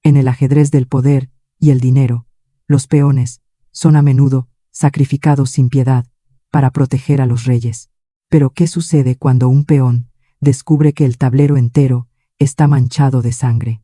En el ajedrez del poder y el dinero, los peones son a menudo sacrificados sin piedad para proteger a los reyes. Pero ¿qué sucede cuando un peón descubre que el tablero entero está manchado de sangre?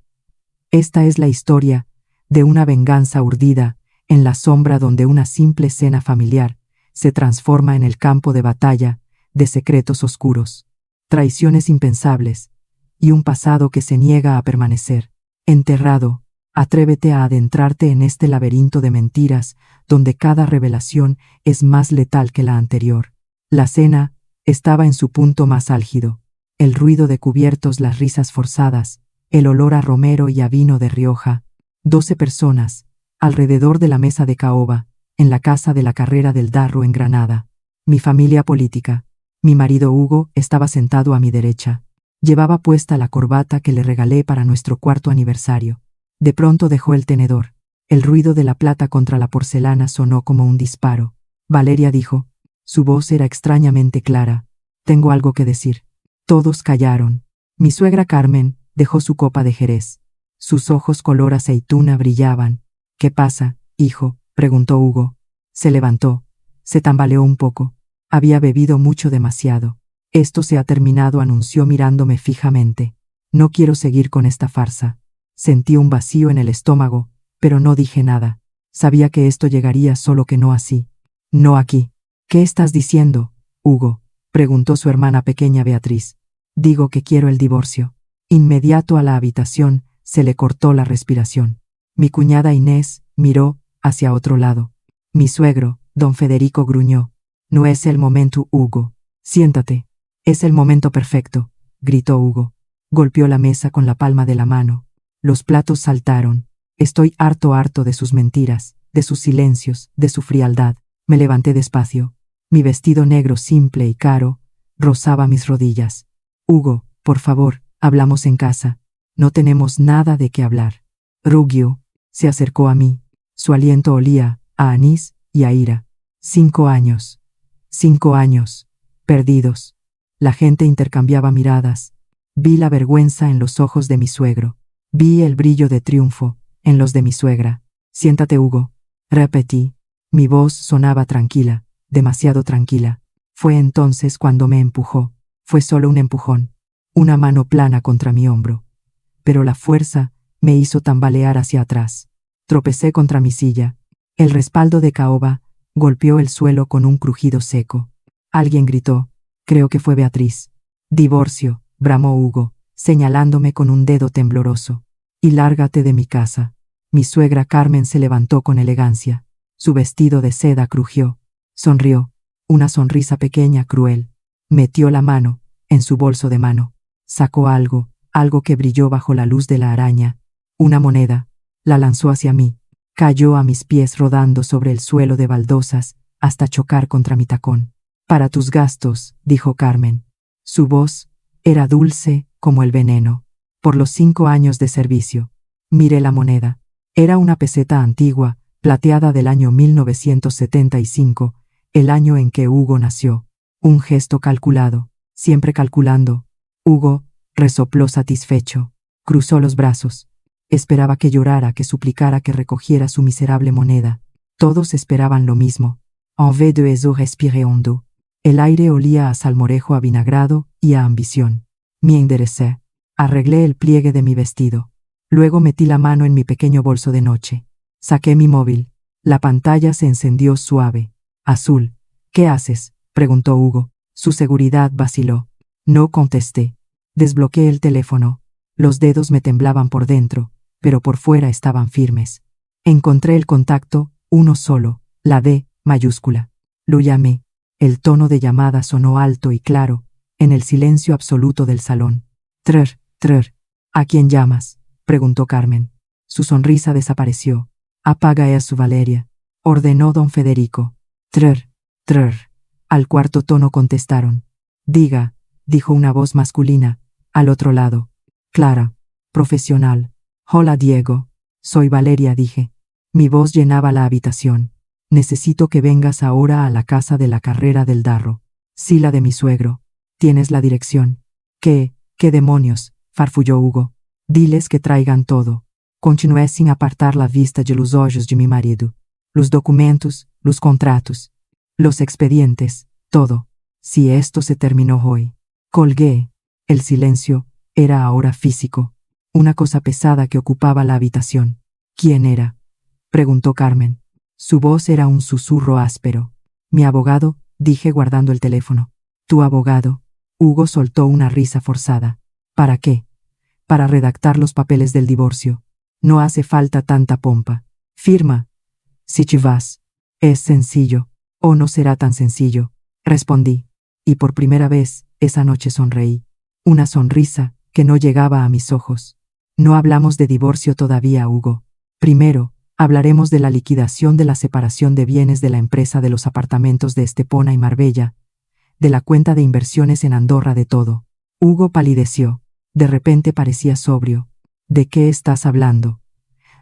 Esta es la historia de una venganza urdida en la sombra, donde una simple cena familiar se transforma en el campo de batalla de secretos oscuros, traiciones impensables y un pasado que se niega a permanecer enterrado. Atrévete a adentrarte en este laberinto de mentiras, donde cada revelación es más letal que la anterior. La cena estaba en su punto más álgido. El ruido de cubiertos, las risas forzadas, el olor a romero y a vino de Rioja. 12 personas, alrededor de la mesa de caoba, en la casa de la Carrera del Darro en Granada. Mi familia política. Mi marido Hugo estaba sentado a mi derecha. Llevaba puesta la corbata que le regalé para nuestro 4º aniversario. De pronto dejó el tenedor. El ruido de la plata contra la porcelana sonó como un disparo. Valeria dijo. Su voz era extrañamente clara. Tengo algo que decir. Todos callaron. Mi suegra Carmen dejó su copa de jerez. Sus ojos color aceituna brillaban. ¿Qué pasa, hijo?, preguntó Hugo. Se levantó. Se tambaleó un poco. Había bebido mucho, demasiado. Esto se ha terminado, anunció mirándome fijamente. No quiero seguir con esta farsa. Sentí un vacío en el estómago, pero no dije nada. Sabía que esto llegaría, solo que no así. No aquí. ¿Qué estás diciendo, Hugo?, preguntó su hermana pequeña Beatriz. Digo que quiero el divorcio. Inmediato a la habitación se le cortó la respiración. Mi cuñada Inés miró hacia otro lado. Mi suegro, don Federico, gruñó. No es el momento, Hugo. Siéntate. Es el momento perfecto, gritó Hugo. Golpeó la mesa con la palma de la mano. Los platos saltaron. Estoy harto de sus mentiras, de sus silencios, de su frialdad. Me levanté despacio. Mi vestido negro simple y caro rozaba mis rodillas. Hugo, por favor, hablamos en casa. No tenemos nada de qué hablar. Ruggio se acercó a mí. Su aliento olía a anís y a ira. 5 años. 5 años. Perdidos. La gente intercambiaba miradas. Vi la vergüenza en los ojos de mi suegro. Vi el brillo de triunfo en los de mi suegra. Siéntate, Hugo. Repetí. Mi voz sonaba tranquila, demasiado tranquila. Fue entonces cuando me empujó. Fue solo un empujón. Una mano plana contra mi hombro. Pero la fuerza me hizo tambalear hacia atrás. Tropecé contra mi silla. El respaldo de caoba golpeó el suelo con un crujido seco. Alguien gritó. Creo que fue Beatriz. Divorcio, bramó Hugo, señalándome con un dedo tembloroso. Y lárgate de mi casa. Mi suegra Carmen se levantó con elegancia. Su vestido de seda crujió. Sonrió. Una sonrisa pequeña, cruel. Metió la mano en su bolso de mano. Sacó algo que brilló bajo la luz de la araña. Una moneda. La lanzó hacia mí. Cayó a mis pies rodando sobre el suelo de baldosas hasta chocar contra mi tacón. Para tus gastos, dijo Carmen. Su voz era dulce como el veneno. Por los 5 años de servicio. Miré la moneda. Era una peseta antigua, plateada, del año 1975, el año en que Hugo nació. Un gesto calculado, siempre calculando. Hugo resopló satisfecho. Cruzó los brazos. Esperaba que llorara, que suplicara, que recogiera su miserable moneda. Todos esperaban lo mismo. En vez de eso, respiré hondo. El aire olía a salmorejo avinagrado y a ambición. Me enderecé. Arreglé el pliegue de mi vestido. Luego metí la mano en mi pequeño bolso de noche. Saqué mi móvil. La pantalla se encendió suave. Azul. ¿Qué haces?, preguntó Hugo. Su seguridad vaciló. No contesté. Desbloqueé el teléfono. Los dedos me temblaban por dentro, pero por fuera estaban firmes. Encontré el contacto, uno solo, la D mayúscula. Lo llamé. El tono de llamada sonó alto y claro, en el silencio absoluto del salón. Trrr. ¿A quién llamas?, preguntó Carmen. Su sonrisa desapareció. Apaga eso, Valeria, ordenó don Federico. Trrr. Al cuarto tono contestaron. Diga, dijo una voz masculina, al otro lado. Clara, profesional. Hola, Diego. Soy Valeria, dije. Mi voz llenaba la habitación. Necesito que vengas ahora a la casa de la Carrera del Darro. Sí, la de mi suegro. ¿Tienes la dirección? ¿Qué demonios?, farfulló Hugo. Diles que traigan todo. Continué sin apartar la vista de los ojos de mi marido. Los documentos, los contratos, los expedientes, todo. Si esto se terminó hoy. Colgué. El silencio era ahora físico. Una cosa pesada que ocupaba la habitación. ¿Quién era?, preguntó Carmen. Su voz era un susurro áspero. Mi abogado, dije guardando el teléfono. ¿Tu abogado? Hugo soltó una risa forzada. ¿Para qué? Para redactar los papeles del divorcio. No hace falta tanta pompa. Firma. Si te vas. Es sencillo. O no será tan sencillo, respondí. Y por primera vez, esa noche sonreí. Una sonrisa que no llegaba a mis ojos. No hablamos de divorcio todavía, Hugo. Primero, hablaremos de la liquidación de la separación de bienes de la empresa de los apartamentos de Estepona y Marbella, de la cuenta de inversiones en Andorra, de todo. Hugo palideció. De repente parecía sobrio. ¿De qué estás hablando?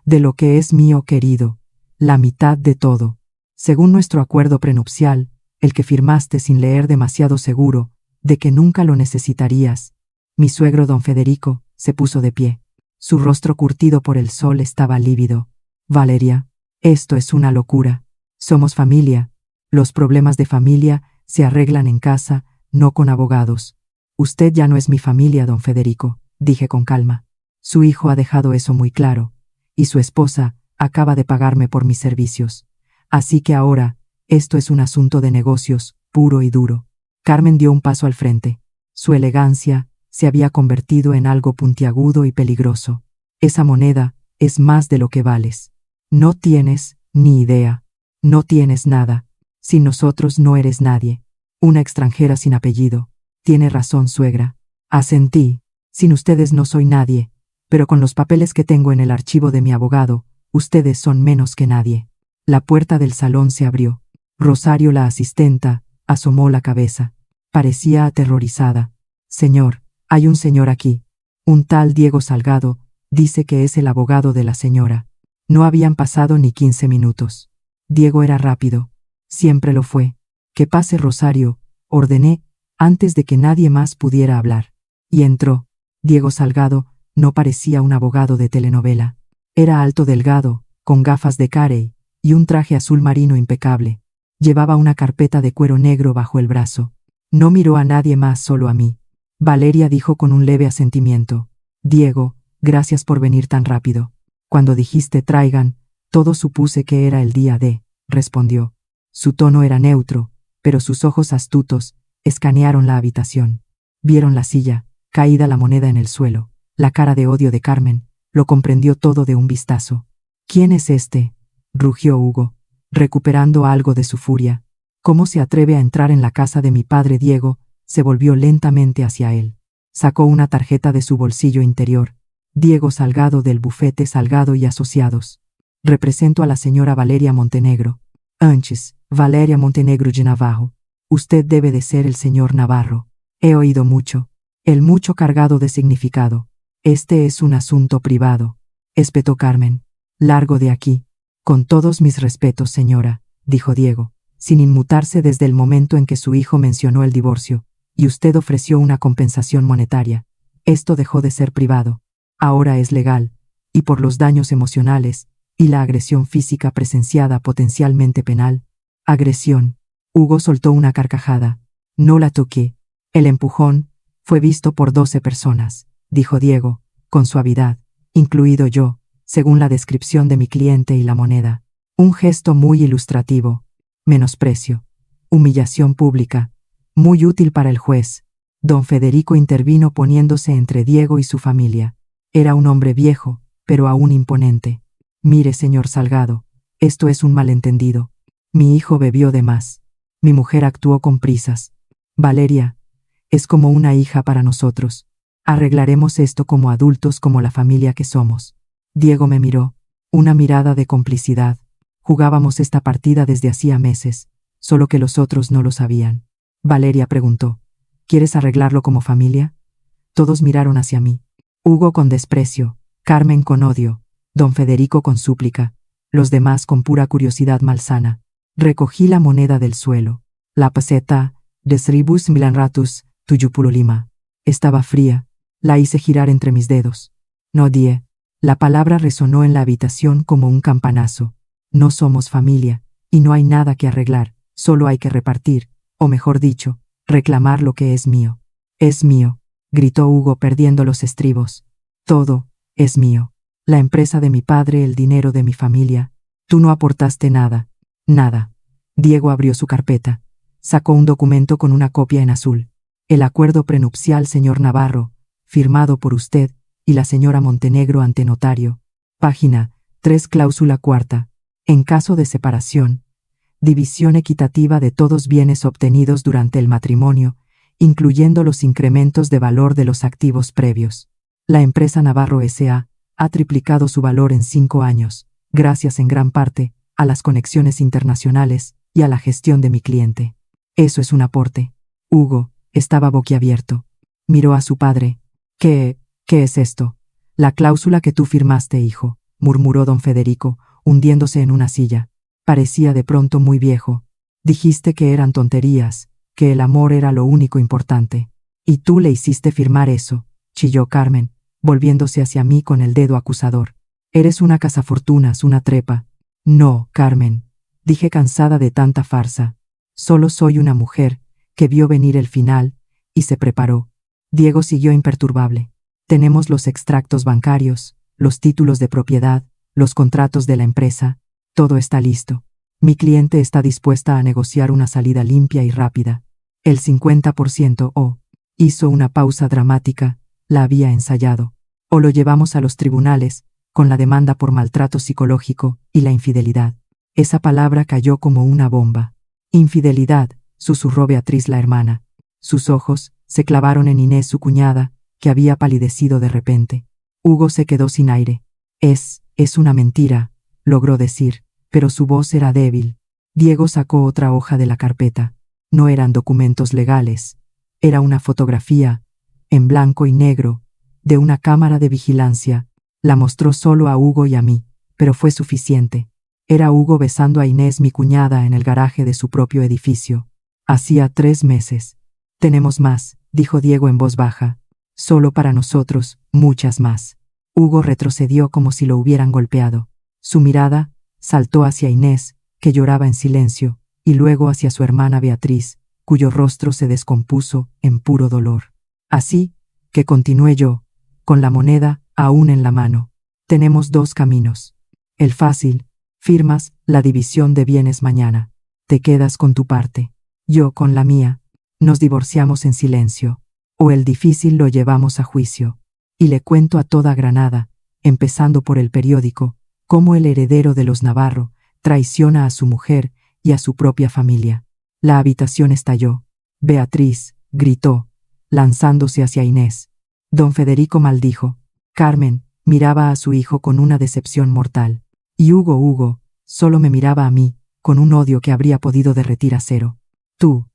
De lo que es mío, querido. La mitad de todo. Según nuestro acuerdo prenupcial, el que firmaste sin leer, demasiado seguro de que nunca lo necesitarías. Mi suegro don Federico se puso de pie. Su rostro curtido por el sol estaba lívido. Valeria, esto es una locura. Somos familia. Los problemas de familia se arreglan en casa, no con abogados. Usted ya no es mi familia, don Federico, dije con calma. Su hijo ha dejado eso muy claro, y su esposa acaba de pagarme por mis servicios. Así que ahora, esto es un asunto de negocios, puro y duro. Carmen dio un paso al frente. Su elegancia se había convertido en algo puntiagudo y peligroso. Esa moneda es más de lo que vales. No tienes ni idea. No tienes nada. Sin nosotros no eres nadie. Una extranjera sin apellido. Tiene razón, suegra. Asentí. Sin ustedes no soy nadie, pero con los papeles que tengo en el archivo de mi abogado, ustedes son menos que nadie. La puerta del salón se abrió. Rosario, la asistenta, asomó la cabeza. Parecía aterrorizada. Señor, hay un señor aquí. Un tal Diego Salgado, dice que es el abogado de la señora. No habían pasado ni 15 minutos. Diego era rápido. Siempre lo fue. Que pase, Rosario, ordené, antes de que nadie más pudiera hablar. Y entró. Diego Salgado no parecía un abogado de telenovela. Era alto, delgado, con gafas de carey y un traje azul marino impecable. Llevaba una carpeta de cuero negro bajo el brazo. No miró a nadie más, solo a mí. Valeria, dijo con un leve asentimiento. Diego, gracias por venir tan rápido. Cuando dijiste traigan, todo supuse que era el día de, respondió. Su tono era neutro, pero sus ojos astutos escanearon la habitación. Vieron la silla, caída la moneda en el suelo, la cara de odio de Carmen, lo comprendió todo de un vistazo. ¿Quién es este?, rugió Hugo, recuperando algo de su furia. ¿Cómo se atreve a entrar en la casa de mi padre? Diego se volvió lentamente hacia él. Sacó una tarjeta de su bolsillo interior. Diego Salgado, del bufete Salgado y Asociados. Represento a la señora Valeria Montenegro. Antes, Valeria Montenegro de Navarro. Usted debe de ser el señor Navarro. He oído mucho. El mucho cargado de significado. Este es un asunto privado, espetó Carmen. Largo de aquí. Con todos mis respetos, señora, dijo Diego, sin inmutarse desde el momento en que su hijo mencionó el divorcio, y usted ofreció una compensación monetaria. Esto dejó de ser privado. Ahora es legal, y por los daños emocionales y la agresión física presenciada, potencialmente penal. Agresión. Hugo soltó una carcajada. No la toqué. El empujón fue visto por 12 personas, dijo Diego, con suavidad, incluido yo, según la descripción de mi cliente y la moneda. Un gesto muy ilustrativo. Menosprecio. Humillación pública. Muy útil para el juez. Don Federico intervino poniéndose entre Diego y su familia. Era un hombre viejo, pero aún imponente. Mire, señor Salgado, esto es un malentendido. Mi hijo bebió de más. Mi mujer actuó con prisas. Valeria es como una hija para nosotros. Arreglaremos esto como adultos, como la familia que somos. Diego me miró. Una mirada de complicidad. Jugábamos esta partida desde hacía meses, solo que los otros no lo sabían. Valeria preguntó. ¿Quieres arreglarlo como familia? Todos miraron hacia mí. Hugo con desprecio, Carmen con odio, don Federico con súplica, los demás con pura curiosidad malsana. Recogí la moneda del suelo. La peseta, desribus milanratus, tuyupulolima. Estaba fría. La hice girar entre mis dedos. No die. La palabra resonó en la habitación como un campanazo. No somos familia, y no hay nada que arreglar, solo hay que repartir, o mejor dicho, reclamar lo que es mío. Es mío, gritó Hugo perdiendo los estribos. Todo es mío. La empresa de mi padre, el dinero de mi familia. Tú no aportaste nada. Nada. Diego abrió su carpeta. Sacó un documento con una copia en azul. El acuerdo prenupcial, señor Navarro, firmado por usted y la señora Montenegro ante notario. Página 3, cláusula 4. En caso de separación, división equitativa de todos bienes obtenidos durante el matrimonio, incluyendo los incrementos de valor de los activos previos. La empresa Navarro S.A. ha triplicado su valor en 5 años, gracias en gran parte a las conexiones internacionales y a la gestión de mi cliente. Eso es un aporte. Hugo estaba boquiabierto. Miró a su padre. ¿Qué es esto? La cláusula que tú firmaste, hijo, murmuró don Federico, hundiéndose en una silla. Parecía de pronto muy viejo. Dijiste que eran tonterías, que el amor era lo único importante. Y tú le hiciste firmar eso, chilló Carmen, volviéndose hacia mí con el dedo acusador. Eres una cazafortunas, una trepa. No, Carmen, dije cansada de tanta farsa. Solo soy una mujer que vio venir el final y se preparó. Diego siguió imperturbable. Tenemos los extractos bancarios, los títulos de propiedad, los contratos de la empresa. Todo está listo. Mi cliente está dispuesta a negociar una salida limpia y rápida. El 50% o, hizo una pausa dramática, la había ensayado. O lo llevamos a los tribunales, con la demanda por maltrato psicológico y la infidelidad. Esa palabra cayó como una bomba. Infidelidad, susurró Beatriz la hermana. Sus ojos se clavaron en Inés su cuñada, que había palidecido de repente. Hugo se quedó sin aire. Es una mentira, logró decir, pero su voz era débil. Diego sacó otra hoja de la carpeta. No eran documentos legales. Era una fotografía, en blanco y negro, de una cámara de vigilancia. La mostró solo a Hugo y a mí, pero fue suficiente. Era Hugo besando a Inés, mi cuñada, en el garaje de su propio edificio. Hacía 3 meses. Tenemos más, dijo Diego en voz baja. Solo para nosotros, muchas más. Hugo retrocedió como si lo hubieran golpeado. Su mirada saltó hacia Inés, que lloraba en silencio, y luego hacia su hermana Beatriz, cuyo rostro se descompuso en puro dolor. Así que continué yo, con la moneda aún en la mano. Tenemos 2 caminos. El fácil, firmas la división de bienes mañana. Te quedas con tu parte. Yo con la mía. Nos divorciamos en silencio. O el difícil, lo llevamos a juicio. Y le cuento a toda Granada, empezando por el periódico, cómo el heredero de los Navarro traiciona a su mujer y a su propia familia. La habitación estalló. Beatriz gritó, lanzándose hacia Inés. Don Federico maldijo. Carmen miraba a su hijo con una decepción mortal. Y Hugo, solo me miraba a mí, con un odio que habría podido derretir acero. Tú,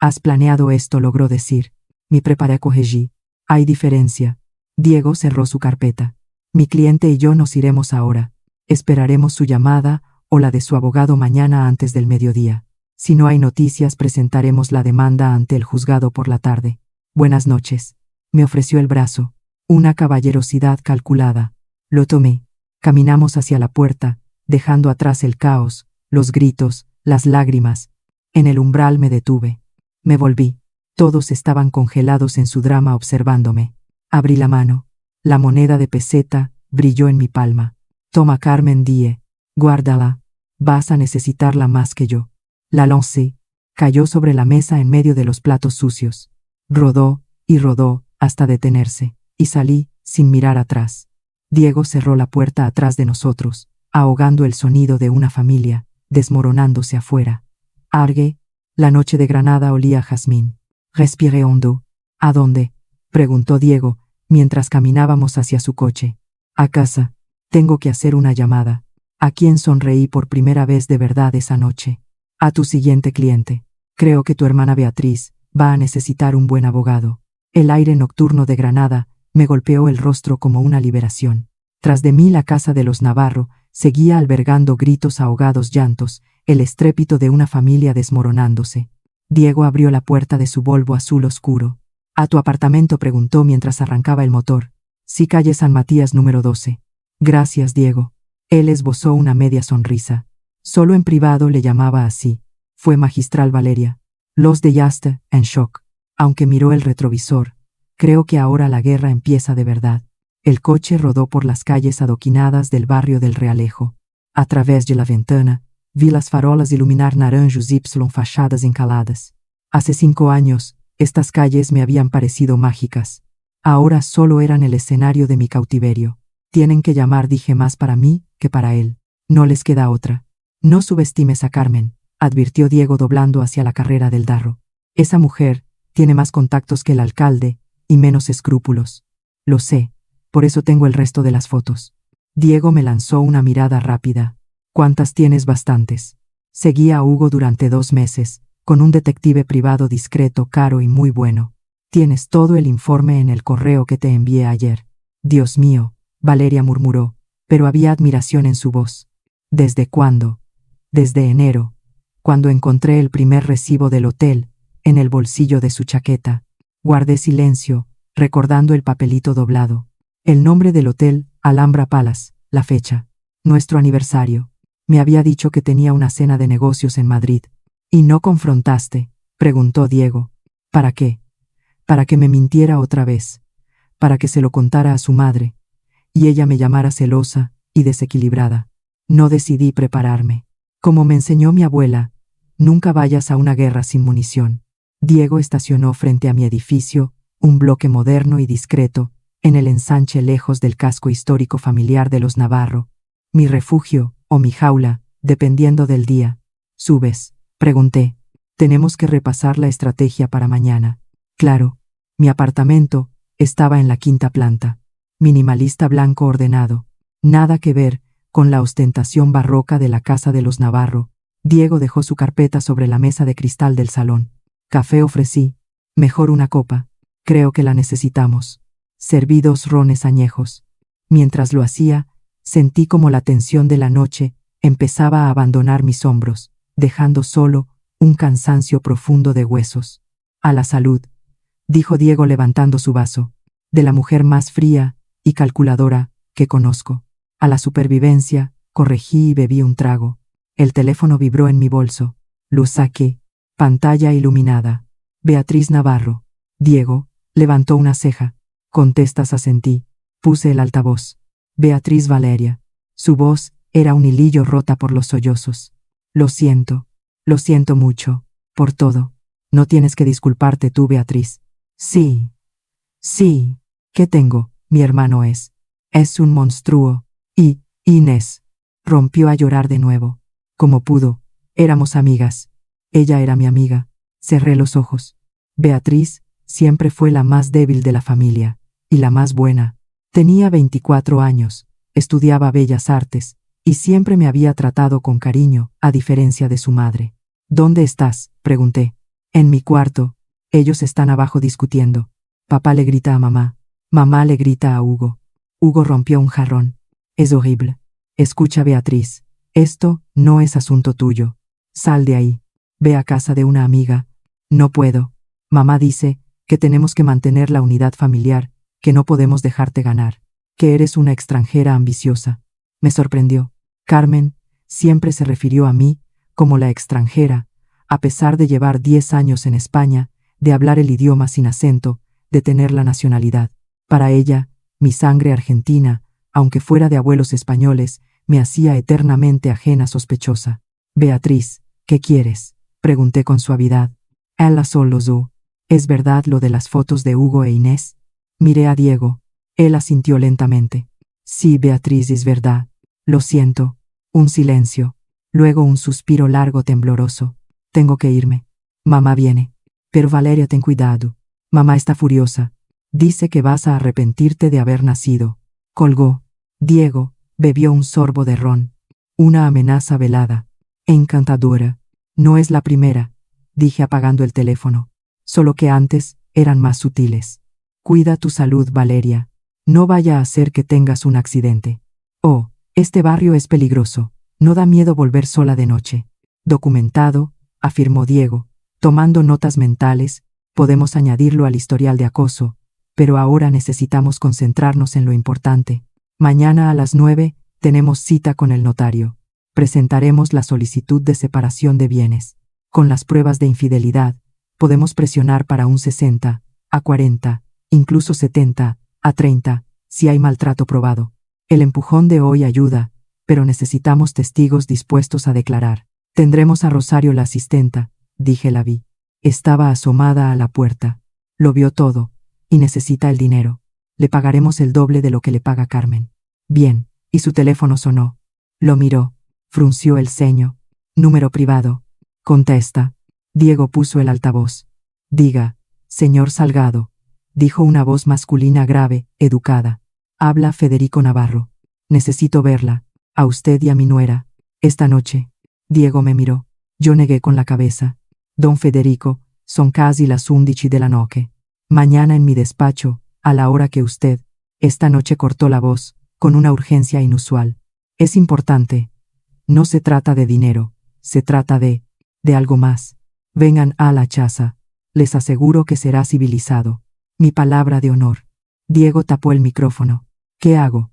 has planeado esto, logró decir. Me preparé a corregir. Hay diferencia. Diego cerró su carpeta. Mi cliente y yo nos iremos ahora. Esperaremos su llamada o la de su abogado mañana antes del mediodía. Si no hay noticias, presentaremos la demanda ante el juzgado por la tarde. Buenas noches. Me ofreció el brazo. Una caballerosidad calculada. Lo tomé. Caminamos hacia la puerta, dejando atrás el caos, los gritos, las lágrimas. En el umbral me detuve. Me volví. Todos estaban congelados en su drama observándome. Abrí la mano. La moneda de peseta brilló en mi palma. Toma, Carmen, dije. Guárdala. Vas a necesitarla más que yo. La lancé. Cayó sobre la mesa en medio de los platos sucios. Rodó y rodó hasta detenerse, y salí sin mirar atrás. Diego cerró la puerta atrás de nosotros, ahogando el sonido de una familia desmoronándose afuera. Argue. La noche de Granada olía a jazmín. Respiré hondo. ¿A dónde?, preguntó Diego, mientras caminábamos hacia su coche. A casa. Tengo que hacer una llamada. ¿A quién? Sonreí por primera vez de verdad esa noche. A tu siguiente cliente. Creo que tu hermana Beatriz va a necesitar un buen abogado. El aire nocturno de Granada me golpeó el rostro como una liberación. Tras de mí la casa de los Navarro seguía albergando gritos ahogados, llantos, el estrépito de una familia desmoronándose. Diego abrió la puerta de su Volvo azul oscuro. ¿A tu apartamento?, preguntó mientras arrancaba el motor. Sí, calle San Matías número 12. Gracias, Diego. Él esbozó una media sonrisa. Solo en privado le llamaba así. Fue magistral, Valeria. Los dejaste en shock. Aunque miró el retrovisor, creo que ahora la guerra empieza de verdad. El coche rodó por las calles adoquinadas del barrio del Realejo. A través de la ventana, vi las farolas iluminar naranjos y fachadas encaladas. Hace 5 años, estas calles me habían parecido mágicas. Ahora solo eran el escenario de mi cautiverio. Tienen que llamar, dije, más para mí que para él. No les queda otra. No subestimes a Carmen, advirtió Diego doblando hacia la carrera del Darro. Esa mujer tiene más contactos que el alcalde y menos escrúpulos. Lo sé, por eso tengo el resto de las fotos. Diego me lanzó una mirada rápida. ¿Cuántas tienes? Bastantes. Seguí a Hugo durante 2 meses, con un detective privado discreto, caro y muy bueno. Tienes todo el informe en el correo que te envié ayer. Dios mío, Valeria murmuró, pero había admiración en su voz. ¿Desde cuándo? Desde enero, cuando encontré el primer recibo del hotel, en el bolsillo de su chaqueta. Guardé silencio, recordando el papelito doblado. El nombre del hotel, Alhambra Palace, la fecha. Nuestro aniversario. Me había dicho que tenía una cena de negocios en Madrid. ¿Y no confrontaste?, preguntó Diego. ¿Para qué? Para que me mintiera otra vez. Para que se lo contara a su madre. Y ella me llamara celosa y desequilibrada. No decidí prepararme. Como me enseñó mi abuela, nunca vayas a una guerra sin munición. Diego estacionó frente a mi edificio, un bloque moderno y discreto, en el ensanche lejos del casco histórico familiar de los Navarro. Mi refugio, o mi jaula, dependiendo del día. ¿Subes?, pregunté. Tenemos que repasar la estrategia para mañana. Claro, mi apartamento estaba en la 5ª planta. Minimalista, blanco, ordenado. Nada que ver con la ostentación barroca de la casa de los Navarro. Diego dejó su carpeta sobre la mesa de cristal del salón. Café ofrecí. Mejor una copa. Creo que la necesitamos. Serví 2 rones añejos. Mientras lo hacía, sentí como la tensión de la noche empezaba a abandonar mis hombros, dejando solo un cansancio profundo de huesos. A la salud, dijo Diego levantando su vaso. De la mujer más fría y calculadora que conozco. A la supervivencia, corregí y bebí un trago. El teléfono vibró en mi bolso. Lo saqué. Pantalla iluminada. Beatriz Navarro. Diego levantó una ceja. Contestas, asentí. Puse el altavoz. Beatriz Valeria. Su voz era un hilillo rota por los sollozos. Lo siento mucho, por todo. No tienes que disculparte tú, Beatriz. Sí. ¿Qué tengo? Mi hermano es un monstruo. Y Inés rompió a llorar de nuevo. Como pudo, éramos amigas. Ella era mi amiga. Cerré los ojos. Beatriz siempre fue la más débil de la familia, y la más buena. Tenía 24 años, estudiaba Bellas Artes, y siempre me había tratado con cariño, a diferencia de su madre. ¿Dónde estás?, pregunté. En mi cuarto. Ellos están abajo discutiendo. Papá le grita a mamá. Mamá le grita a Hugo. Hugo rompió un jarrón. Es horrible. Escucha, Beatriz. Esto no es asunto tuyo. Sal de ahí. Ve a casa de una amiga. No puedo. Mamá dice que tenemos que mantener la unidad familiar, que no podemos dejarte ganar, que eres una extranjera ambiciosa. Me sorprendió. Carmen siempre se refirió a mí como la extranjera, a pesar de llevar 10 años en España, de hablar el idioma sin acento, de tener la nacionalidad. Para ella, mi sangre argentina, aunque fuera de abuelos españoles, me hacía eternamente ajena, sospechosa. Beatriz, ¿qué quieres?, pregunté con suavidad. Ella solo zo. ¿Es verdad lo de las fotos de Hugo e Inés? Miré a Diego. Él asintió lentamente. Sí, Beatriz, es verdad. Lo siento. Un silencio. Luego un suspiro largo, tembloroso. Tengo que irme. Mamá viene. Pero Valeria, ten cuidado. Mamá está furiosa. Dice que vas a arrepentirte de haber nacido. Colgó. Diego bebió un sorbo de ron. Una amenaza velada. Encantadora. No es la primera, dije apagando el teléfono. Solo que antes eran más sutiles. Cuida tu salud, Valeria. No vaya a ser que tengas un accidente. Oh, este barrio es peligroso. No da miedo volver sola de noche. Documentado, afirmó Diego, tomando notas mentales. Podemos añadirlo al historial de acoso, pero ahora necesitamos concentrarnos en lo importante. Mañana a las 9 tenemos cita con el notario. Presentaremos la solicitud de separación de bienes. Con las pruebas de infidelidad, podemos presionar para un 60, a 40, incluso 70, a 30, si hay maltrato probado. El empujón de hoy ayuda, pero necesitamos testigos dispuestos a declarar. Tendremos a Rosario la asistenta, dije. La vi. Estaba asomada a la puerta. Lo vio todo, y necesita el dinero. Le pagaremos el doble de lo que le paga Carmen. Bien, y su teléfono sonó. Lo miró, frunció el ceño. Número privado. Contesta. Diego puso el altavoz. Diga, señor Salgado, dijo una voz masculina grave, educada. Habla Federico Navarro. Necesito verla, a usted y a mi nuera, esta noche. Diego me miró. Yo negué con la cabeza. Don Federico, son casi las 11 de la noche. Mañana en mi despacho, a la hora que usted. Esta noche cortó la voz, con una urgencia inusual. Es importante. No se trata de dinero, se trata de algo más. Vengan a la chaza. Les aseguro que será civilizado. Mi palabra de honor. Diego tapó el micrófono. ¿Qué hago?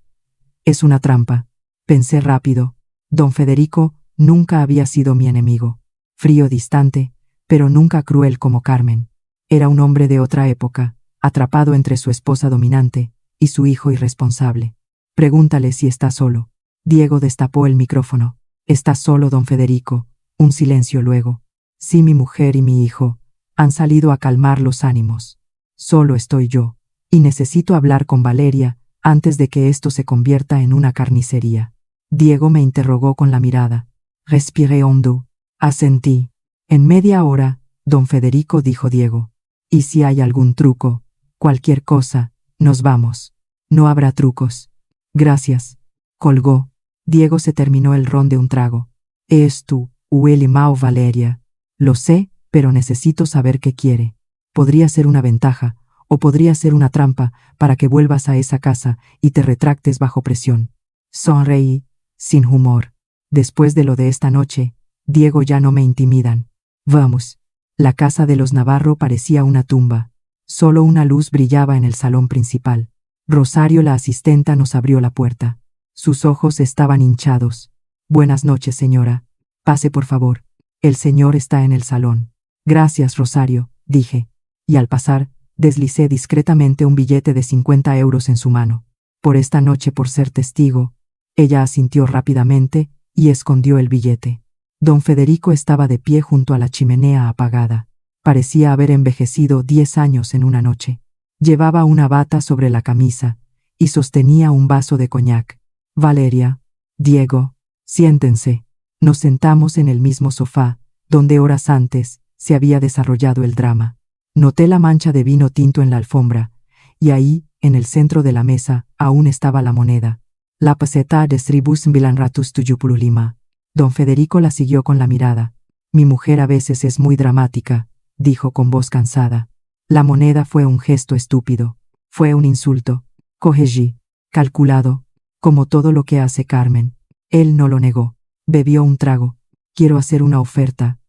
Es una trampa. Pensé rápido. Don Federico nunca había sido mi enemigo. Frío, distante, pero nunca cruel como Carmen. Era un hombre de otra época, atrapado entre su esposa dominante y su hijo irresponsable. Pregúntale si está solo. Diego destapó el micrófono. Está solo, don Federico. Un silencio luego. Sí, mi mujer y mi hijo han salido a calmar los ánimos. Solo estoy yo, y necesito hablar con Valeria antes de que esto se convierta en una carnicería. Diego me interrogó con la mirada. Respiré hondo. Asentí. En media hora, don Federico, dijo Diego. Y si hay algún truco, cualquier cosa, nos vamos. No habrá trucos. Gracias. Colgó. Diego se terminó el ron de un trago. Es tú, Mao Valeria. Lo sé, pero necesito saber qué quiere. Podría ser una ventaja, o podría ser una trampa para que vuelvas a esa casa y te retractes bajo presión. Sonreí, sin humor. Después de lo de esta noche, Diego, ya no me intimidan. Vamos. La casa de los Navarro parecía una tumba. Solo una luz brillaba en el salón principal. Rosario, la asistenta, nos abrió la puerta. Sus ojos estaban hinchados. Buenas noches, señora. Pase, por favor. El señor está en el salón. Gracias, Rosario, dije. Y al pasar, deslicé discretamente un billete de 50 euros en su mano. Por esta noche, por ser testigo. Ella asintió rápidamente y escondió el billete. Don Federico estaba de pie junto a la chimenea apagada. Parecía haber envejecido 10 años en una noche. Llevaba una bata sobre la camisa y sostenía un vaso de coñac. Valeria, Diego, siéntense. Nos sentamos en el mismo sofá, donde horas antes se había desarrollado el drama. Noté la mancha de vino tinto en la alfombra, y ahí, en el centro de la mesa, aún estaba la moneda. La peseta de Sribus Bilanratus Tuyupululima. Don Federico la siguió con la mirada. Mi mujer a veces es muy dramática, dijo con voz cansada. La moneda fue un gesto estúpido. Fue un insulto. Corregí. Calculado. Como todo lo que hace Carmen. Él no lo negó. Bebió un trago. Quiero hacer una oferta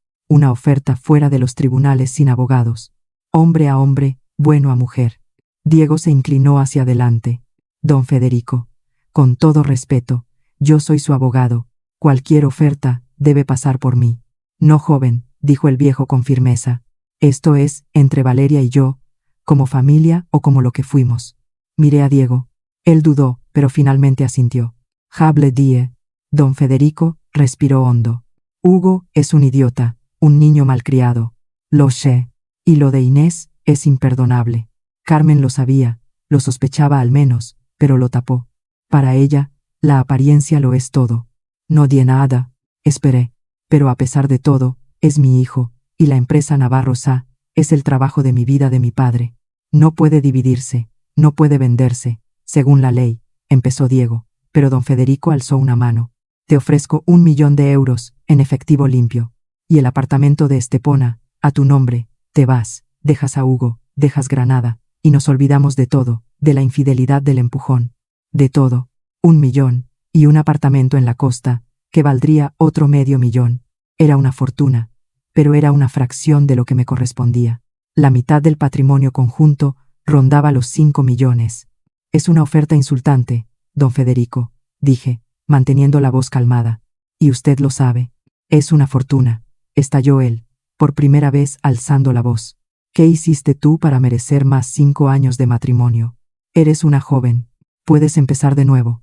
fuera de los tribunales sin abogados. Hombre a hombre, bueno a mujer. Diego se inclinó hacia adelante. Don Federico, con todo respeto, yo soy su abogado. Cualquier oferta debe pasar por mí. No, joven, dijo el viejo con firmeza. Esto es, entre Valeria y yo, como familia o como lo que fuimos. Miré a Diego. Él dudó, pero finalmente asintió. Hable die. Don Federico respiró hondo. Hugo es un idiota, un niño malcriado. Lo sé. Y lo de Inés es imperdonable. Carmen lo sabía, lo sospechaba al menos, pero lo tapó. Para ella, la apariencia lo es todo. No di nada. Esperé. Pero a pesar de todo, es mi hijo, y la empresa Navarro Sa es el trabajo de mi vida, de mi padre. No puede dividirse, no puede venderse, según la ley, empezó Diego, pero don Federico alzó una mano. Te ofrezco 1 millón de euros, en efectivo limpio. Y el apartamento de Estepona, a tu nombre. Te vas, dejas a Hugo, dejas Granada, y nos olvidamos de todo, de la infidelidad, del empujón. De todo. 1 millón, y un apartamento en la costa, que valdría otro medio millón. Era una fortuna, pero era una fracción de lo que me correspondía. La mitad del patrimonio conjunto rondaba los 5 millones. Es una oferta insultante, don Federico, dije, manteniendo la voz calmada. Y usted lo sabe. Es una fortuna, estalló él, por primera vez alzando la voz. ¿Qué hiciste tú para merecer más 5 años de matrimonio? Eres una joven. Puedes empezar de nuevo.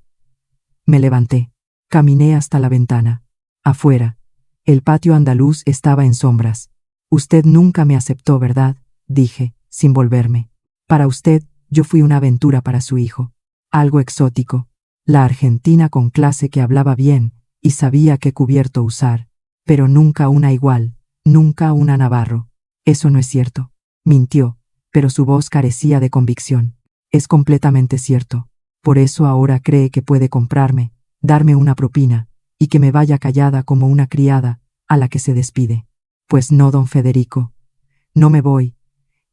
Me levanté. Caminé hasta la ventana. Afuera. El patio andaluz estaba en sombras. Usted nunca me aceptó, ¿verdad? Dije, sin volverme. Para usted, yo fui una aventura para su hijo. Algo exótico. La argentina con clase que hablaba bien y sabía qué cubierto usar. Pero nunca una igual, nunca una Navarro. Eso no es cierto. Mintió, pero su voz carecía de convicción. Es completamente cierto. Por eso ahora cree que puede comprarme, darme una propina, y que me vaya callada como una criada, a la que se despide. Pues no, don Federico. No me voy.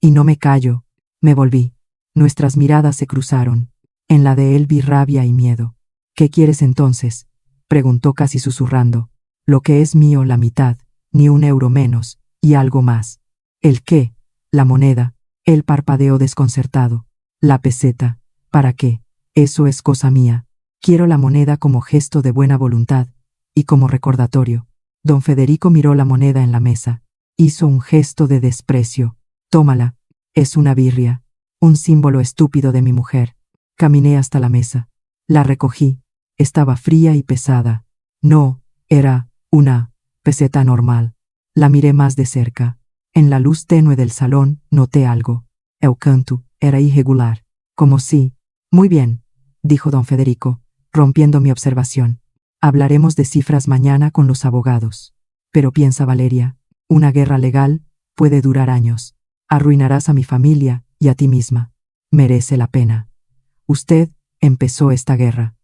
Y no me callo. Me volví. Nuestras miradas se cruzaron. En la de él vi rabia y miedo. ¿Qué quieres entonces? Preguntó casi susurrando. Lo que es mío, la mitad, ni 1 euro menos, y algo más. ¿El qué? La moneda. Él parpadeó desconcertado. La peseta. ¿Para qué? Eso es cosa mía. Quiero la moneda como gesto de buena voluntad, y como recordatorio. Don Federico miró la moneda en la mesa. Hizo un gesto de desprecio. Tómala. Es una birria. Un símbolo estúpido de mi mujer. Caminé hasta la mesa. La recogí. Estaba fría y pesada. No, era una peseta normal. La miré más de cerca. En la luz tenue del salón noté algo. El canto era irregular. Como si... Muy bien, dijo don Federico, rompiendo mi observación. Hablaremos de cifras mañana con los abogados. Pero piensa, Valeria, una guerra legal puede durar años. Arruinarás a mi familia y a ti misma. Merece la pena. Usted empezó esta guerra.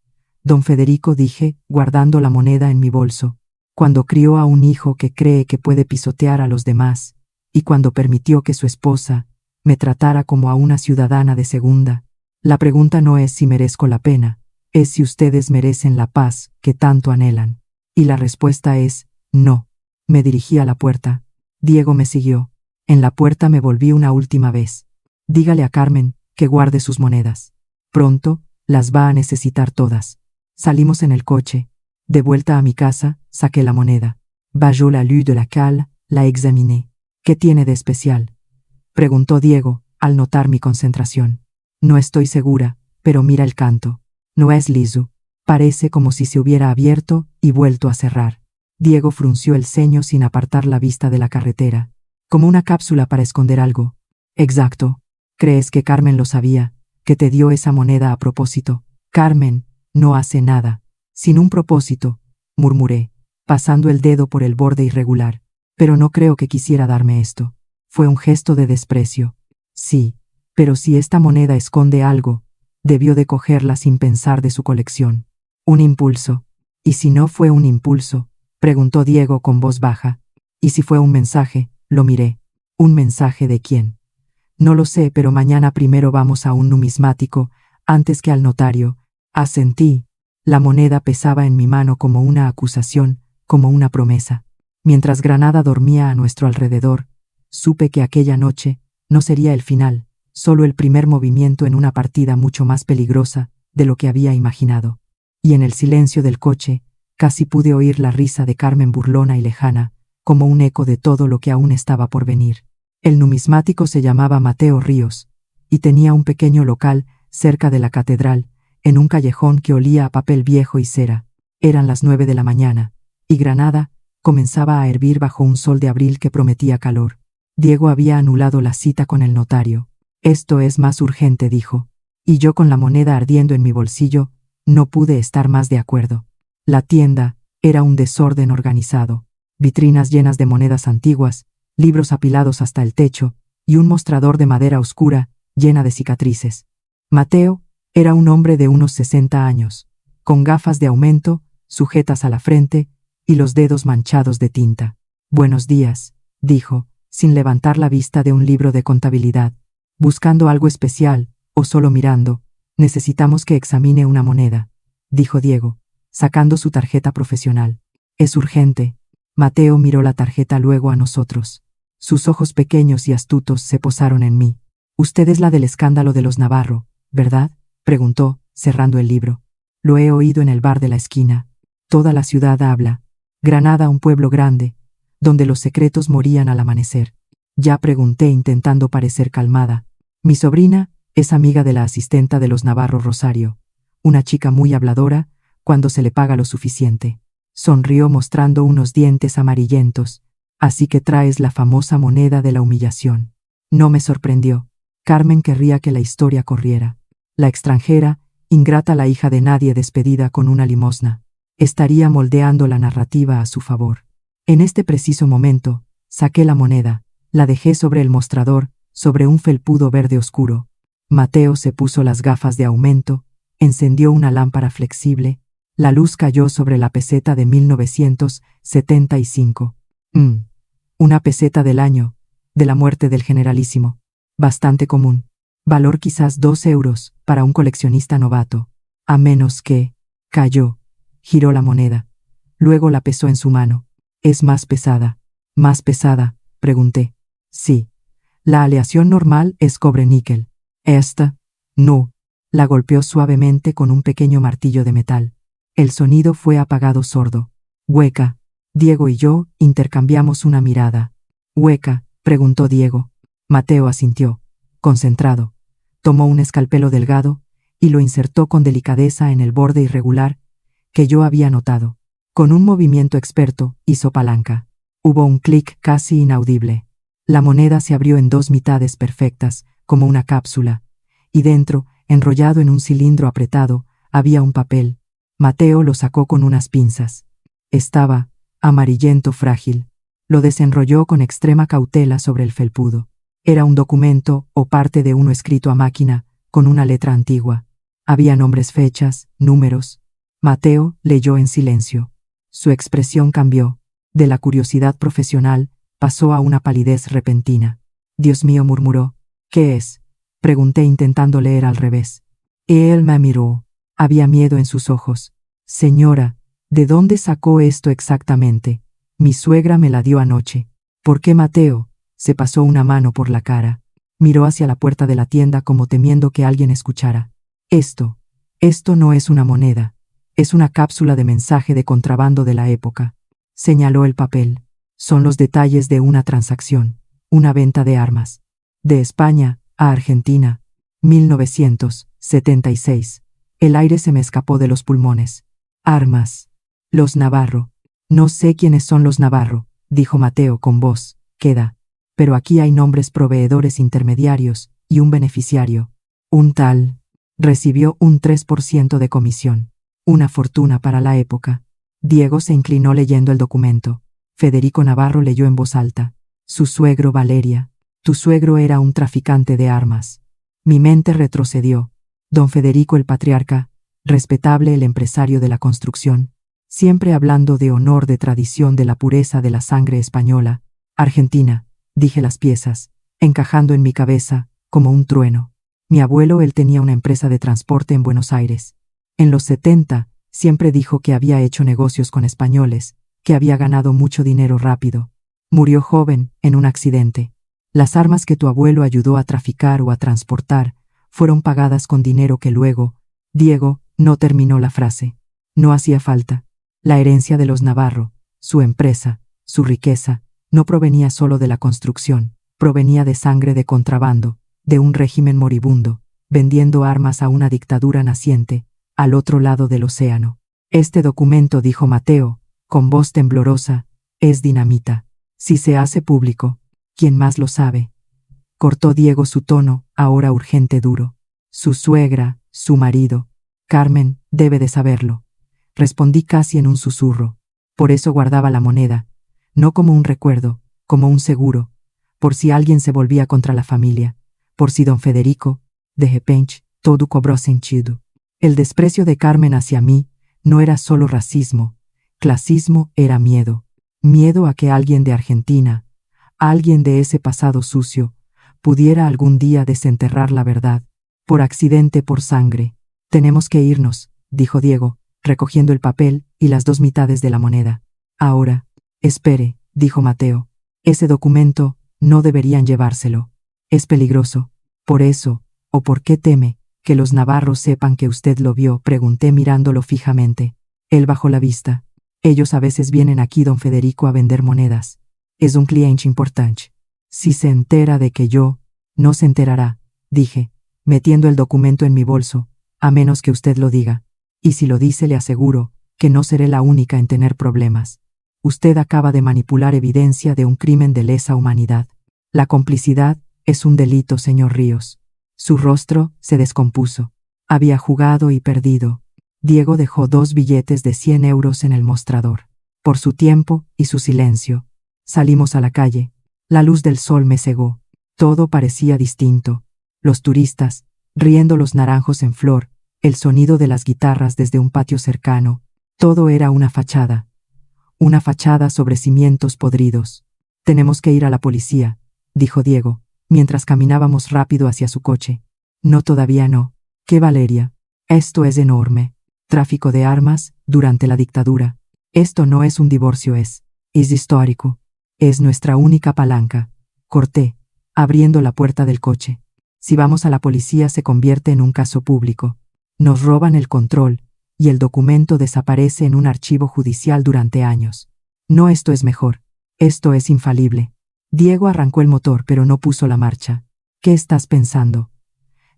Don Federico, dije, guardando la moneda en mi bolso, cuando crió a un hijo que cree que puede pisotear a los demás, y cuando permitió que su esposa me tratara como a una ciudadana de segunda. La pregunta no es si merezco la pena, es si ustedes merecen la paz que tanto anhelan. Y la respuesta es, no. Me dirigí a la puerta. Diego me siguió. En la puerta me volví una última vez. Dígale a Carmen que guarde sus monedas. Pronto, las va a necesitar todas. Salimos en el coche. De vuelta a mi casa, saqué la moneda. Bajó la luz de la calle, la examiné. ¿Qué tiene de especial? Preguntó Diego, al notar mi concentración. No estoy segura, pero mira el canto. No es liso. Parece como si se hubiera abierto y vuelto a cerrar. Diego frunció el ceño sin apartar la vista de la carretera. Como una cápsula para esconder algo. Exacto. ¿Crees que Carmen lo sabía? ¿Que te dio esa moneda a propósito? Carmen no hace nada. Sin un propósito, murmuré, pasando el dedo por el borde irregular. Pero no creo que quisiera darme esto. Fue un gesto de desprecio. Sí, pero si esta moneda esconde algo, debió de cogerla sin pensar de su colección. Un impulso. ¿Y si no fue un impulso? Preguntó Diego con voz baja. ¿Y si fue un mensaje? Lo miré. ¿Un mensaje de quién? No lo sé, pero mañana primero vamos a un numismático, antes que al notario. Asentí. La moneda pesaba en mi mano como una acusación, como una promesa. Mientras Granada dormía a nuestro alrededor, supe que aquella noche no sería el final, solo el primer movimiento en una partida mucho más peligrosa de lo que había imaginado. Y en el silencio del coche, casi pude oír la risa de Carmen burlona y lejana, como un eco de todo lo que aún estaba por venir. El numismático se llamaba Mateo Ríos, y tenía un pequeño local cerca de la catedral, en un callejón que olía a papel viejo y cera. Eran las 9 de la mañana, y Granada comenzaba a hervir bajo un sol de abril que prometía calor. Diego había anulado la cita con el notario. Esto es más urgente, dijo, y yo con la moneda ardiendo en mi bolsillo, no pude estar más de acuerdo. La tienda era un desorden organizado, vitrinas llenas de monedas antiguas, libros apilados hasta el techo, y un mostrador de madera oscura, llena de cicatrices. Mateo era un hombre de unos 60 años, con gafas de aumento, sujetas a la frente, y los dedos manchados de tinta. «Buenos días», dijo, sin levantar la vista de un libro de contabilidad. «¿Buscando algo especial, o solo mirando? Necesitamos que examine una moneda», dijo Diego, sacando su tarjeta profesional. «Es urgente». Mateo miró la tarjeta luego a nosotros. Sus ojos pequeños y astutos se posaron en mí. «Usted es la del escándalo de los Navarro, ¿verdad?», preguntó, cerrando el libro. Lo he oído en el bar de la esquina. Toda la ciudad habla. Granada, un pueblo grande, donde los secretos morían al amanecer. Ya pregunté intentando parecer calmada. Mi sobrina es amiga de la asistenta de los Navarro Rosario, una chica muy habladora cuando se le paga lo suficiente. Sonrió mostrando unos dientes amarillentos. Así que traes la famosa moneda de la humillación. No me sorprendió. Carmen querría que la historia corriera. La extranjera, ingrata, la hija de nadie despedida con una limosna, estaría moldeando la narrativa a su favor. En este preciso momento, saqué la moneda, la dejé sobre el mostrador, sobre un felpudo verde oscuro. Mateo se puso las gafas de aumento, encendió una lámpara flexible, la luz cayó sobre la peseta de 1975. Una peseta del año, de la muerte del generalísimo. Bastante común. Valor quizás 2 euros para un coleccionista novato. A menos que... Cayó. Giró la moneda. Luego la pesó en su mano. ¿Es más pesada? ¿Más pesada?, pregunté. Sí. La aleación normal es cobre-níquel. Esta, no. La golpeó suavemente con un pequeño martillo de metal. El sonido fue apagado sordo. Hueca. Diego y yo intercambiamos una mirada. ¿Hueca?, preguntó Diego. Mateo asintió, concentrado. Tomó un escalpelo delgado y lo insertó con delicadeza en el borde irregular que yo había notado. Con un movimiento experto, hizo palanca. Hubo un clic casi inaudible. La moneda se abrió en 2 mitades perfectas, como una cápsula, y dentro, enrollado en un cilindro apretado, había un papel. Mateo lo sacó con unas pinzas. Estaba amarillento frágil. Lo desenrolló con extrema cautela sobre el felpudo. Era un documento o parte de uno escrito a máquina, con una letra antigua. Había nombres, fechas, números. Mateo leyó en silencio. Su expresión cambió. De la curiosidad profesional, pasó a una palidez repentina. Dios mío, murmuró. ¿Qué es?, pregunté intentando leer al revés. Él me miró. Había miedo en sus ojos. Señora, ¿de dónde sacó esto exactamente? Mi suegra me la dio anoche. ¿Por qué, Mateo? Se pasó una mano por la cara. Miró hacia la puerta de la tienda como temiendo que alguien escuchara. Esto no es una moneda. Es una cápsula de mensaje de contrabando de la época. Señaló el papel. Son los detalles de una transacción, una venta de armas. De España a Argentina, 1976. El aire se me escapó de los pulmones. Armas. Los Navarro. No sé quiénes son los Navarro, dijo Mateo con voz queda. Pero aquí hay nombres, proveedores intermediarios y un beneficiario. Un tal. Recibió un 3% de comisión. Una fortuna para la época. Diego se inclinó leyendo el documento. Federico Navarro leyó en voz alta. Su suegro, Valeria. Tu suegro era un traficante de armas. Mi mente retrocedió. Don Federico el patriarca, respetable, el empresario de la construcción, siempre hablando de honor, de tradición, de la pureza de la sangre española. Argentina, dije las piezas, encajando en mi cabeza, como un trueno. Mi abuelo, él tenía una empresa de transporte en Buenos Aires. En los 70, siempre dijo que había hecho negocios con españoles, que había ganado mucho dinero rápido. Murió joven, en un accidente. Las armas que tu abuelo ayudó a traficar o a transportar fueron pagadas con dinero que luego... Diego no terminó la frase. No hacía falta. La herencia de los Navarro, su empresa, su riqueza, no provenía solo de la construcción, provenía de sangre de contrabando, de un régimen moribundo, vendiendo armas a una dictadura naciente, al otro lado del océano. Este documento, dijo Mateo, con voz temblorosa, es dinamita. Si se hace público, ¿quién más lo sabe? Cortó Diego su tono, ahora urgente, duro. Su suegra, su marido. Carmen debe de saberlo. Respondí casi en un susurro. Por eso guardaba la moneda, no como un recuerdo, como un seguro, por si alguien se volvía contra la familia, por si don Federico, de repente, todo cobró sentido. El desprecio de Carmen hacia mí no era solo racismo, clasismo, era miedo. Miedo a que alguien de Argentina, alguien de ese pasado sucio, pudiera algún día desenterrar la verdad, por accidente, por sangre. Tenemos que irnos, dijo Diego, recogiendo el papel y las 2 mitades de la moneda. Ahora, espere, dijo Mateo. Ese documento, no deberían llevárselo. Es peligroso. Por eso, ¿o por qué teme Que los navarros sepan que usted lo vio, pregunté mirándolo fijamente. Él bajó la vista. Ellos a veces vienen aquí, don Federico, a vender monedas. Es un cliente importante. Si se entera de que yo, no se enterará, dije, metiendo el documento en mi bolso, a menos que usted lo diga. Y si lo dice, le aseguro que no seré la única en tener problemas. Usted acaba de manipular evidencia de un crimen de lesa humanidad. La complicidad es un delito, señor Ríos. Su rostro se descompuso. Había jugado y perdido. Diego dejó 2 billetes de 100 euros en el mostrador. Por su tiempo y su silencio. Salimos a la calle. La luz del sol me cegó. Todo parecía distinto. Los turistas, riendo los naranjos en flor, el sonido de las guitarras desde un patio cercano. Todo era una fachada. Una fachada sobre cimientos podridos. Tenemos que ir a la policía, dijo Diego, mientras caminábamos rápido hacia su coche. No, todavía no. ¿Qué, Valeria? Esto es enorme. Tráfico de armas durante la dictadura. Esto no es un divorcio, es histórico. Es nuestra única palanca. Corté, abriendo la puerta del coche. Si vamos a la policía se convierte en un caso público. Nos roban el control, y el documento desaparece en un archivo judicial durante años. No, esto es mejor. Esto es infalible. Diego arrancó el motor, pero no puso la marcha. ¿Qué estás pensando?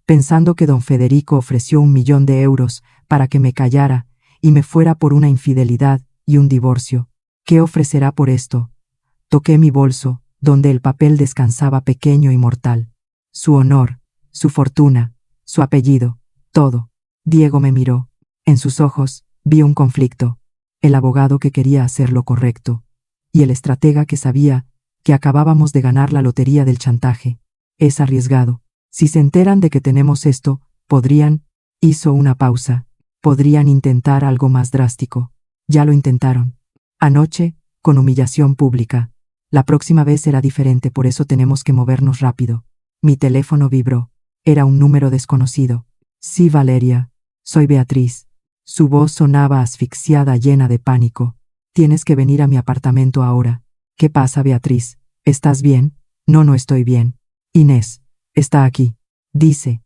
Pensando que don Federico ofreció 1 millón de euros para que me callara y me fuera por una infidelidad y un divorcio. ¿Qué ofrecerá por esto? Toqué mi bolso, donde el papel descansaba pequeño y mortal. Su honor, su fortuna, su apellido, todo. Diego me miró. En sus ojos vi un conflicto. El abogado que quería hacer lo correcto. Y el estratega que sabía que acabábamos de ganar la lotería del chantaje. Es arriesgado. Si se enteran de que tenemos esto, podrían... Hizo una pausa. Podrían intentar algo más drástico. Ya lo intentaron. Anoche, con humillación pública. La próxima vez será diferente, por eso tenemos que movernos rápido. Mi teléfono vibró. Era un número desconocido. Sí, Valeria. Soy Beatriz. Su voz sonaba asfixiada, llena de pánico. Tienes que venir a mi apartamento ahora. ¿Qué pasa, Beatriz? ¿Estás bien? No, no estoy bien. Inés, está aquí. Dice,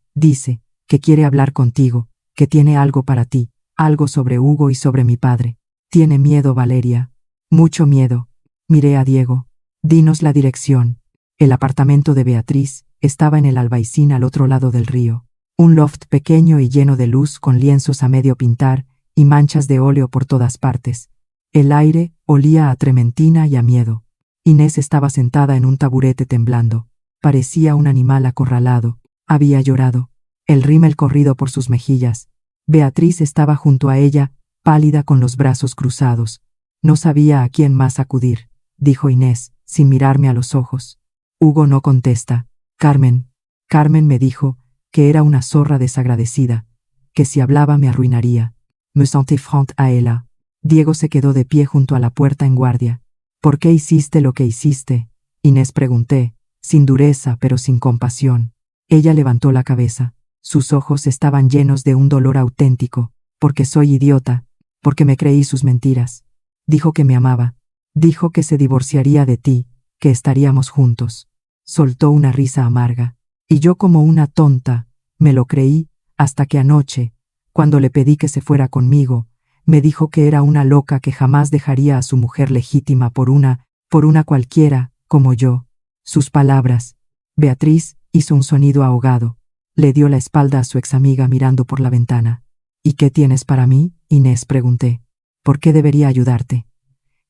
que quiere hablar contigo, que tiene algo para ti, algo sobre Hugo y sobre mi padre. Tiene miedo, Valeria. Mucho miedo. Miré a Diego. Dinos la dirección. El apartamento de Beatriz estaba en el Albaicín, al otro lado del río. Un loft pequeño y lleno de luz, con lienzos a medio pintar y manchas de óleo por todas partes. El aire olía a trementina y a miedo. Inés estaba sentada en un taburete temblando. Parecía un animal acorralado. Había llorado. El rímel corrido por sus mejillas. Beatriz estaba junto a ella, pálida, con los brazos cruzados. No sabía a quién más acudir, dijo Inés, sin mirarme a los ojos. Hugo no contesta. Carmen me dijo que era una zorra desagradecida, que si hablaba me arruinaría. Me senté frente a ella. Diego se quedó de pie junto a la puerta en guardia. ¿Por qué hiciste lo que hiciste? Inés, pregunté, sin dureza pero sin compasión. Ella levantó la cabeza. Sus ojos estaban llenos de un dolor auténtico. Porque soy idiota, porque me creí sus mentiras. Dijo que me amaba. Dijo que se divorciaría de ti, que estaríamos juntos. Soltó una risa amarga. Y yo, como una tonta, me lo creí, hasta que anoche, cuando le pedí que se fuera conmigo, me dijo que era una loca, que jamás dejaría a su mujer legítima por una cualquiera, como yo. Sus palabras. Beatriz hizo un sonido ahogado. Le dio la espalda a su examiga mirando por la ventana. ¿Y qué tienes para mí, Inés?, pregunté. ¿Por qué debería ayudarte?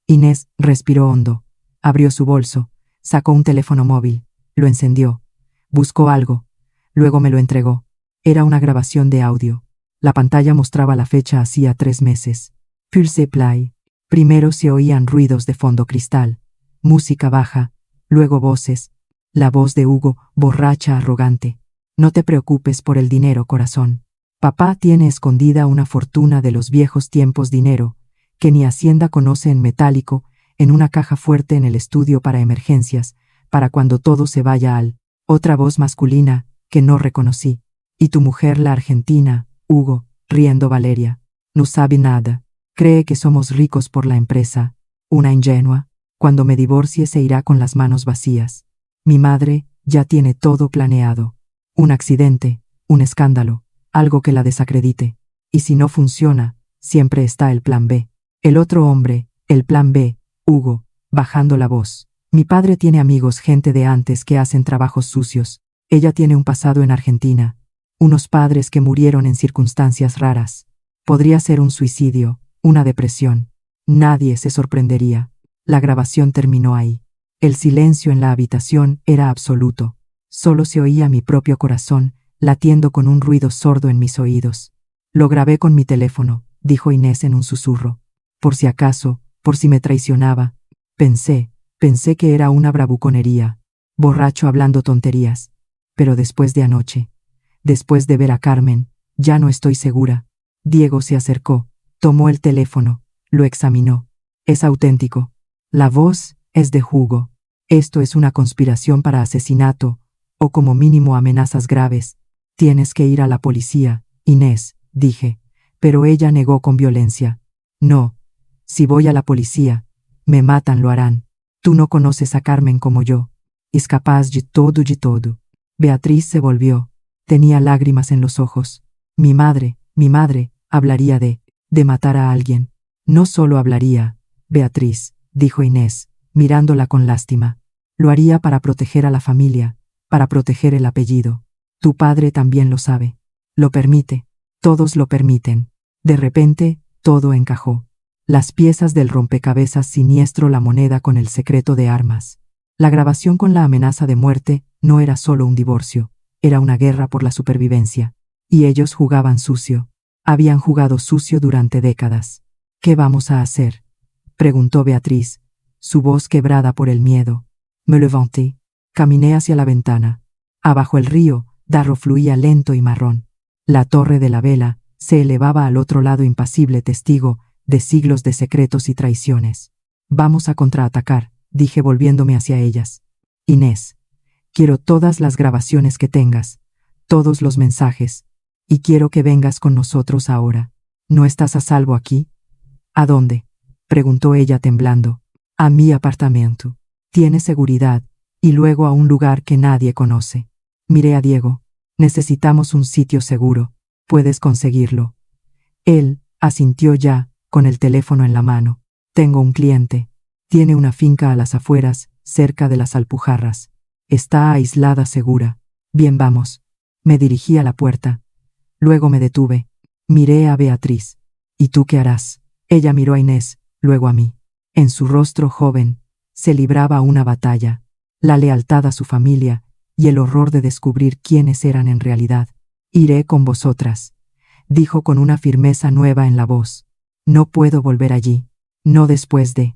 Inés respiró hondo. Abrió su bolso. Sacó un teléfono móvil. Lo encendió. Buscó algo. Luego me lo entregó. Era una grabación de audio. La pantalla mostraba la fecha hacía 3 meses. Pulse play. Primero se oían ruidos de fondo, cristal, música baja, luego voces. La voz de Hugo, borracha, arrogante. No te preocupes por el dinero, corazón. Papá tiene escondida una fortuna de los viejos tiempos, dinero que ni Hacienda conoce, en metálico, en una caja fuerte en el estudio para emergencias, para cuando todo se vaya al... Otra voz masculina, que no reconocí. Y tu mujer, la argentina, Hugo, riendo. Valeria. No sabe nada. Cree que somos ricos por la empresa. Una ingenua. Cuando me divorcie se irá con las manos vacías. Mi madre ya tiene todo planeado. Un accidente, un escándalo. algo que la desacredite. Y si no funciona, siempre está el plan B. El otro hombre, el plan B, Hugo, bajando la voz. Mi padre tiene amigos, gente de antes que hacen trabajos sucios. Ella tiene un pasado en Argentina. Unos padres que murieron en circunstancias raras. Podría ser un suicidio, una depresión. Nadie se sorprendería. La grabación terminó ahí. El silencio en la habitación era absoluto. Solo se oía mi propio corazón, latiendo con un ruido sordo en mis oídos. Lo grabé con mi teléfono, dijo Inés en un susurro. Por si acaso, por si me traicionaba. Pensé que era una bravuconería. Borracho hablando tonterías. Pero después de anoche, después de ver a Carmen, ya no estoy segura. Diego se acercó, tomó el teléfono, lo examinó. Es auténtico. La voz es de Hugo. Esto es una conspiración para asesinato, o como mínimo amenazas graves. Tienes que ir a la policía, Inés, dije, pero ella negó con violencia. No, si voy a la policía, me matan, lo harán. Tú no conoces a Carmen como yo. Es capaz de todo. Beatriz se volvió. Tenía lágrimas en los ojos. Mi madre, hablaría de matar a alguien. No solo hablaría, Beatriz, dijo Inés, mirándola con lástima. Lo haría para proteger a la familia, para proteger el apellido. Tu padre también lo sabe. Lo permite. Todos lo permiten. De repente, todo encajó. Las piezas del rompecabezas siniestro, la moneda con el secreto de armas. La grabación con la amenaza de muerte no era solo un divorcio, era una guerra por la supervivencia. Y ellos jugaban sucio. Habían jugado sucio durante décadas. ¿Qué vamos a hacer?, preguntó Beatriz, su voz quebrada por el miedo. Me levanté. Caminé hacia la ventana. Abajo el río, Darro fluía lento y marrón. La torre de la vela se elevaba al otro lado, impasible, testigo de siglos de secretos y traiciones. Vamos a contraatacar, dije volviéndome hacia ellas. Inés, quiero todas las grabaciones que tengas, todos los mensajes, y quiero que vengas con nosotros ahora. ¿No estás a salvo aquí? ¿A dónde?, preguntó ella temblando. A mi apartamento. Tiene seguridad, y luego a un lugar que nadie conoce. Miré a Diego. Necesitamos un sitio seguro. Puedes conseguirlo. Él asintió ya, con el teléfono en la mano. Tengo un cliente. Tiene una finca a las afueras, cerca de las Alpujarras. Está aislada, segura. Bien, vamos. Me dirigí a la puerta. Luego me detuve. Miré a Beatriz. ¿Y tú qué harás? Ella miró a Inés, luego a mí. En su rostro joven, se libraba una batalla. La lealtad a su familia y el horror de descubrir quiénes eran en realidad. Iré con vosotras, dijo con una firmeza nueva en la voz. No puedo volver allí. No después de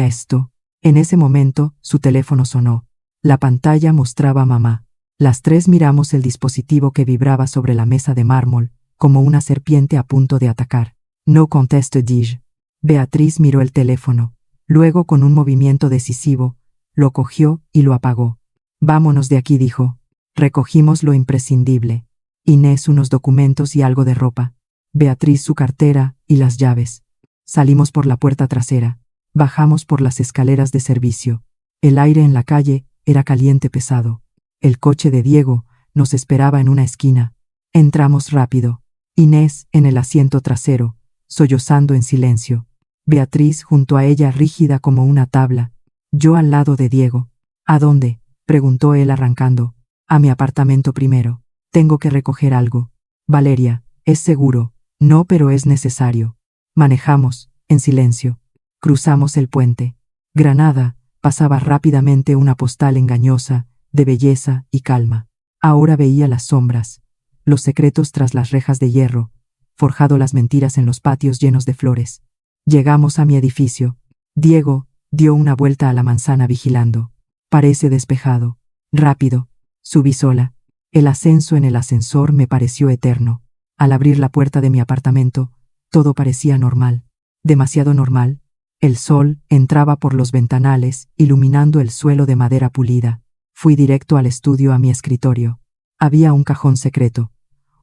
esto. En ese momento, su teléfono sonó. La pantalla mostraba a mamá. Las tres miramos el dispositivo que vibraba sobre la mesa de mármol, como una serpiente a punto de atacar. No conteste, dije. Beatriz miró el teléfono. Luego, con un movimiento decisivo, lo cogió y lo apagó. Vámonos de aquí, dijo. Recogimos lo imprescindible. Inés unos documentos y algo de ropa. Beatriz su cartera y las llaves. Salimos por la puerta trasera. Bajamos por las escaleras de servicio. El aire en la calle era caliente, pesado. El coche de Diego nos esperaba en una esquina. Entramos rápido. Inés en el asiento trasero, sollozando en silencio. Beatriz junto a ella, rígida como una tabla. Yo al lado de Diego. ¿A dónde?, preguntó él arrancando. A mi apartamento primero. Tengo que recoger algo. Valeria, ¿es seguro? No, pero es necesario. Manejamos, en silencio. Cruzamos el puente. Granada pasaba rápidamente, una postal engañosa, de belleza y calma. Ahora veía las sombras, los secretos tras las rejas de hierro, forjado las mentiras en los patios llenos de flores. Llegamos a mi edificio. Diego dio una vuelta a la manzana vigilando. Parece despejado. Rápido. Subí sola. El ascenso en el ascensor me pareció eterno. Al abrir la puerta de mi apartamento, todo parecía normal. Demasiado normal. El sol entraba por los ventanales, iluminando el suelo de madera pulida. Fui directo al estudio, a mi escritorio. Había un cajón secreto.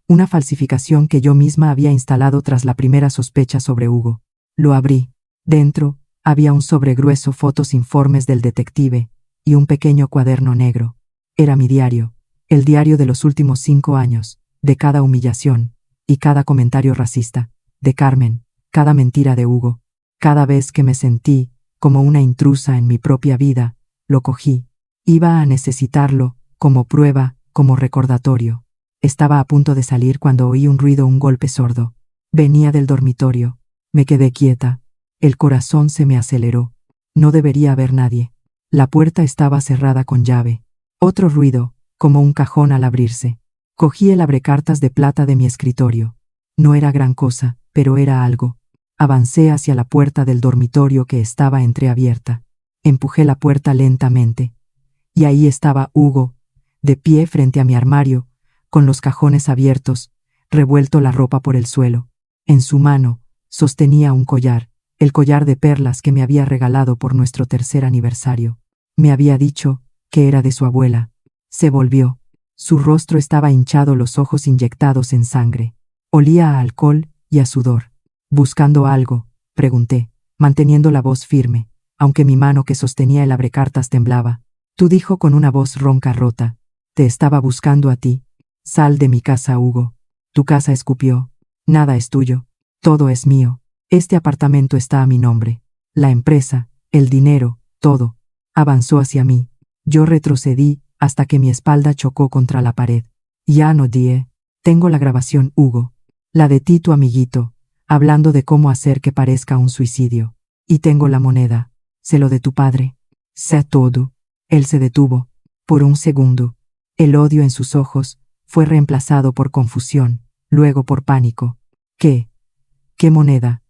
Una falsificación que yo misma había instalado tras la primera sospecha sobre Hugo. Lo abrí. Dentro había un sobre grueso, fotos, informes del detective y un pequeño cuaderno negro. Era mi diario, el diario de los últimos 5 años, de cada humillación y cada comentario racista, de Carmen, cada mentira de Hugo. Cada vez que me sentí como una intrusa en mi propia vida, lo cogí. Iba a necesitarlo como prueba, como recordatorio. Estaba a punto de salir cuando oí un ruido, un golpe sordo. Venía del dormitorio. Me quedé quieta. El corazón se me aceleró. No debería haber nadie. La puerta estaba cerrada con llave. Otro ruido, como un cajón al abrirse. Cogí el abrecartas de plata de mi escritorio. No era gran cosa, pero era algo. Avancé hacia la puerta del dormitorio que estaba entreabierta. Empujé la puerta lentamente. Y ahí estaba Hugo, de pie frente a mi armario, con los cajones abiertos, revuelto la ropa por el suelo. En su mano, sostenía un collar, el collar de perlas que me había regalado por nuestro 3er aniversario. Me había dicho que era de su abuela. Se volvió. Su rostro estaba hinchado, los ojos inyectados en sangre. Olía a alcohol y a sudor. «¿Buscando algo?», pregunté, manteniendo la voz firme, aunque mi mano que sostenía el abrecartas temblaba. Tú, dijo con una voz ronca rota. «Te estaba buscando a ti. Sal de mi casa, Hugo». «Tu casa», escupió. «Nada es tuyo. Todo es mío. Este apartamento está a mi nombre. La empresa, el dinero, todo». Avanzó hacia mí. Yo retrocedí hasta que mi espalda chocó contra la pared. «Ya no die. Tengo la grabación, Hugo. La de ti, tu amiguito, hablando de cómo hacer que parezca un suicidio. Y tengo la moneda. Sé lo de tu padre. Sé todo». Él se detuvo. Por un segundo. El odio en sus ojos fue reemplazado por confusión, luego por pánico. ¿Qué? ¿Qué moneda?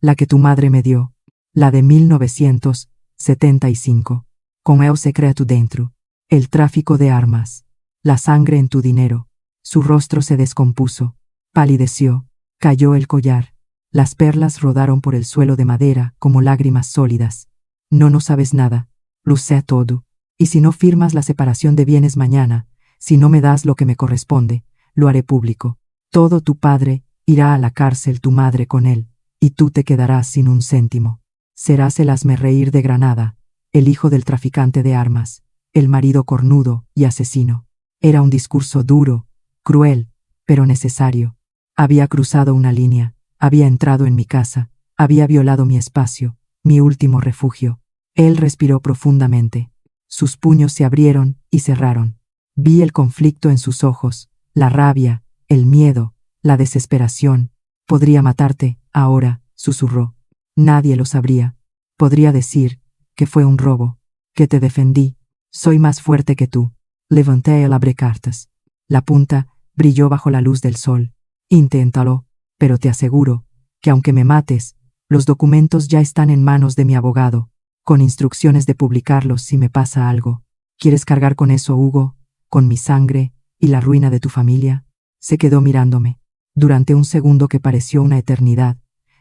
La que tu madre me dio. La de 1975. Con el secreto dentro. El tráfico de armas. La sangre en tu dinero. Su rostro se descompuso. Palideció. Cayó el collar. Las perlas rodaron por el suelo de madera como lágrimas sólidas. No sabes nada. Lo sé todo. Y si no firmas la separación de bienes mañana, si no me das lo que me corresponde, lo haré público. Todo tu padre irá a la cárcel, tu madre con él, y tú te quedarás sin un céntimo. Serás el hazmerreír de Granada, el hijo del traficante de armas, el marido cornudo y asesino. Era un discurso duro, cruel, pero necesario. Había cruzado una línea, había entrado en mi casa, había violado mi espacio, mi último refugio. Él respiró profundamente. Sus puños se abrieron y cerraron. Vi el conflicto en sus ojos, la rabia, el miedo, la desesperación. «Podría matarte, ahora», susurró. «Nadie lo sabría. Podría decir que fue un robo, que te defendí. Soy más fuerte que tú». Levanté el abrecartas. La punta brilló bajo la luz del sol. «Inténtalo, pero te aseguro que aunque me mates, los documentos ya están en manos de mi abogado, con instrucciones de publicarlos si me pasa algo. ¿Quieres cargar con eso, Hugo? ¿Con mi sangre y la ruina de tu familia?» Se quedó mirándome. Durante un segundo que pareció una eternidad,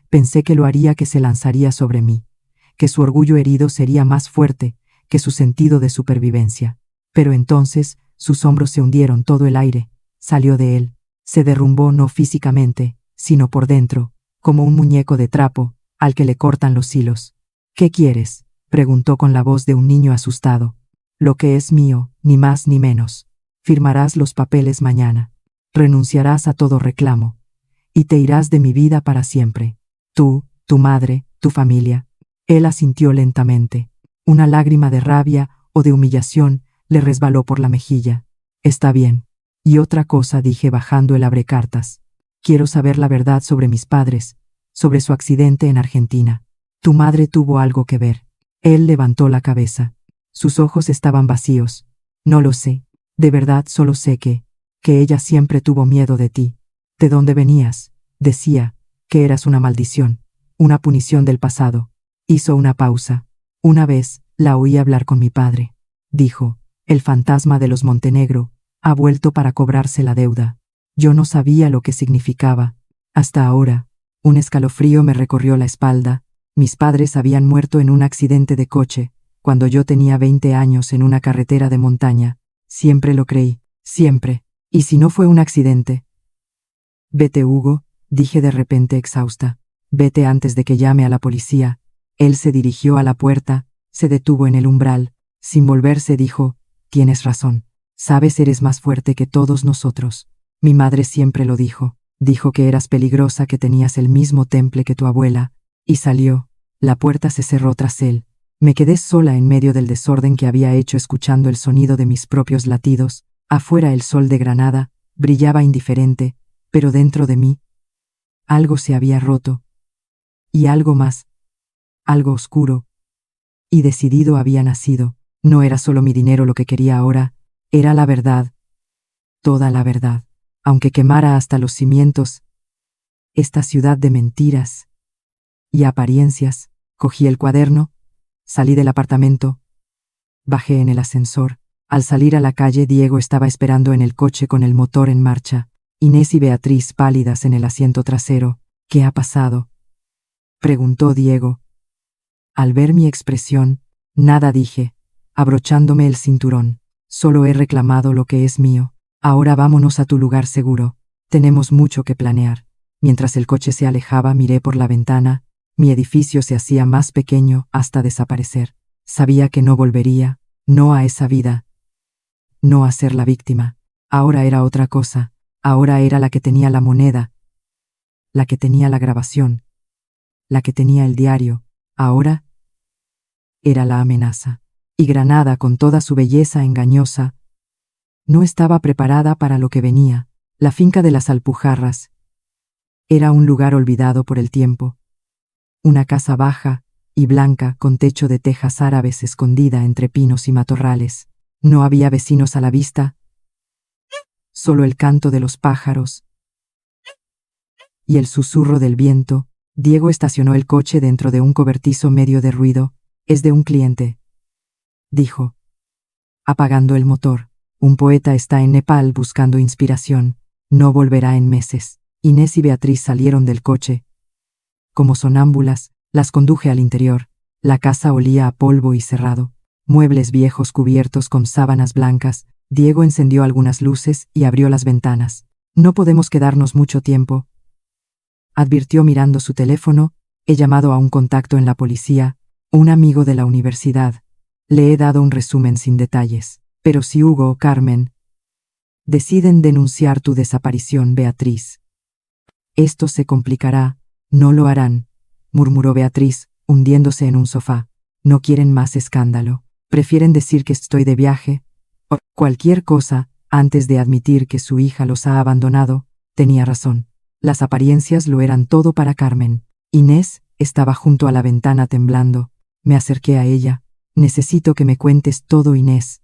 pensé que lo haría, que se lanzaría sobre mí, que su orgullo herido sería más fuerte que su sentido de supervivencia. Pero entonces sus hombros se hundieron, todo el aire salió de él. Se derrumbó no físicamente, sino por dentro, como un muñeco de trapo al que le cortan los hilos. «¿Qué quieres?», preguntó con la voz de un niño asustado. «Lo que es mío, ni más ni menos. Firmarás los papeles mañana. Renunciarás a todo reclamo. Y te irás de mi vida para siempre. Tú, tu madre, tu familia». Él asintió lentamente. Una lágrima de rabia o de humillación le resbaló por la mejilla. «Está bien. Y otra cosa», dije bajando el abrecartas. «Quiero saber la verdad sobre mis padres, sobre su accidente en Argentina. Tu madre tuvo algo que ver». Él levantó la cabeza. Sus ojos estaban vacíos. «No lo sé. De verdad solo sé que ella siempre tuvo miedo de ti. ¿De dónde venías?», decía, «que eras una maldición, una punición del pasado». Hizo una pausa. «Una vez la oí hablar con mi padre. Dijo, el fantasma de los Montenegro ha vuelto para cobrarse la deuda. Yo no sabía lo que significaba. Hasta ahora». Un escalofrío me recorrió la espalda. Mis padres habían muerto en un accidente de coche, cuando yo tenía 20 años en una carretera de montaña. Siempre lo creí, siempre. ¿Y si no fue un accidente? «Vete, Hugo», dije de repente exhausta. «Vete antes de que llame a la policía». Él se dirigió a la puerta, se detuvo en el umbral. Sin volverse dijo, «Tienes razón. Sabes, eres más fuerte que todos nosotros. Mi madre siempre lo dijo. Dijo que eras peligrosa, que tenías el mismo temple que tu abuela. Y salió. La puerta se cerró tras él. Me quedé sola en medio del desorden que había hecho, escuchando el sonido de mis propios latidos. Afuera el sol de Granada brillaba indiferente, pero dentro de mí algo se había roto. Y algo más. Algo oscuro y decidido había nacido. No era solo mi dinero lo que quería ahora, era la verdad. Toda la verdad. Aunque quemara hasta los cimientos esta ciudad de mentiras y apariencias. Cogí el cuaderno, salí del apartamento, bajé en el ascensor. Al salir a la calle, Diego estaba esperando en el coche con el motor en marcha. Inés y Beatriz pálidas en el asiento trasero. ¿Qué ha pasado?, preguntó Diego. Al ver mi expresión, nada dije, abrochándome el cinturón. Solo he reclamado lo que es mío. Ahora vámonos a tu lugar seguro. Tenemos mucho que planear. Mientras el coche se alejaba, miré por la ventana. Mi edificio se hacía más pequeño hasta desaparecer. Sabía que no volvería, no a esa vida, no a ser la víctima. Ahora era otra cosa. Ahora era la que tenía la moneda, la que tenía la grabación, la que tenía el diario. Ahora era la amenaza. Y Granada, con toda su belleza engañosa, no estaba preparada para lo que venía. La finca de las Alpujarras era un lugar olvidado por el tiempo. Una casa baja y blanca con techo de tejas árabes escondida entre pinos y matorrales. No había vecinos a la vista, solo el canto de los pájaros y el susurro del viento. Diego estacionó el coche dentro de un cobertizo medio de ruido. Es de un cliente, dijo, apagando el motor. Un poeta está en Nepal buscando inspiración. No volverá en meses. Inés y Beatriz salieron del coche. Como sonámbulas, las conduje al interior. La casa olía a polvo y cerrado. Muebles viejos cubiertos con sábanas blancas. Diego encendió algunas luces y abrió las ventanas. No podemos quedarnos mucho tiempo, advirtió mirando su teléfono. He llamado a un contacto en la policía, un amigo de la universidad. Le he dado un resumen sin detalles. Pero si Hugo o Carmen deciden denunciar tu desaparición, Beatriz, esto se complicará. No lo harán, murmuró Beatriz, hundiéndose en un sofá. No quieren más escándalo. Prefieren decir que estoy de viaje o cualquier cosa antes de admitir que su hija los ha abandonado. Tenía razón. Las apariencias lo eran todo para Carmen. Inés estaba junto a la ventana temblando. Me acerqué a ella. Necesito que me cuentes todo, Inés.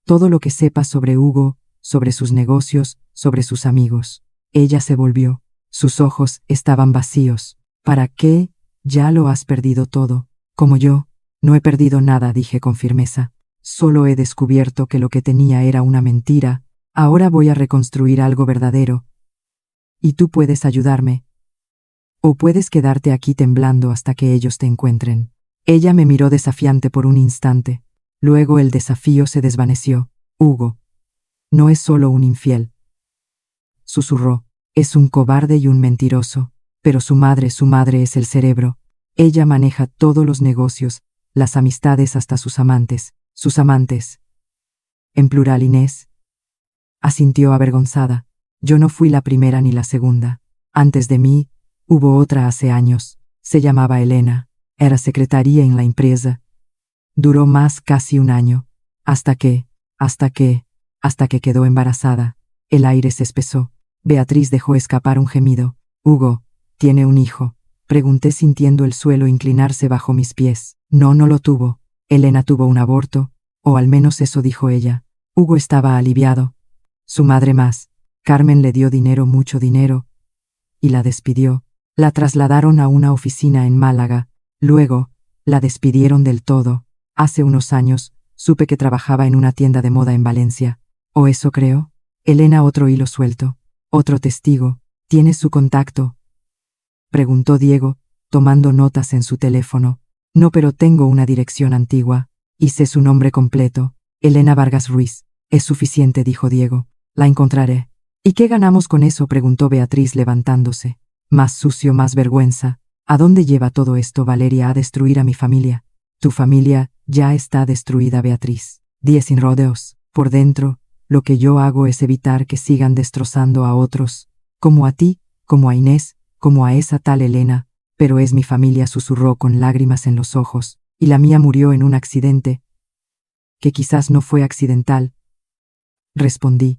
Todo lo que sepas sobre Hugo, sobre sus negocios, sobre sus amigos. Ella se volvió. Sus ojos estaban vacíos. ¿Para qué? Ya lo has perdido todo. Como yo. No he perdido nada, dije con firmeza. Solo he descubierto que lo que tenía era una mentira. Ahora voy a reconstruir algo verdadero. Y tú puedes ayudarme. O puedes quedarte aquí temblando hasta que ellos te encuentren. Ella me miró desafiante por un instante. Luego el desafío se desvaneció. Hugo no es solo un infiel, susurró. Es un cobarde y un mentiroso. Pero su madre es el cerebro. Ella maneja todos los negocios, las amistades, hasta sus amantes. Sus amantes. En plural. Inés asintió avergonzada. Yo no fui la primera ni la segunda. Antes de mí, hubo otra hace años. Se llamaba Elena. Era secretaria en la empresa. Duró más, casi un año. Hasta que quedó embarazada. El aire se espesó. Beatriz dejó escapar un gemido. Hugo tiene un hijo, pregunté sintiendo el suelo inclinarse bajo mis pies. No lo tuvo. Elena tuvo un aborto, o al menos eso dijo ella. Hugo estaba aliviado. Su madre más. Carmen le dio dinero, mucho dinero, y la despidió. La trasladaron a una oficina en Málaga. Luego, la despidieron del todo. Hace unos años, supe que trabajaba en una tienda de moda en Valencia. ¿O eso creo? Elena, otro hilo suelto. Otro testigo. ¿Tienes su contacto?, preguntó Diego, tomando notas en su teléfono. No, pero tengo una dirección antigua. Y sé su nombre completo. Elena Vargas Ruiz. Es suficiente, dijo Diego. La encontraré. ¿Y qué ganamos con eso?, preguntó Beatriz levantándose. Más sucio, más vergüenza. ¿A dónde lleva todo esto, Valeria? A destruir a mi familia. Tu familia ya está destruida, Beatriz. 10 sin rodeos. Por dentro, Lo que yo hago es evitar que sigan destrozando a otros, como a ti, como a Inés, como a esa tal Elena, pero es mi familia, susurró con lágrimas en los ojos, y la mía murió en un accidente, que quizás no fue accidental. Respondí,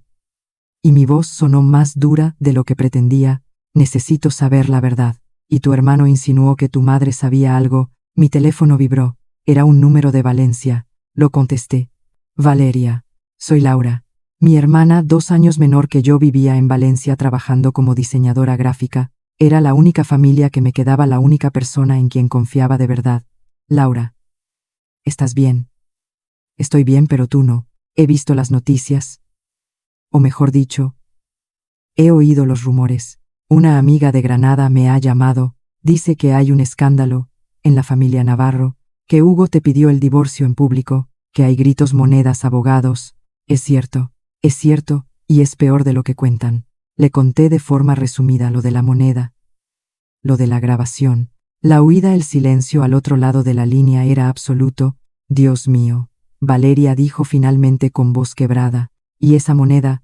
y mi voz sonó más dura de lo que pretendía, necesito saber la verdad. Y tu hermano insinuó que tu madre sabía algo. Mi teléfono vibró, era un número de Valencia, lo contesté. Valeria, soy Laura. Mi hermana, 2 años menor que yo, vivía en Valencia trabajando como diseñadora gráfica. Era la única familia que me quedaba, la única persona en quien confiaba de verdad. Laura. ¿Estás bien? Estoy bien, pero tú no. He visto las noticias. O mejor dicho, he oído los rumores. Una amiga de Granada me ha llamado, dice que hay un escándalo en la familia Navarro, que Hugo te pidió el divorcio en público, que hay gritos, monedas, abogados. Es cierto, y es peor de lo que cuentan. Le conté de forma resumida lo de la moneda, lo de la grabación, la huida, el silencio al otro lado de la línea era absoluto. Dios mío, Valeria dijo finalmente con voz quebrada, ¿y esa moneda?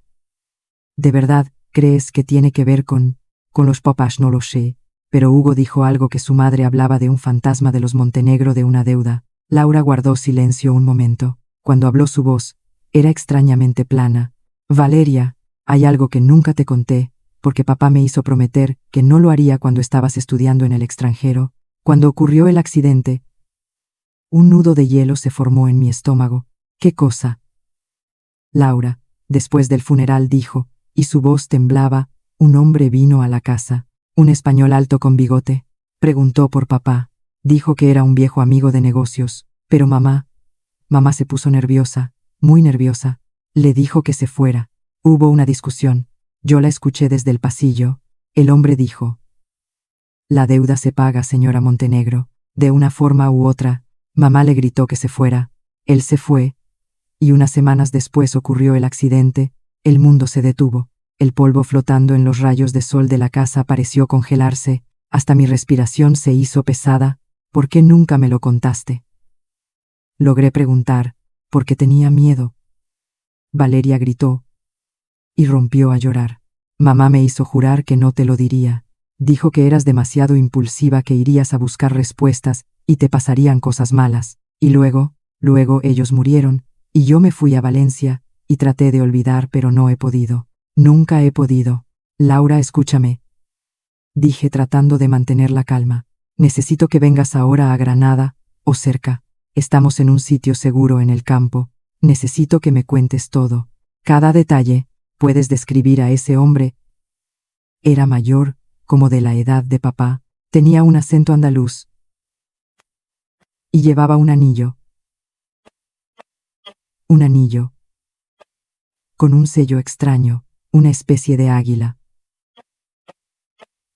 ¿De verdad crees que tiene que ver con los papás? No lo sé, pero Hugo dijo algo, que su madre hablaba de un fantasma de los Montenegro, de una deuda. Laura guardó silencio un momento. Cuando habló su voz era extrañamente plana. Valeria, hay algo que nunca te conté, porque papá me hizo prometer que no lo haría cuando estabas estudiando en el extranjero. Cuando ocurrió el accidente, un nudo de hielo se formó en mi estómago. ¿Qué cosa? Laura, después del funeral, dijo, y su voz temblaba, un hombre vino a la casa. Un español alto con bigote. Preguntó por papá. Dijo que era un viejo amigo de negocios. Pero mamá se puso nerviosa, muy nerviosa. Le dijo que se fuera. Hubo una discusión. Yo la escuché desde el pasillo. El hombre dijo: la deuda se paga, señora Montenegro, de una forma u otra. Mamá le gritó que se fuera. Él se fue. Y unas semanas después ocurrió el accidente. El mundo se detuvo. El polvo flotando en los rayos de sol de la casa pareció congelarse. Hasta mi respiración se hizo pesada. ¿Por qué nunca me lo contaste? Logré preguntar, porque tenía miedo. Valeria gritó y rompió a llorar. Mamá me hizo jurar que no te lo diría. Dijo que eras demasiado impulsiva, que irías a buscar respuestas y te pasarían cosas malas. Y luego ellos murieron, y yo me fui a Valencia, y traté de olvidar, pero no he podido. Nunca he podido. Laura, escúchame, dije tratando de mantener la calma. Necesito que vengas ahora a Granada, o cerca. Estamos en un sitio seguro en el campo. Necesito que me cuentes todo. Cada detalle. Puedes describir a ese hombre. Era mayor, como de la edad de papá. Tenía un acento andaluz. Y llevaba un anillo. Un anillo. Con un sello extraño, una especie de águila.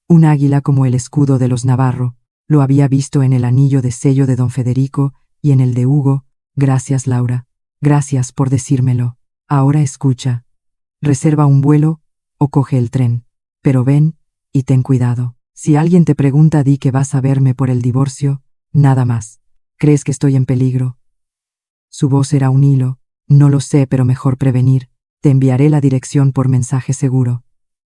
Un águila como el escudo de los Navarro. Lo había visto en el anillo de sello de don Federico y en el de Hugo. Gracias, Laura. Gracias por decírmelo. Ahora escucha. Reserva un vuelo o coge el tren. Pero ven y ten cuidado. Si alguien te pregunta, di que vas a verme por el divorcio, nada más. ¿Crees que estoy en peligro? Su voz era un hilo. No lo sé, pero mejor prevenir. Te enviaré la dirección por mensaje seguro.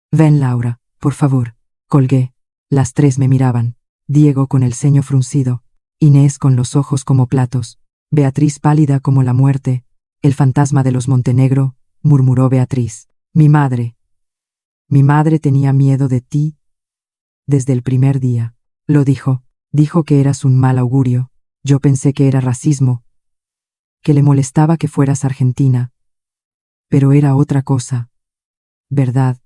Ven, Laura, por favor. Colgué. Las 3 me miraban. Diego con el ceño fruncido. Inés con los ojos como platos. Beatriz pálida como la muerte. El fantasma de los Montenegro, murmuró Beatriz. Mi madre tenía miedo de ti desde el primer día. Lo dijo. Dijo que eras un mal augurio. Yo pensé que era racismo, que le molestaba que fueras argentina. Pero era otra cosa. ¿Verdad?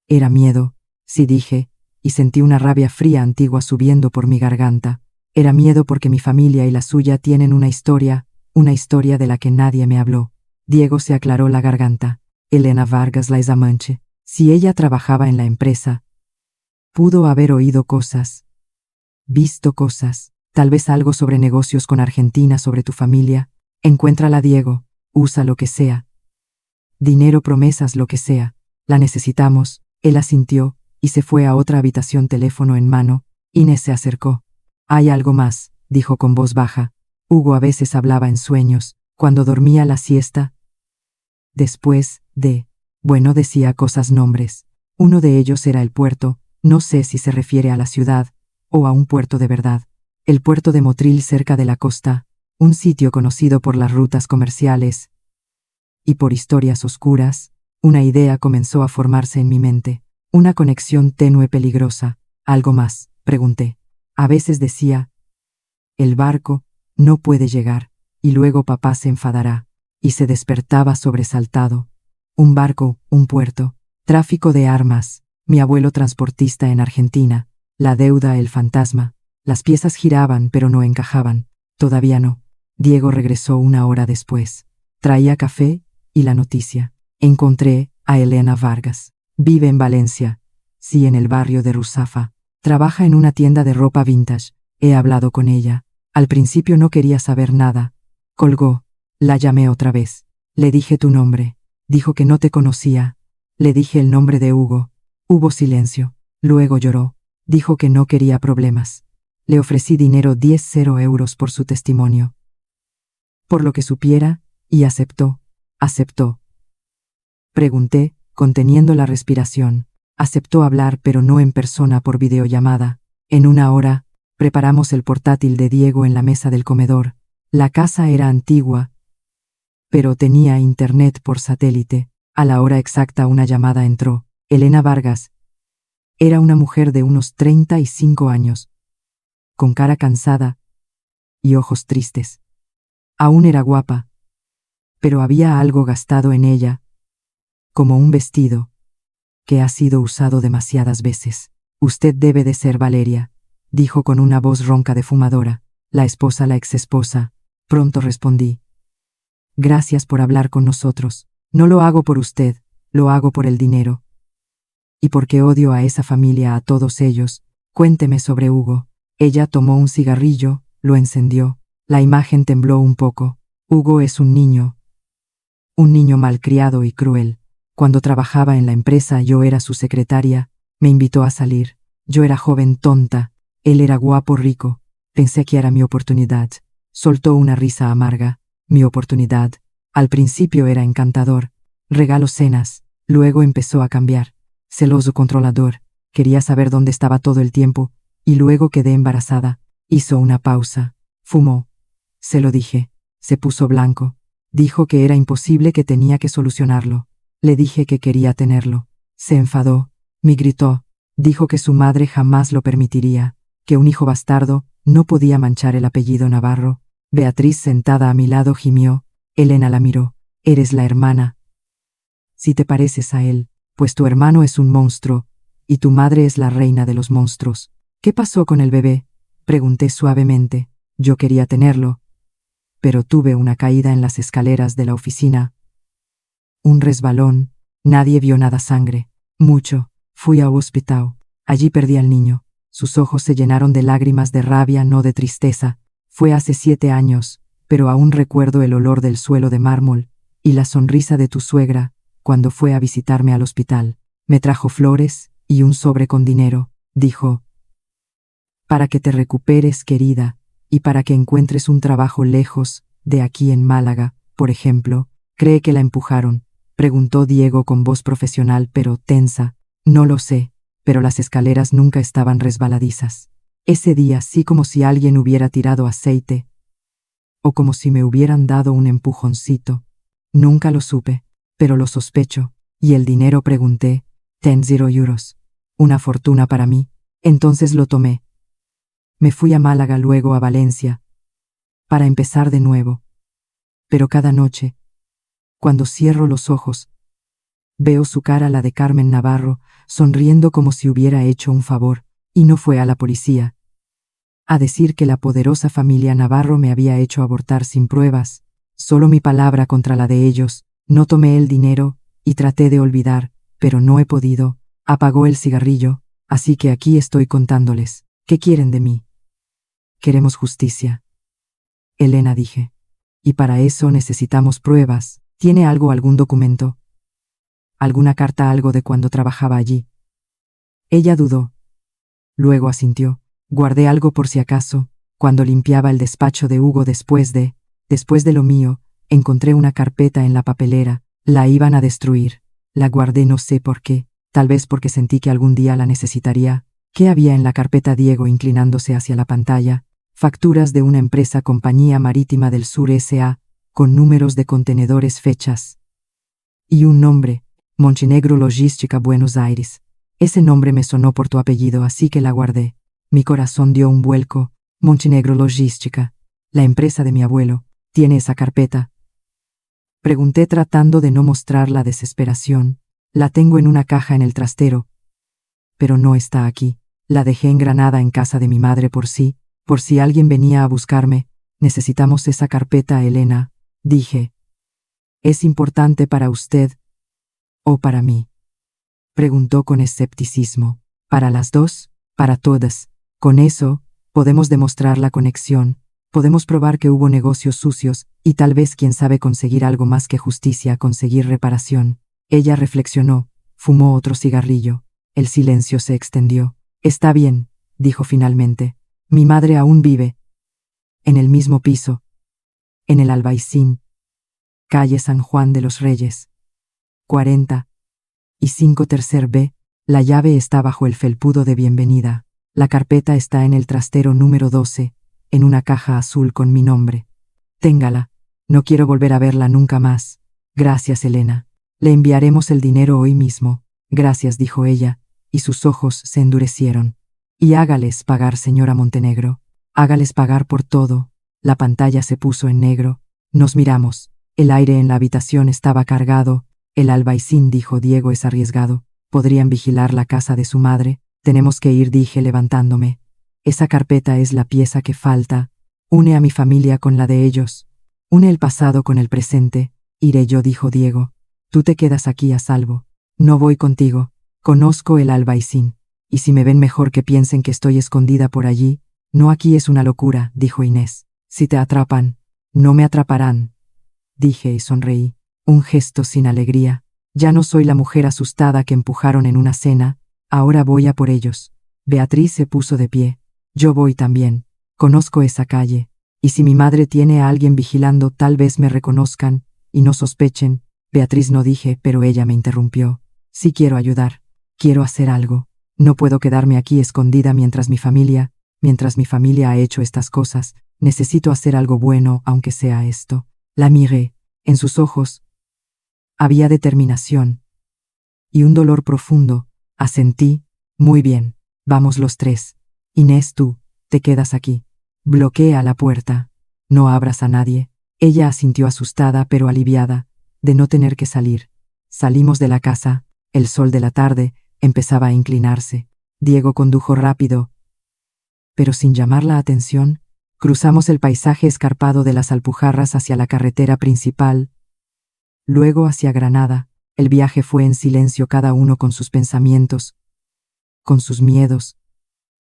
Era miedo, sí, dije, y sentí una rabia fría antigua subiendo por mi garganta. Era miedo porque mi familia y la suya tienen una historia de la que nadie me habló. Diego se aclaró la garganta. Elena Vargas, la examante. Si ella trabajaba en la empresa, pudo haber oído cosas, visto cosas, tal vez algo sobre negocios con Argentina, sobre tu familia. Encuéntrala, Diego, usa lo que sea. Dinero, promesas, lo que sea. La necesitamos. Él asintió y se fue a otra habitación, teléfono en mano. Inés se acercó. Hay algo más, dijo con voz baja. Hugo a veces hablaba en sueños, cuando dormía la siesta. Después de, bueno, decía cosas nombres. Uno de ellos era el puerto, no sé si se refiere a la ciudad, o a un puerto de verdad. El puerto de Motril cerca de la costa, un sitio conocido por las rutas comerciales y por historias oscuras. Una idea comenzó a formarse en mi mente. Una conexión tenue peligrosa. ¿Algo más?, pregunté. A veces decía, el barco no puede llegar, y luego papá se enfadará, y se despertaba sobresaltado. Un barco, un puerto, tráfico de armas, mi abuelo transportista en Argentina, la deuda, el fantasma. Las piezas giraban pero no encajaban. Todavía no. Diego regresó 1 hora después. Traía café y la noticia. Encontré a Elena Vargas. Vive en Valencia. Sí, en el barrio de Ruzafa. Trabaja en una tienda de ropa vintage. He hablado con ella. Al principio no quería saber nada. Colgó. La llamé otra vez. Le dije tu nombre. Dijo que no te conocía. Le dije el nombre de Hugo. Hubo silencio. Luego lloró. Dijo que no quería problemas. Le ofrecí dinero, 10 euros por su testimonio. Por lo que supiera, y aceptó. Aceptó. Pregunté, conteniendo la respiración. Aceptó hablar, pero no en persona, por videollamada. En 1 hora, preparamos el portátil de Diego en la mesa del comedor. La casa era antigua, pero tenía internet por satélite. A la hora exacta una llamada entró. Elena Vargas. Era una mujer de unos 35 años, con cara cansada y ojos tristes. Aún era guapa, pero había algo gastado en ella, como un vestido que ha sido usado demasiadas veces. Usted debe de ser Valeria, dijo con una voz ronca de fumadora. La esposa, la exesposa. Pronto respondí. Gracias por hablar con nosotros. No lo hago por usted, lo hago por el dinero. Y porque odio a esa familia, a todos ellos. Cuénteme sobre Hugo. Ella tomó un cigarrillo, lo encendió. La imagen tembló un poco. Hugo es un niño malcriado y cruel. Cuando trabajaba en la empresa, yo era su secretaria. Me invitó a salir. Yo era joven, tonta. Él era guapo, rico. Pensé que era mi oportunidad. Soltó una risa amarga. Mi oportunidad. Al principio era encantador. Regaló cenas. Luego empezó a cambiar. Celoso, controlador. Quería saber dónde estaba todo el tiempo. Y luego quedé embarazada. Hizo una pausa. Fumó. Se lo dije. Se puso blanco. Dijo que era imposible, que tenía que solucionarlo. Le dije que quería tenerlo. Se enfadó. Me gritó. Dijo que su madre jamás lo permitiría. Que un hijo bastardo no podía manchar el apellido Navarro. Beatriz, sentada a mi lado, gimió. Elena la miró. Eres la hermana. Si te pareces a él, pues tu hermano es un monstruo, y tu madre es la reina de los monstruos. ¿Qué pasó con el bebé?, pregunté suavemente. Yo quería tenerlo, pero tuve una caída en las escaleras de la oficina. Un resbalón. Nadie vio nada, sangre. Mucho. Fui al hospital. Allí perdí al niño. Sus ojos se llenaron de lágrimas, de rabia, no de tristeza. Fue hace 7 años, pero aún recuerdo el olor del suelo de mármol y la sonrisa de tu suegra cuando fue a visitarme al hospital. Me trajo flores y un sobre con dinero. Dijo, para que te recuperes, querida, y para que encuentres un trabajo lejos de aquí, en Málaga, por ejemplo. ¿Cree que la empujaron?, preguntó Diego con voz profesional pero tensa. No lo sé, pero las escaleras nunca estaban resbaladizas. Ese día sí, como si alguien hubiera tirado aceite, o como si me hubieran dado un empujoncito. Nunca lo supe, pero lo sospecho. ¿Y el dinero?, pregunté. 10 euros. Una fortuna para mí. Entonces lo tomé. Me fui a Málaga, luego a Valencia, para empezar de nuevo. Pero cada noche, cuando cierro los ojos, veo su cara, la de Carmen Navarro, sonriendo como si hubiera hecho un favor, y no fue a la policía a decir que la poderosa familia Navarro me había hecho abortar sin pruebas, solo mi palabra contra la de ellos. No tomé el dinero, y traté de olvidar, pero no he podido. Apagó el cigarrillo, así que aquí estoy contándoles. ¿Qué quieren de mí? Queremos justicia, Elena, dije. Y para eso necesitamos pruebas. ¿Tiene algo, algún documento? ¿Alguna carta, algo de cuando trabajaba allí? Ella dudó. Luego asintió. Guardé algo por si acaso. Cuando limpiaba el despacho de Hugo después de lo mío, encontré una carpeta en la papelera. La iban a destruir. La guardé no sé por qué, tal vez porque sentí que algún día la necesitaría. ¿Qué había en la carpeta? Diego inclinándose hacia la pantalla. Facturas de una empresa Compañía Marítima del Sur S.A., con números de contenedores, fechas. Y un nombre, Montenegro Logística Buenos Aires. Ese nombre me sonó por tu apellido, así que la guardé. Mi corazón dio un vuelco. Montenegro Logística. La empresa de mi abuelo. ¿Tiene esa carpeta? Pregunté tratando de no mostrar la desesperación. La tengo en una caja en el trastero. Pero no está aquí. La dejé en Granada en casa de mi madre por si alguien venía a buscarme. Necesitamos esa carpeta, Elena, dije. ¿Es importante para usted o para mí? Preguntó con escepticismo. Para las dos, para todas. Con eso, podemos demostrar la conexión. Podemos probar que hubo negocios sucios, y tal vez, quién sabe, conseguir algo más que justicia, conseguir reparación. Ella reflexionó, fumó otro cigarrillo. El silencio se extendió. Está bien, dijo finalmente. Mi madre aún vive. En el mismo piso. En el Albaicín. Calle San Juan de los Reyes. 45 tercer B. La llave está bajo el felpudo de bienvenida. La carpeta está en el trastero número 12, en una caja azul con mi nombre. Téngala. No quiero volver a verla nunca más. Gracias, Elena. Le enviaremos el dinero hoy mismo. Gracias, dijo ella, y sus ojos se endurecieron. Y hágales pagar, señora Montenegro. Hágales pagar por todo. La pantalla se puso en negro. Nos miramos. El aire en la habitación estaba cargado. El Albaicín, dijo Diego, es arriesgado. Podrían vigilar la casa de su madre. Tenemos que ir, dije levantándome. Esa carpeta es la pieza que falta. Une a mi familia con la de ellos. Une el pasado con el presente. Iré yo, dijo Diego. Tú te quedas aquí a salvo. No voy contigo. Conozco el Albaicín. Y si me ven, mejor que piensen que estoy escondida por allí. No, aquí es una locura, dijo Inés. Si te atrapan, no me atraparán, dije y sonreí. Un gesto sin alegría. Ya no soy la mujer asustada que empujaron en una cena. Ahora voy a por ellos. Beatriz se puso de pie. Yo voy también. Conozco esa calle. Y si mi madre tiene a alguien vigilando, tal vez me reconozcan y no sospechen. Beatriz, no dije, pero ella me interrumpió. Sí quiero ayudar. Quiero hacer algo. No puedo quedarme aquí escondida mientras mi familia ha hecho estas cosas. Necesito hacer algo bueno, aunque sea esto. La miré. En sus ojos había determinación y un dolor profundo. Asentí. Muy bien. Vamos los tres. Inés, tú te quedas aquí. Bloquea la puerta. No abras a nadie. Ella asintió, asustada pero aliviada de no tener que salir. Salimos de la casa. El sol de la tarde empezaba a inclinarse. Diego condujo rápido, pero sin llamar la atención. Cruzamos el paisaje escarpado de las Alpujarras hacia la carretera principal, luego hacia Granada. El viaje fue en silencio, cada uno con sus pensamientos, con sus miedos,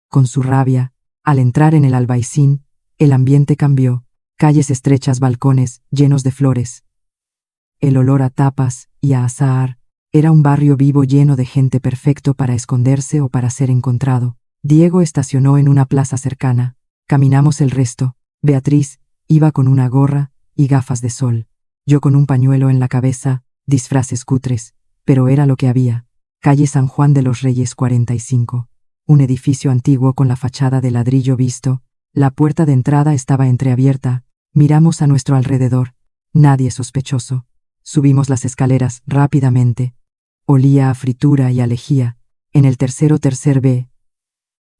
con su rabia. Al entrar en el Albaicín, el ambiente cambió. Calles estrechas, balcones llenos de flores. El olor a tapas y a azahar. Era un barrio vivo, lleno de gente, perfecto para esconderse o para ser encontrado. Diego estacionó en una plaza cercana. Caminamos el resto. Beatriz iba con una gorra y gafas de sol. Yo con un pañuelo en la cabeza, disfraces cutres, pero era lo que había. Calle San Juan de los Reyes 45. Un edificio antiguo con la fachada de ladrillo visto. La puerta de entrada estaba entreabierta. Miramos a nuestro alrededor. Nadie sospechoso. Subimos las escaleras rápidamente. Olía a fritura y a lejía. En el tercer B.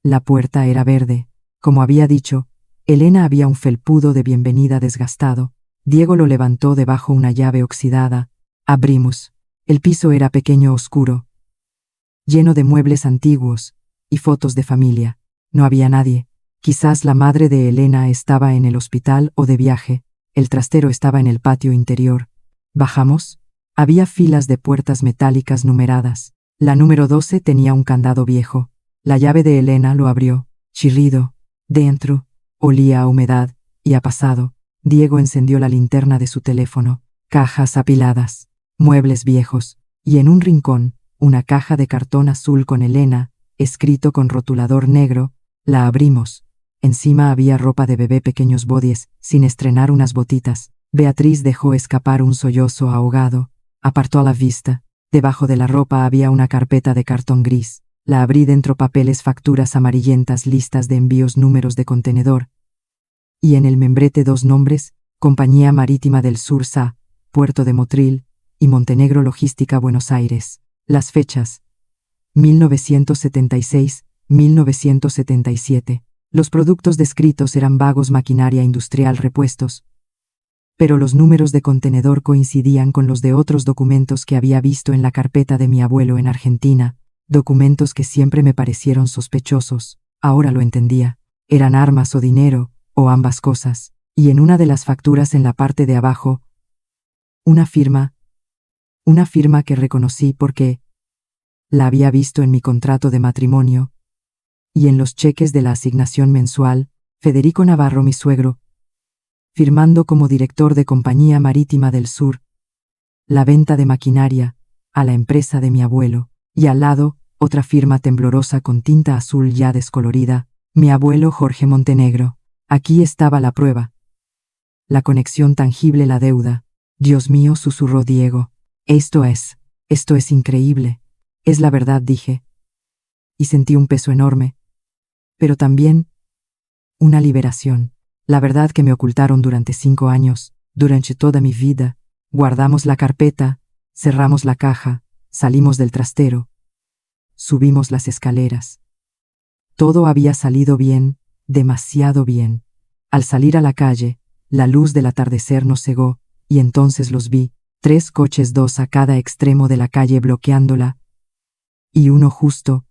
La puerta era verde. Como había dicho, Elena, había un felpudo de bienvenida desgastado. Diego lo levantó debajo una llave oxidada. Abrimos. El piso era pequeño, oscuro, lleno de muebles antiguos y fotos de familia. No había nadie. Quizás la madre de Elena estaba en el hospital o de viaje. El trastero estaba en el patio interior. Bajamos. Había filas de puertas metálicas numeradas. La número 12 tenía un candado viejo. La llave de Elena lo abrió. Chirrido. Dentro. Olía a humedad y a pasado. Diego encendió la linterna de su teléfono. Cajas apiladas. Muebles viejos. Y en un rincón, una caja de cartón azul con Elena, escrito con rotulador negro. La abrimos. Encima había ropa de bebé, pequeños bodies, sin estrenar, unas botitas. Beatriz dejó escapar un sollozo ahogado. Apartó la vista. Debajo de la ropa había una carpeta de cartón gris. La abrí, dentro papeles, facturas amarillentas, listas de envíos, números de contenedor. Y en el membrete 2 nombres: Compañía Marítima del Sur SA, Puerto de Motril, y Montenegro Logística Buenos Aires. Las fechas: 1976, 1977. Los productos descritos eran vagos: maquinaria industrial, repuestos. Pero los números de contenedor coincidían con los de otros documentos que había visto en la carpeta de mi abuelo en Argentina, documentos que siempre me parecieron sospechosos. Ahora lo entendía. Eran armas o dinero, o ambas cosas. Y en una de las facturas, en la parte de abajo, una firma que reconocí porque la había visto en mi contrato de matrimonio y en los cheques de la asignación mensual: Federico Navarro, mi suegro, firmando como director de Compañía Marítima del Sur, la venta de maquinaria a la empresa de mi abuelo. Y al lado, otra firma temblorosa con tinta azul ya descolorida: mi abuelo Jorge Montenegro. Aquí estaba la prueba. La conexión tangible, la deuda. Dios mío, susurró Diego. Esto es increíble. Es la verdad, dije. Y sentí un peso enorme. Pero también una liberación. La verdad que me ocultaron durante 5 años, durante toda mi vida. Guardamos la carpeta, cerramos la caja, salimos del trastero, subimos las escaleras. Todo había salido bien, demasiado bien. Al salir a la calle, la luz del atardecer nos cegó, y entonces los vi: 3 coches, 2 a cada extremo de la calle bloqueándola, y uno justo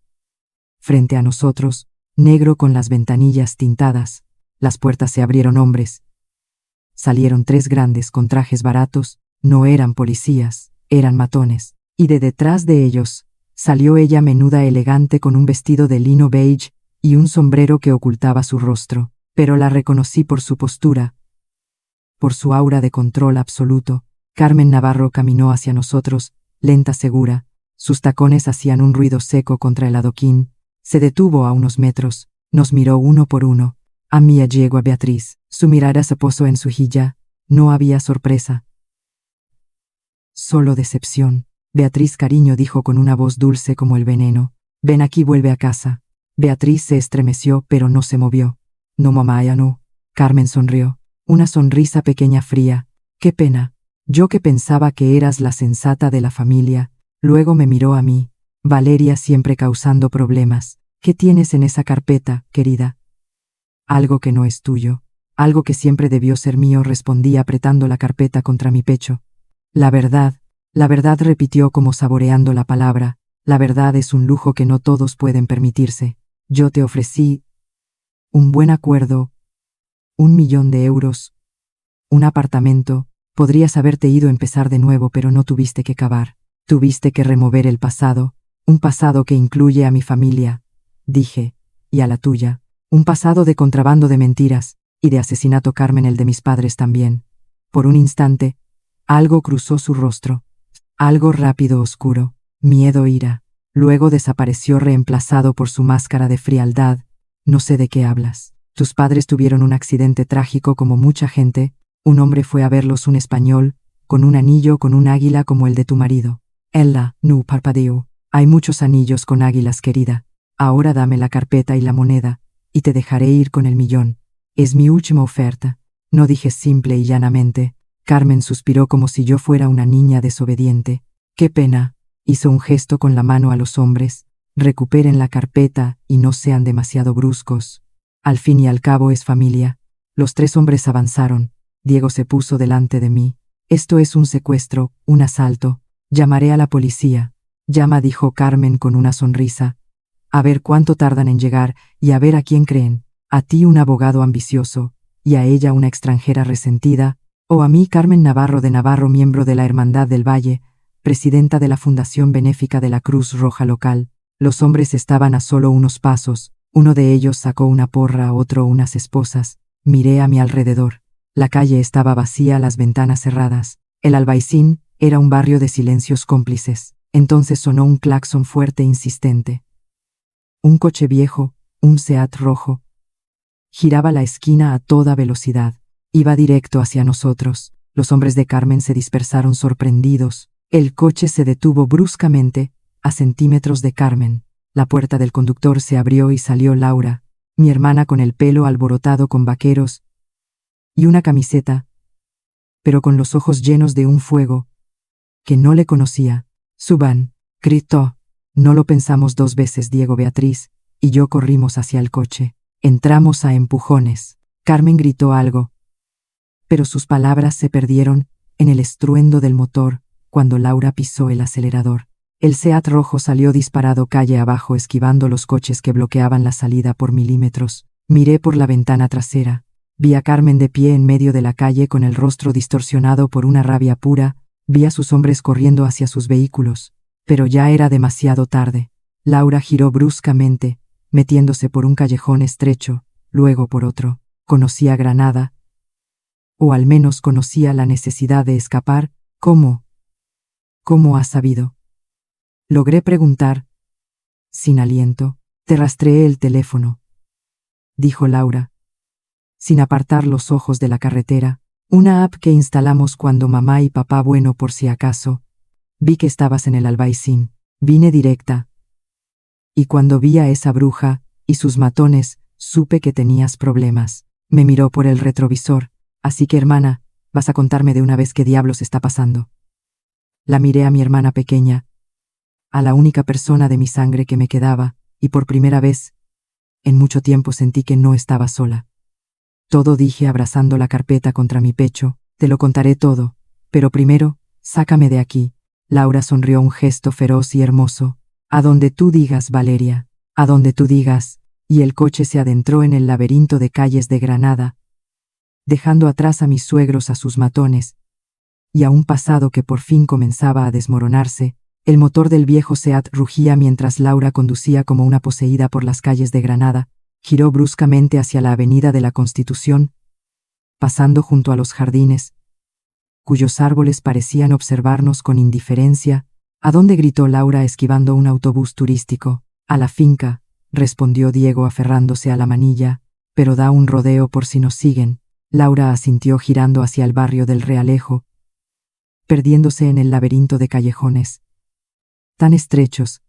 frente a nosotros, negro con las ventanillas tintadas. Las puertas se abrieron, hombres. Salieron 3 grandes con trajes baratos. No eran policías, eran matones. Y de detrás de ellos salió ella, menuda, elegante, con un vestido de lino beige y un sombrero que ocultaba su rostro. Pero la reconocí por su postura, por su aura de control absoluto. Carmen Navarro caminó hacia nosotros, lenta, segura. Sus tacones hacían un ruido seco contra el adoquín. Se detuvo a unos metros, nos miró uno por uno. A mí, a Diego, a Beatriz. Su mirada se posó en su hija. No había sorpresa, solo decepción. Beatriz, cariño, dijo con una voz dulce como el veneno. Ven aquí, vuelve a casa. Beatriz se estremeció, pero no se movió. No, mamá, ya no. Carmen sonrió. Una sonrisa pequeña, fría. Qué pena. Yo que pensaba que eras la sensata de la familia. Luego me miró a mí. Valeria, siempre causando problemas. ¿Qué tienes en esa carpeta, querida? Algo que no es tuyo. Algo que siempre debió ser mío, respondí apretando la carpeta contra mi pecho. La verdad, repitió como saboreando la palabra. La verdad es un lujo que no todos pueden permitirse. Yo te ofrecí un buen acuerdo, 1 millón de euros, un apartamento. Podrías haberte ido a empezar de nuevo, pero no tuviste que cavar. Tuviste que remover el pasado, un pasado que incluye a mi familia, dije, y a la tuya. Un pasado de contrabando, de mentiras, y de asesinato, Carmen, el de mis padres también. Por un instante, algo cruzó su rostro. Algo rápido, oscuro. Miedo, ira. Luego desapareció, reemplazado por su máscara de frialdad. No sé de qué hablas. Tus padres tuvieron un accidente trágico, como mucha gente. Un hombre fue a verlos, un español, con un anillo con un águila como el de tu marido. Ella, no parpadeó. Hay muchos anillos con águilas, querida. Ahora dame la carpeta y la moneda, y te dejaré ir con el millón. Es mi última oferta. No, dije simple y llanamente. Carmen suspiró como si yo fuera una niña desobediente. Qué pena. Hizo un gesto con la mano a los hombres. Recuperen la carpeta y no sean demasiado bruscos. Al fin y al cabo es familia. Los 3 hombres avanzaron. Diego se puso delante de mí. Esto es un secuestro, un asalto. Llamaré a la policía. Llama, dijo Carmen con una sonrisa. A ver cuánto tardan en llegar y a ver a quién creen. A ti, un abogado ambicioso, y a ella, una extranjera resentida, o a mí, Carmen Navarro de Navarro, miembro de la Hermandad del Valle, presidenta de la Fundación Benéfica de la Cruz Roja Local. Los hombres estaban a solo unos pasos. Uno de ellos sacó una porra, otro unas esposas. Miré a mi alrededor. La calle estaba vacía, las ventanas cerradas. El Albaicín era un barrio de silencios cómplices. Entonces sonó un claxon fuerte e insistente. Un coche viejo, un Seat rojo, giraba la esquina a toda velocidad. Iba directo hacia nosotros. Los hombres de Carmen se dispersaron sorprendidos. El coche se detuvo bruscamente, a centímetros de Carmen. La puerta del conductor se abrió y salió Laura, mi hermana con el pelo alborotado con vaqueros y una camiseta, pero con los ojos llenos de un fuego que no le conocía. «Suban», gritó. No lo pensamos dos veces. Diego, Beatriz y yo corrimos hacia el coche. Entramos a empujones. Carmen gritó algo, pero sus palabras se perdieron en el estruendo del motor cuando Laura pisó el acelerador. El Seat rojo salió disparado calle abajo, esquivando los coches que bloqueaban la salida por milímetros. Miré por la ventana trasera. Vi a Carmen de pie en medio de la calle con el rostro distorsionado por una rabia pura. Vi a sus hombres corriendo hacia sus vehículos. Pero ya era demasiado tarde. Laura giró bruscamente, metiéndose por un callejón estrecho, luego por otro. Conocía Granada, o al menos conocía la necesidad de escapar. ¿Cómo? ¿Cómo has sabido? Logré preguntar, sin aliento. Te rastreé el teléfono, dijo Laura, sin apartar los ojos de la carretera. Una app que instalamos cuando mamá y papá, bueno, por si acaso. Vi que estabas en el Albaicín. Vine directa. Y cuando vi a esa bruja y sus matones, supe que tenías problemas. Me miró por el retrovisor. Así que, hermana, vas a contarme de una vez qué diablos está pasando. La miré a mi hermana pequeña, a la única persona de mi sangre que me quedaba, y por primera vez en mucho tiempo sentí que no estaba sola. Todo, dije abrazando la carpeta contra mi pecho. Te lo contaré todo, pero primero, sácame de aquí. Laura sonrió, un gesto feroz y hermoso. A donde tú digas, Valeria, a donde tú digas. Y el coche se adentró en el laberinto de calles de Granada, dejando atrás a mis suegros, a sus matones, y a un pasado que por fin comenzaba a desmoronarse. El motor del viejo Seat rugía mientras Laura conducía como una poseída por las calles de Granada. Giró bruscamente hacia la avenida de la Constitución, pasando junto a los jardines, cuyos árboles parecían observarnos con indiferencia. ¿A dónde?, gritó Laura, esquivando un autobús turístico. A la finca, respondió Diego aferrándose a la manilla. Pero da un rodeo por si nos siguen. Laura asintió, girando hacia el barrio del Realejo, perdiéndose en el laberinto de callejones tan estrechos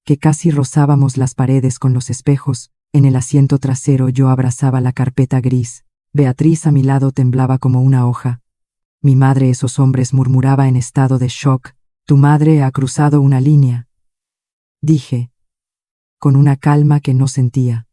que casi rozábamos las paredes con los espejos. En el asiento trasero yo abrazaba la carpeta gris. Beatriz a mi lado temblaba como una hoja. Mi madre, esos hombres, murmuraba en estado de shock. Tu madre ha cruzado una línea, dije, con una calma que no sentía.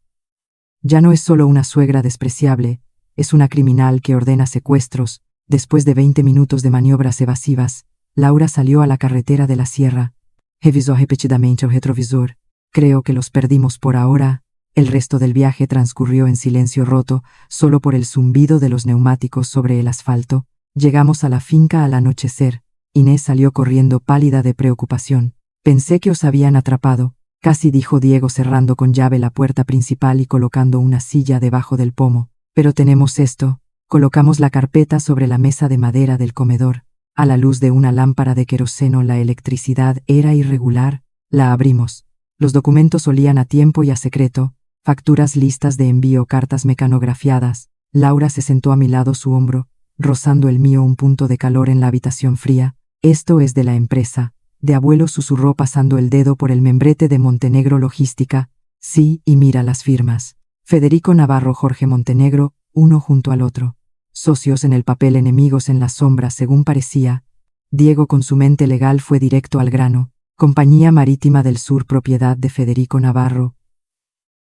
Ya no es solo una suegra despreciable, es una criminal que ordena secuestros. Después de 20 minutos de maniobras evasivas, Laura salió a la carretera de la sierra. Revisó repetidamente el retrovisor. Creo que los perdimos por ahora. El resto del viaje transcurrió en silencio roto, solo por el zumbido de los neumáticos sobre el asfalto. Llegamos a la finca al anochecer. Inés salió corriendo, pálida de preocupación. Pensé que os habían atrapado, casi, dijo Diego, cerrando con llave la puerta principal y colocando una silla debajo del pomo. Pero tenemos esto. Colocamos la carpeta sobre la mesa de madera del comedor. A la luz de una lámpara de queroseno la electricidad era irregular. La abrimos. Los documentos olían a tiempo y a secreto. Facturas, listas de envío, cartas mecanografiadas. Laura se sentó a mi lado, su hombro rozando el mío, un punto de calor en la habitación fría. Esto es de la empresa de abuelo, susurró pasando el dedo por el membrete de Montenegro Logística. Sí, y mira las firmas. Federico Navarro, Jorge Montenegro, uno junto al otro. Socios en el papel, enemigos en las sombras, según parecía. Diego, con su mente legal, fue directo al grano. Compañía Marítima del Sur, propiedad de Federico Navarro.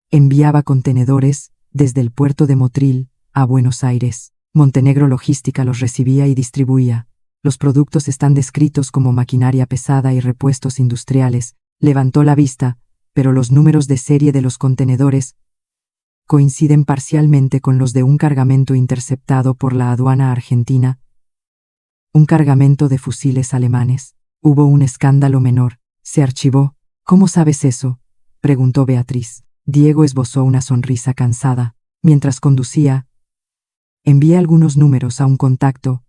Enviaba contenedores desde el puerto de Motril a Buenos Aires. Montenegro Logística los recibía y distribuía. Los productos están descritos como maquinaria pesada y repuestos industriales. Levantó la vista, pero los números de serie de los contenedores coinciden parcialmente con los de un cargamento interceptado por la aduana argentina. Un cargamento de fusiles alemanes. Hubo un escándalo menor. Se archivó. ¿Cómo sabes eso?, preguntó Beatriz. Diego esbozó una sonrisa cansada. Mientras conducía, envié algunos números a un contacto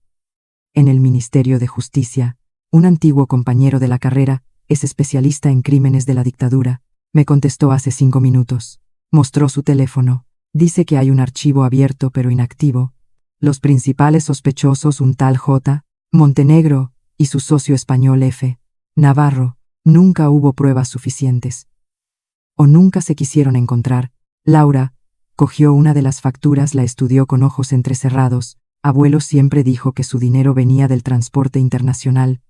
en el Ministerio de Justicia. Un antiguo compañero de la carrera, es especialista en crímenes de la dictadura. Me contestó hace 5 minutos. Mostró su teléfono. Dice que hay un archivo abierto pero inactivo. Los principales sospechosos, un tal J. Montenegro, y su socio español F. Navarro. Nunca hubo pruebas suficientes. O nunca se quisieron encontrar. Laura cogió una de las facturas, la estudió con ojos entrecerrados. Abuelo siempre dijo que su dinero venía del transporte internacional,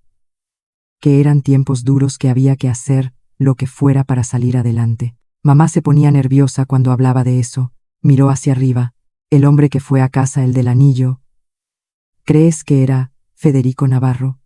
que eran tiempos duros, que había que hacer lo que fuera para salir adelante. Mamá se ponía nerviosa cuando hablaba de eso. Miró hacia arriba. El hombre que fue a casa, el del anillo. ¿Crees que era Federico Navarro?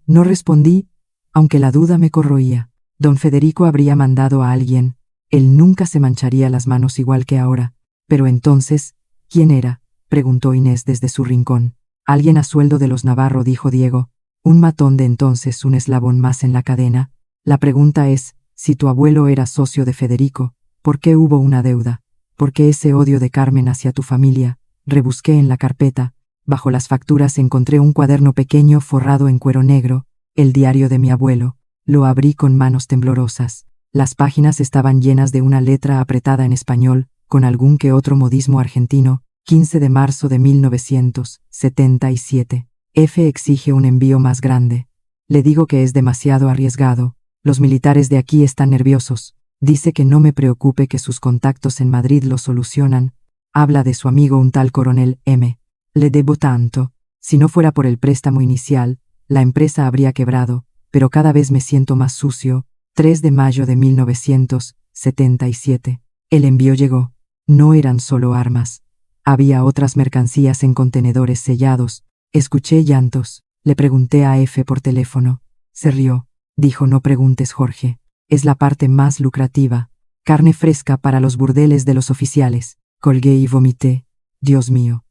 No respondí, aunque la duda me corroía. Don Federico habría mandado a alguien. Él nunca se mancharía las manos igual que ahora. Pero entonces, ¿quién era?, preguntó Inés desde su rincón. Alguien a sueldo de los Navarro, dijo Diego. Un matón de entonces, un eslabón más en la cadena. La pregunta es, si tu abuelo era socio de Federico, ¿por qué hubo una deuda? ¿Por qué ese odio de Carmen hacia tu familia? Rebusqué en la carpeta. Bajo las facturas encontré un cuaderno pequeño forrado en cuero negro, el diario de mi abuelo. Lo abrí con manos temblorosas. Las páginas estaban llenas de una letra apretada en español, con algún que otro modismo argentino. 15 de marzo de 1977. F exige un envío más grande. Le digo que es demasiado arriesgado. Los militares de aquí están nerviosos. Dice que no me preocupe, que sus contactos en Madrid lo solucionan. Habla de su amigo, un tal coronel M. Le debo tanto. Si no fuera por el préstamo inicial, la empresa habría quebrado, pero cada vez me siento más sucio. 3 de mayo de 1977. El envío llegó. No eran solo armas. Había otras mercancías en contenedores sellados. Escuché llantos. Le pregunté a F por teléfono. Se rió. Dijo: no preguntes, Jorge. Es la parte más lucrativa. Carne fresca para los burdeles de los oficiales. Colgué y vomité. Dios mío.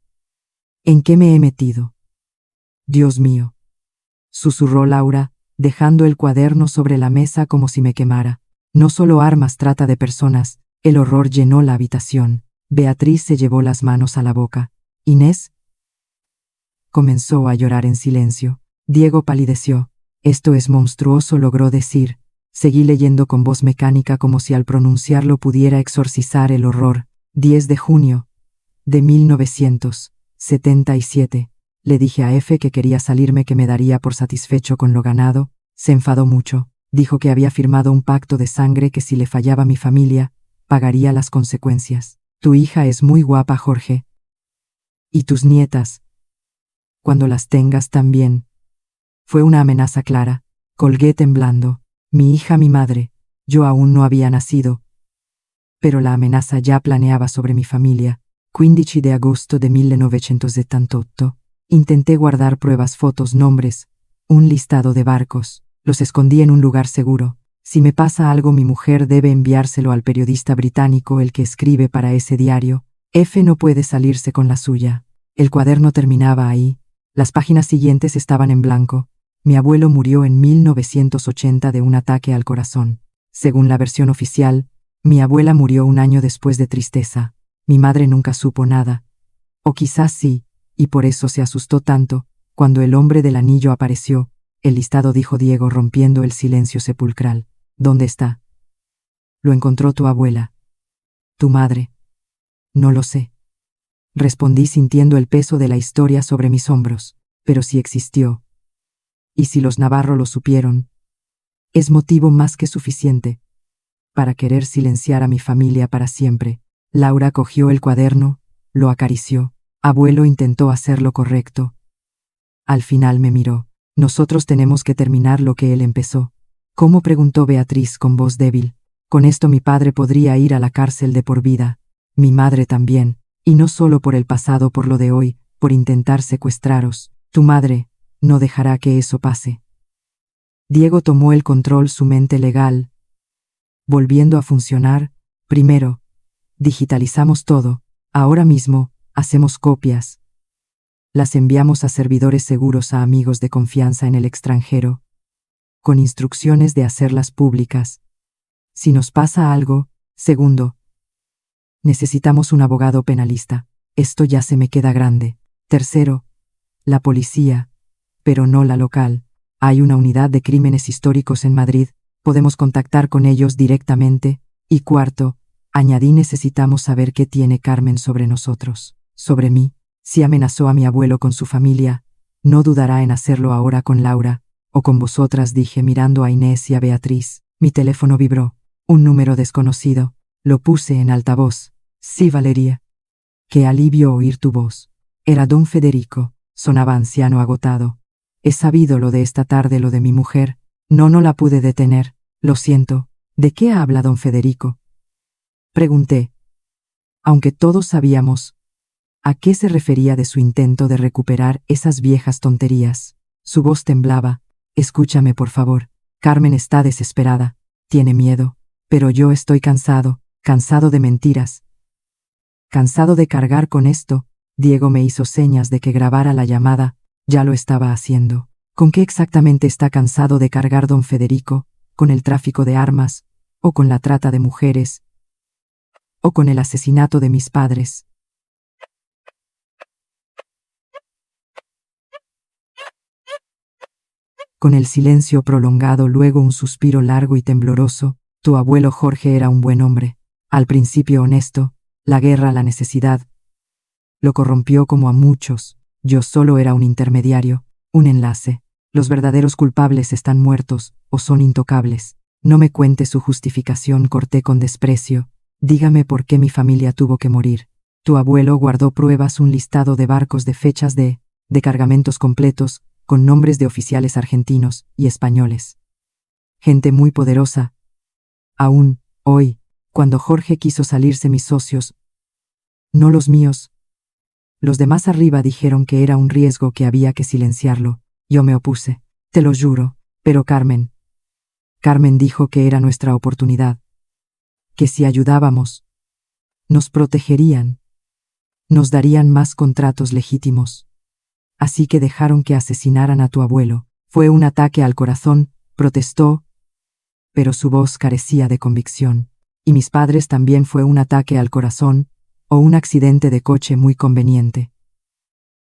¿En qué me he metido? Dios mío. Susurró Laura, dejando el cuaderno sobre la mesa como si me quemara. No solo armas, trata de personas. El horror llenó la habitación. Beatriz se llevó las manos a la boca. Inés comenzó a llorar en silencio. Diego palideció. Esto es monstruoso, logró decir. Seguí leyendo con voz mecánica, como si al pronunciarlo pudiera exorcizar el horror. 10 de junio de 1977. Le dije a F que quería salirme, que me daría por satisfecho con lo ganado. Se enfadó mucho. Dijo que había firmado un pacto de sangre, que si le fallaba mi familia, pagaría las consecuencias. Tu hija es muy guapa, Jorge. Y tus nietas. Cuando las tengas también. Fue una amenaza clara. Colgué temblando. Mi hija, mi madre. Yo aún no había nacido. Pero la amenaza ya planeaba sobre mi familia. 15 de agosto de 1978. Intenté guardar pruebas, fotos, nombres, un listado de barcos. Los escondí en un lugar seguro. Si me pasa algo, mi mujer debe enviárselo al periodista británico, el que escribe para ese diario. F no puede salirse con la suya. El cuaderno terminaba ahí. Las páginas siguientes estaban en blanco. Mi abuelo murió en 1980 de un ataque al corazón. Según la versión oficial, mi abuela murió un año después de tristeza. Mi madre nunca supo nada. O quizás sí, y por eso se asustó tanto cuando el hombre del anillo apareció. El listado, dijo Diego, rompiendo el silencio sepulcral. ¿Dónde está? Lo encontró tu abuela. ¿Tu madre? No lo sé. Respondí sintiendo el peso de la historia sobre mis hombros. Pero si existió. Y si los Navarro lo supieron. Es motivo más que suficiente para querer silenciar a mi familia para siempre. Laura cogió el cuaderno, lo acarició. Abuelo intentó hacer lo correcto. Al final me miró. Nosotros tenemos que terminar lo que él empezó. ¿Cómo?, preguntó Beatriz con voz débil. Con esto mi padre podría ir a la cárcel de por vida. Mi madre también. Y no solo por el pasado, por lo de hoy, por intentar secuestraros. Tu madre no dejará que eso pase. Diego tomó el control, su mente legal volviendo a funcionar. Primero, digitalizamos todo. Ahora mismo, hacemos copias. Las enviamos a servidores seguros, a amigos de confianza en el extranjero, con instrucciones de hacerlas públicas. Si nos pasa algo. Segundo, necesitamos un abogado penalista. Esto ya se me queda grande. Tercero, la policía, pero no la local. Hay una unidad de crímenes históricos en Madrid. Podemos contactar con ellos directamente. Y cuarto, añadí, necesitamos saber qué tiene Carmen sobre nosotros, sobre mí. Si amenazó a mi abuelo con su familia, no dudará en hacerlo ahora con Laura, o con vosotras, dije mirando a Inés y a Beatriz. Mi teléfono vibró. Un número desconocido. Lo puse en altavoz. Sí, Valeria. Qué alivio oír tu voz. Era don Federico. Sonaba anciano agotado. He sabido lo de esta tarde, lo de mi mujer. No la pude detener. Lo siento. ¿De qué habla don Federico?, pregunté. Aunque todos sabíamos a qué se refería de su intento de recuperar esas viejas tonterías. Su voz temblaba. Escúchame, por favor. Carmen está desesperada. Tiene miedo. Pero yo estoy cansado de mentiras. Cansado de cargar con esto. Diego me hizo señas de que grabara la llamada. Ya lo estaba haciendo. ¿Con qué exactamente está cansado de cargar don Federico? ¿Con el tráfico de armas? ¿O con la trata de mujeres? ¿O con el asesinato de mis padres? Con el silencio prolongado, luego un suspiro largo y tembloroso. Tu abuelo Jorge era un buen hombre. Al principio honesto. La guerra, la necesidad, lo corrompió como a muchos. Yo solo era un intermediario, un enlace. Los verdaderos culpables están muertos, o son intocables. No me cuente su justificación, corté con desprecio. Dígame por qué mi familia tuvo que morir. Tu abuelo guardó pruebas, un listado de barcos, de fechas, de cargamentos completos, con nombres de oficiales argentinos y españoles. Gente muy poderosa. Aún, hoy, cuando Jorge quiso salirse, mis socios, no los míos, los de más arriba, dijeron que era un riesgo, que había que silenciarlo. Yo me opuse. Te lo juro. Pero Carmen dijo que era nuestra oportunidad. Que si ayudábamos, nos protegerían. Nos darían más contratos legítimos. Así que dejaron que asesinaran a tu abuelo. Fue un ataque al corazón, protestó, pero su voz carecía de convicción. Y mis padres también fue un ataque al corazón, o un accidente de coche muy conveniente.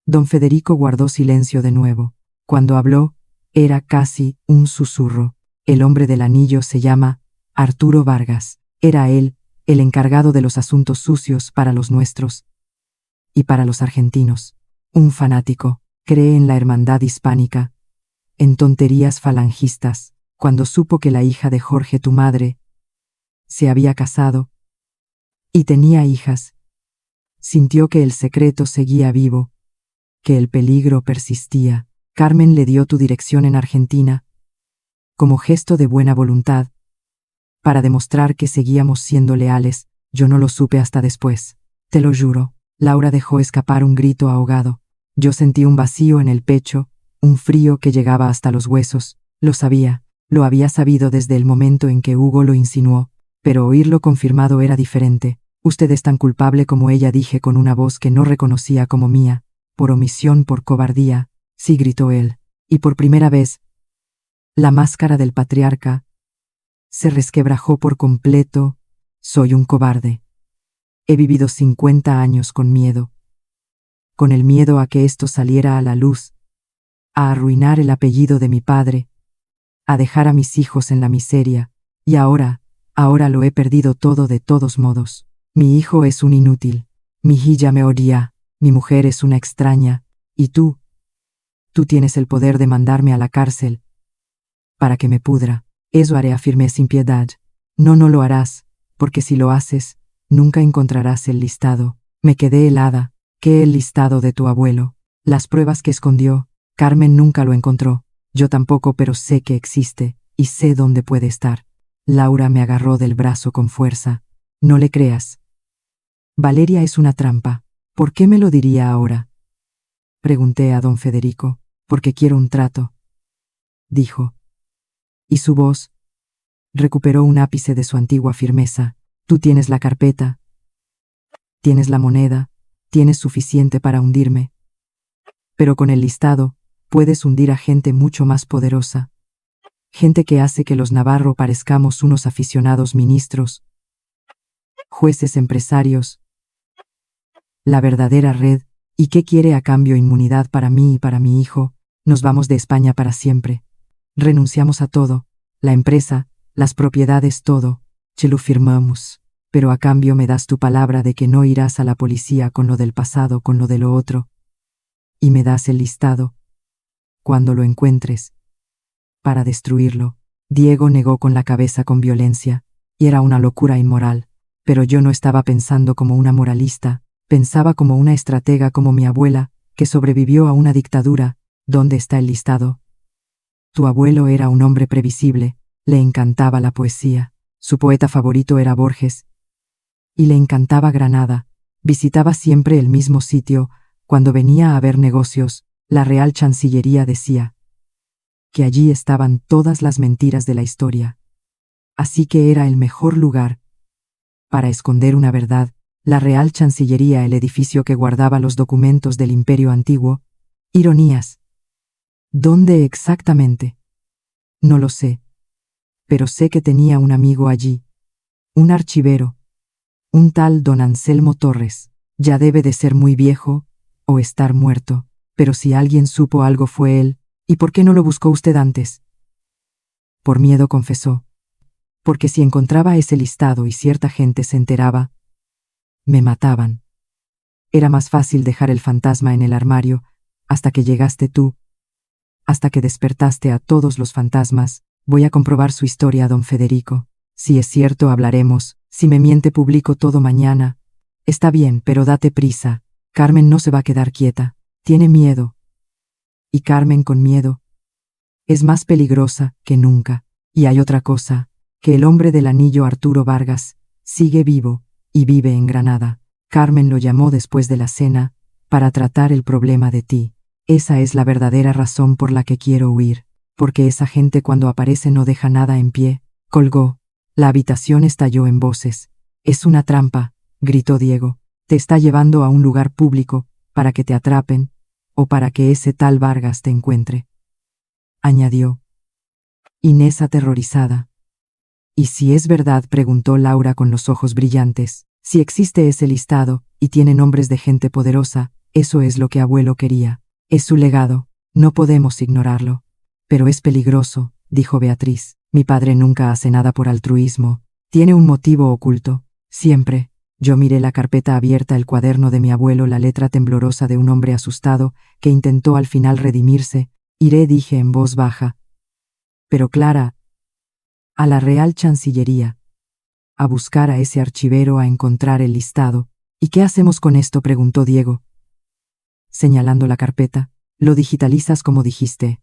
Don Federico guardó silencio de nuevo. Cuando habló, era casi un susurro. El hombre del anillo se llama Arturo Vargas. Era él, el encargado de los asuntos sucios para los nuestros y para los argentinos. Un fanático, cree en la hermandad hispánica, en tonterías falangistas. Cuando supo que la hija de Jorge, tu madre, se había casado y tenía hijas, sintió que el secreto seguía vivo, que el peligro persistía. Carmen le dio tu dirección en Argentina, como gesto de buena voluntad, para demostrar que seguíamos siendo leales. Yo no lo supe hasta después. Te lo juro. Laura dejó escapar un grito ahogado. Yo sentí un vacío en el pecho, un frío que llegaba hasta los huesos. Lo sabía, lo había sabido desde el momento en que Hugo lo insinuó, pero oírlo confirmado era diferente. Usted es tan culpable como ella, dije con una voz que no reconocía como mía. Por omisión, por cobardía. Sí, gritó él. Y por primera vez, la máscara del patriarca se resquebrajó por completo. Soy un cobarde. He vivido 50 años con miedo. Con el miedo a que esto saliera a la luz, a arruinar el apellido de mi padre, a dejar a mis hijos en la miseria, y ahora lo he perdido todo de todos modos. Mi hijo es un inútil, mi hija me odia, mi mujer es una extraña, y tú tienes el poder de mandarme a la cárcel para que me pudra. Eso haré, afirmé sin piedad. No lo harás, porque si lo haces, nunca encontrarás el listado. Me quedé helada. ¿Qué el listado de tu abuelo? Las pruebas que escondió. Carmen nunca lo encontró. Yo tampoco, pero sé que existe, y sé dónde puede estar. Laura me agarró del brazo con fuerza. No le creas. Valeria es una trampa. ¿Por qué me lo diría ahora?, pregunté a don Federico. Porque quiero un trato, dijo. Y su voz recuperó un ápice de su antigua firmeza. Tú tienes la carpeta, tienes la moneda, tienes suficiente para hundirme. Pero con el listado, puedes hundir a gente mucho más poderosa. Gente que hace que los Navarro parezcamos unos aficionados ministros, jueces, empresarios. La verdadera red. ¿Y qué quiere a cambio? Inmunidad para mí y para mi hijo. Nos vamos de España para siempre. Renunciamos a todo, la empresa, las propiedades, todo. Te lo firmamos. Pero a cambio me das tu palabra de que no irás a la policía con lo del pasado, con lo de lo otro. Y me das el listado. cuando lo encuentres, para destruirlo. Diego negó con la cabeza con violencia, y era una locura inmoral. Pero yo no estaba pensando como una moralista, pensaba como una estratega, como mi abuela, que sobrevivió a una dictadura. ¿Dónde está el listado? Tu abuelo era un hombre previsible, le encantaba la poesía, su poeta favorito era Borges, y le encantaba Granada, visitaba siempre el mismo sitio. Cuando venía a ver negocios, la Real Chancillería decía que allí estaban todas las mentiras de la historia. Así que era el mejor lugar para esconder una verdad. La Real Chancillería, el edificio que guardaba los documentos del Imperio Antiguo. Ironías. ¿Dónde exactamente? No lo sé. Pero sé que tenía un amigo allí. Un archivero. Un tal don Anselmo Torres. Ya debe de ser muy viejo, o estar muerto. Pero si alguien supo algo fue él. ¿Y por qué no lo buscó usted antes? Por miedo, confesó. Porque si encontraba ese listado y cierta gente se enteraba, me mataban. Era más fácil dejar el fantasma en el armario, hasta que llegaste tú, hasta que despertaste a todos los fantasmas. Voy a comprobar su historia, don Federico. Si es cierto, hablaremos. Si me miente, publico todo mañana. Está bien, pero date prisa. Carmen no se va a quedar quieta. Tiene miedo. Y Carmen con miedo es más peligrosa que nunca. Y hay otra cosa, que el hombre del anillo, Arturo Vargas, sigue vivo, y vive en Granada. Carmen lo llamó después de la cena, para tratar el problema de ti. Esa es la verdadera razón por la que quiero huir, porque esa gente cuando aparece no deja nada en pie. Colgó. La habitación estalló en voces. Es una trampa, gritó Diego. Te está llevando a un lugar público, para que te atrapen, o para que ese tal Vargas te encuentre. Añadió Inés aterrorizada. ¿Y si es verdad?, preguntó Laura con los ojos brillantes. Si existe ese listado, y tiene nombres de gente poderosa, eso es lo que abuelo quería. Es su legado, no podemos ignorarlo. Pero es peligroso, dijo Beatriz. Mi padre nunca hace nada por altruismo. Tiene un motivo oculto, siempre. Yo miré la carpeta abierta, el cuaderno de mi abuelo, la letra temblorosa de un hombre asustado, que intentó al final redimirse. Iré, dije en voz baja. Pero Clara, a la Real Chancillería, a buscar a ese archivero, a encontrar el listado. ¿Y qué hacemos con esto?, preguntó Diego, señalando la carpeta. Lo digitalizas como dijiste.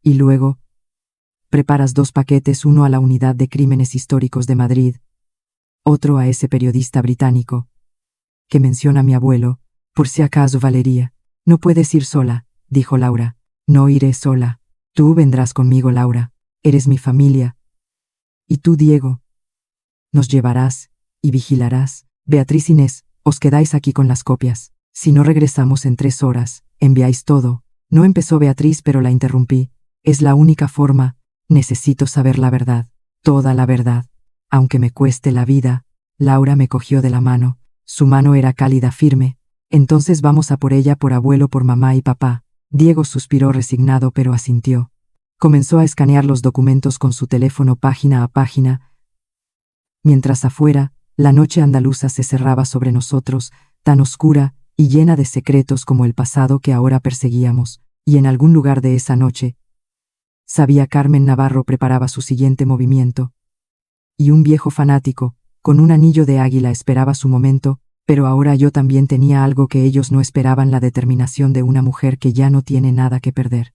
Y luego, preparas 2 paquetes, uno a la Unidad de Crímenes Históricos de Madrid, otro a ese periodista británico, que menciona a mi abuelo, por si acaso. Valeria, no puedes ir sola, dijo Laura. No iré sola. Tú vendrás conmigo, Laura. Eres mi familia. Y tú, Diego, nos llevarás y vigilarás. Beatriz, Inés, os quedáis aquí con las copias. Si no regresamos en 3 horas, enviáis todo. No empezó Beatriz, pero la interrumpí. Es la única forma. Necesito saber la verdad. Toda la verdad. Aunque me cueste la vida. Laura me cogió de la mano. Su mano era cálida, firme. Entonces vamos a por ella, por abuelo, por mamá y papá. Diego suspiró resignado, pero asintió. Comenzó a escanear los documentos con su teléfono página a página, mientras afuera, la noche andaluza se cerraba sobre nosotros, tan oscura y llena de secretos como el pasado que ahora perseguíamos, y en algún lugar de esa noche, sabía, Carmen Navarro preparaba su siguiente movimiento. Y un viejo fanático, con un anillo de águila, esperaba su momento, pero ahora yo también tenía algo que ellos no esperaban: la determinación de una mujer que ya no tiene nada que perder.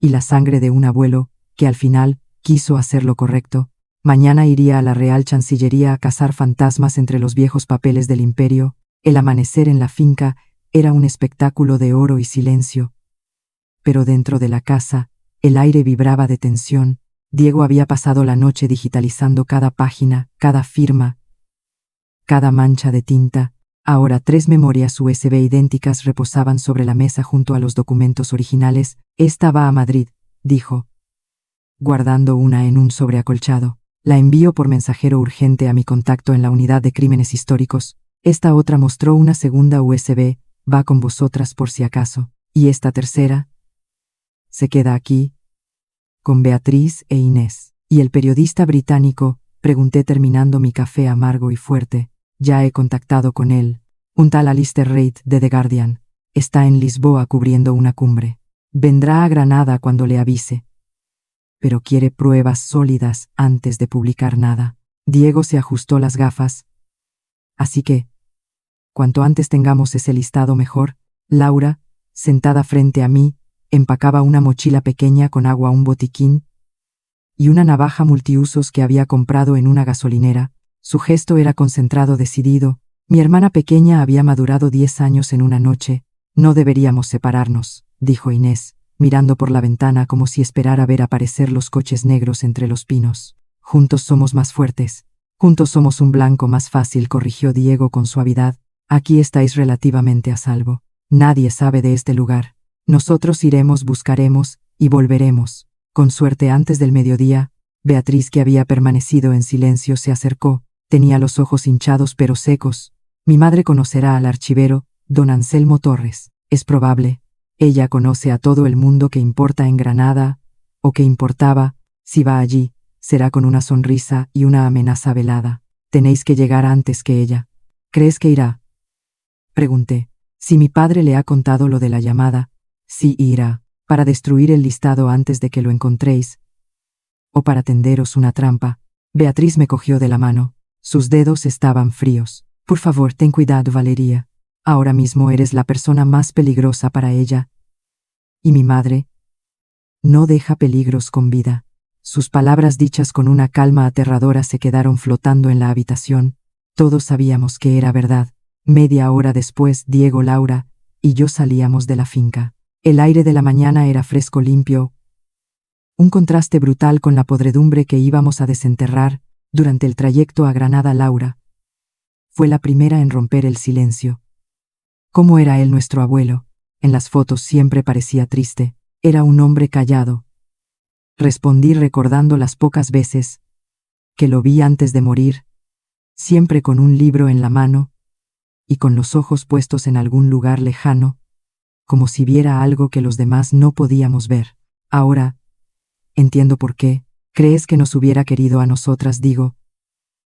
Y la sangre de un abuelo, que al final quiso hacer lo correcto. Mañana iría a la Real Chancillería a cazar fantasmas entre los viejos papeles del imperio. El amanecer en la finca era un espectáculo de oro y silencio. Pero dentro de la casa, el aire vibraba de tensión. Diego había pasado la noche digitalizando cada página, cada firma, cada mancha de tinta. Ahora 3 memorias USB idénticas reposaban sobre la mesa junto a los documentos originales. Esta va a Madrid, dijo, guardando una en un sobre acolchado. La envío por mensajero urgente a mi contacto en la Unidad de Crímenes Históricos. Esta otra, mostró una segunda USB, va con vosotras por si acaso. Y esta tercera se queda aquí, con Beatriz e Inés. ¿Y el periodista británico?, pregunté terminando mi café amargo y fuerte. Ya he contactado con él. Un tal Alistair Reid de The Guardian. Está en Lisboa cubriendo una cumbre. Vendrá a Granada cuando le avise. Pero quiere pruebas sólidas antes de publicar nada. Diego se ajustó las gafas. Así que, cuanto antes tengamos ese listado mejor. Laura, sentada frente a mí, empacaba una mochila pequeña con agua, un botiquín y una navaja multiusos que había comprado en una gasolinera. Su gesto era concentrado, decidido. Mi hermana pequeña había madurado 10 años en una noche. No deberíamos separarnos, dijo Inés, mirando por la ventana como si esperara ver aparecer los coches negros entre los pinos. Juntos somos más fuertes. Juntos somos un blanco más fácil, corrigió Diego con suavidad. Aquí estáis relativamente a salvo. Nadie sabe de este lugar. Nosotros iremos, buscaremos y volveremos. Con suerte antes del mediodía. Beatriz, que había permanecido en silencio, se acercó. Tenía los ojos hinchados pero secos. Mi madre conocerá al archivero, don Anselmo Torres. Es probable. Ella conoce a todo el mundo que importa en Granada, o que importaba. Si va allí, será con una sonrisa y una amenaza velada. Tenéis que llegar antes que ella. ¿Crees que irá? Pregunté. Si mi padre le ha contado lo de la llamada, sí irá, para destruir el listado antes de que lo encontréis, o para tenderos una trampa. Beatriz me cogió de la mano. Sus dedos estaban fríos. Por favor, ten cuidado, Valeria. Ahora mismo eres la persona más peligrosa para ella. Y mi madre no deja peligros con vida. Sus palabras, dichas con una calma aterradora, se quedaron flotando en la habitación. Todos sabíamos que era verdad. Media hora después, Diego, Laura y yo salíamos de la finca. El aire de la mañana era fresco, limpio, un contraste brutal con la podredumbre que íbamos a desenterrar. Durante el trayecto a Granada, Laura fue la primera en romper el silencio. ¿Cómo era él, nuestro abuelo? En las fotos siempre parecía triste. Era un hombre callado. Respondí recordando las pocas veces que lo vi antes de morir, siempre con un libro en la mano y con los ojos puestos en algún lugar lejano, como si viera algo que los demás no podíamos ver. Ahora entiendo por qué. ¿Crees que nos hubiera querido a nosotras? Digo,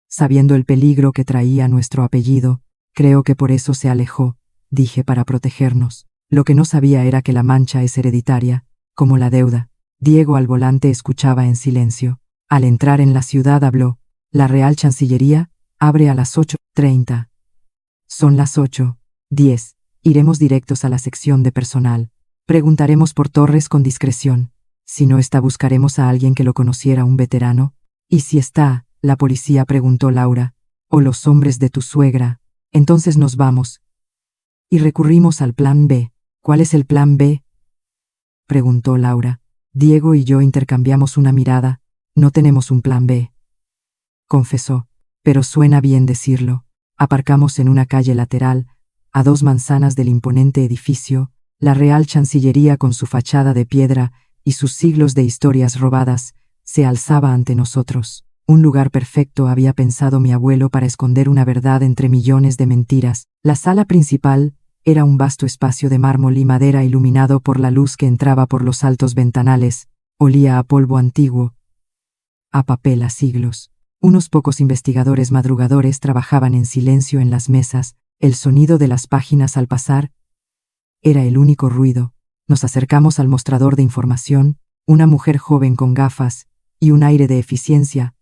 sabiendo el peligro que traía nuestro apellido. Creo que por eso se alejó, dije, para protegernos. Lo que no sabía era que la mancha es hereditaria, como la deuda. Diego, al volante, escuchaba en silencio. Al entrar en la ciudad habló. La Real Chancillería abre a las 8:30. Son las 8:10. Iremos directos a la sección de personal. Preguntaremos por Torres con discreción. Si no está, buscaremos a alguien que lo conociera, un veterano. ¿Y si está la policía?, preguntó Laura. ¿O los hombres de tu suegra? Entonces nos vamos. Y recurrimos al plan B. ¿Cuál es el plan B?, preguntó Laura. Diego y yo intercambiamos una mirada. No tenemos un plan B, confesó. Pero suena bien decirlo. Aparcamos en una calle lateral, a 2 manzanas del imponente edificio. La Real Chancillería, con su fachada de piedra y sus siglos de historias robadas, se alzaba ante nosotros. Un lugar perfecto, había pensado mi abuelo, para esconder una verdad entre millones de mentiras. La sala principal era un vasto espacio de mármol y madera iluminado por la luz que entraba por los altos ventanales. Olía a polvo antiguo, a papel, a siglos. Unos pocos investigadores madrugadores trabajaban en silencio en las mesas. El sonido de las páginas al pasar era el único ruido. Nos acercamos al mostrador de información. Una mujer joven con gafas y un aire de eficiencia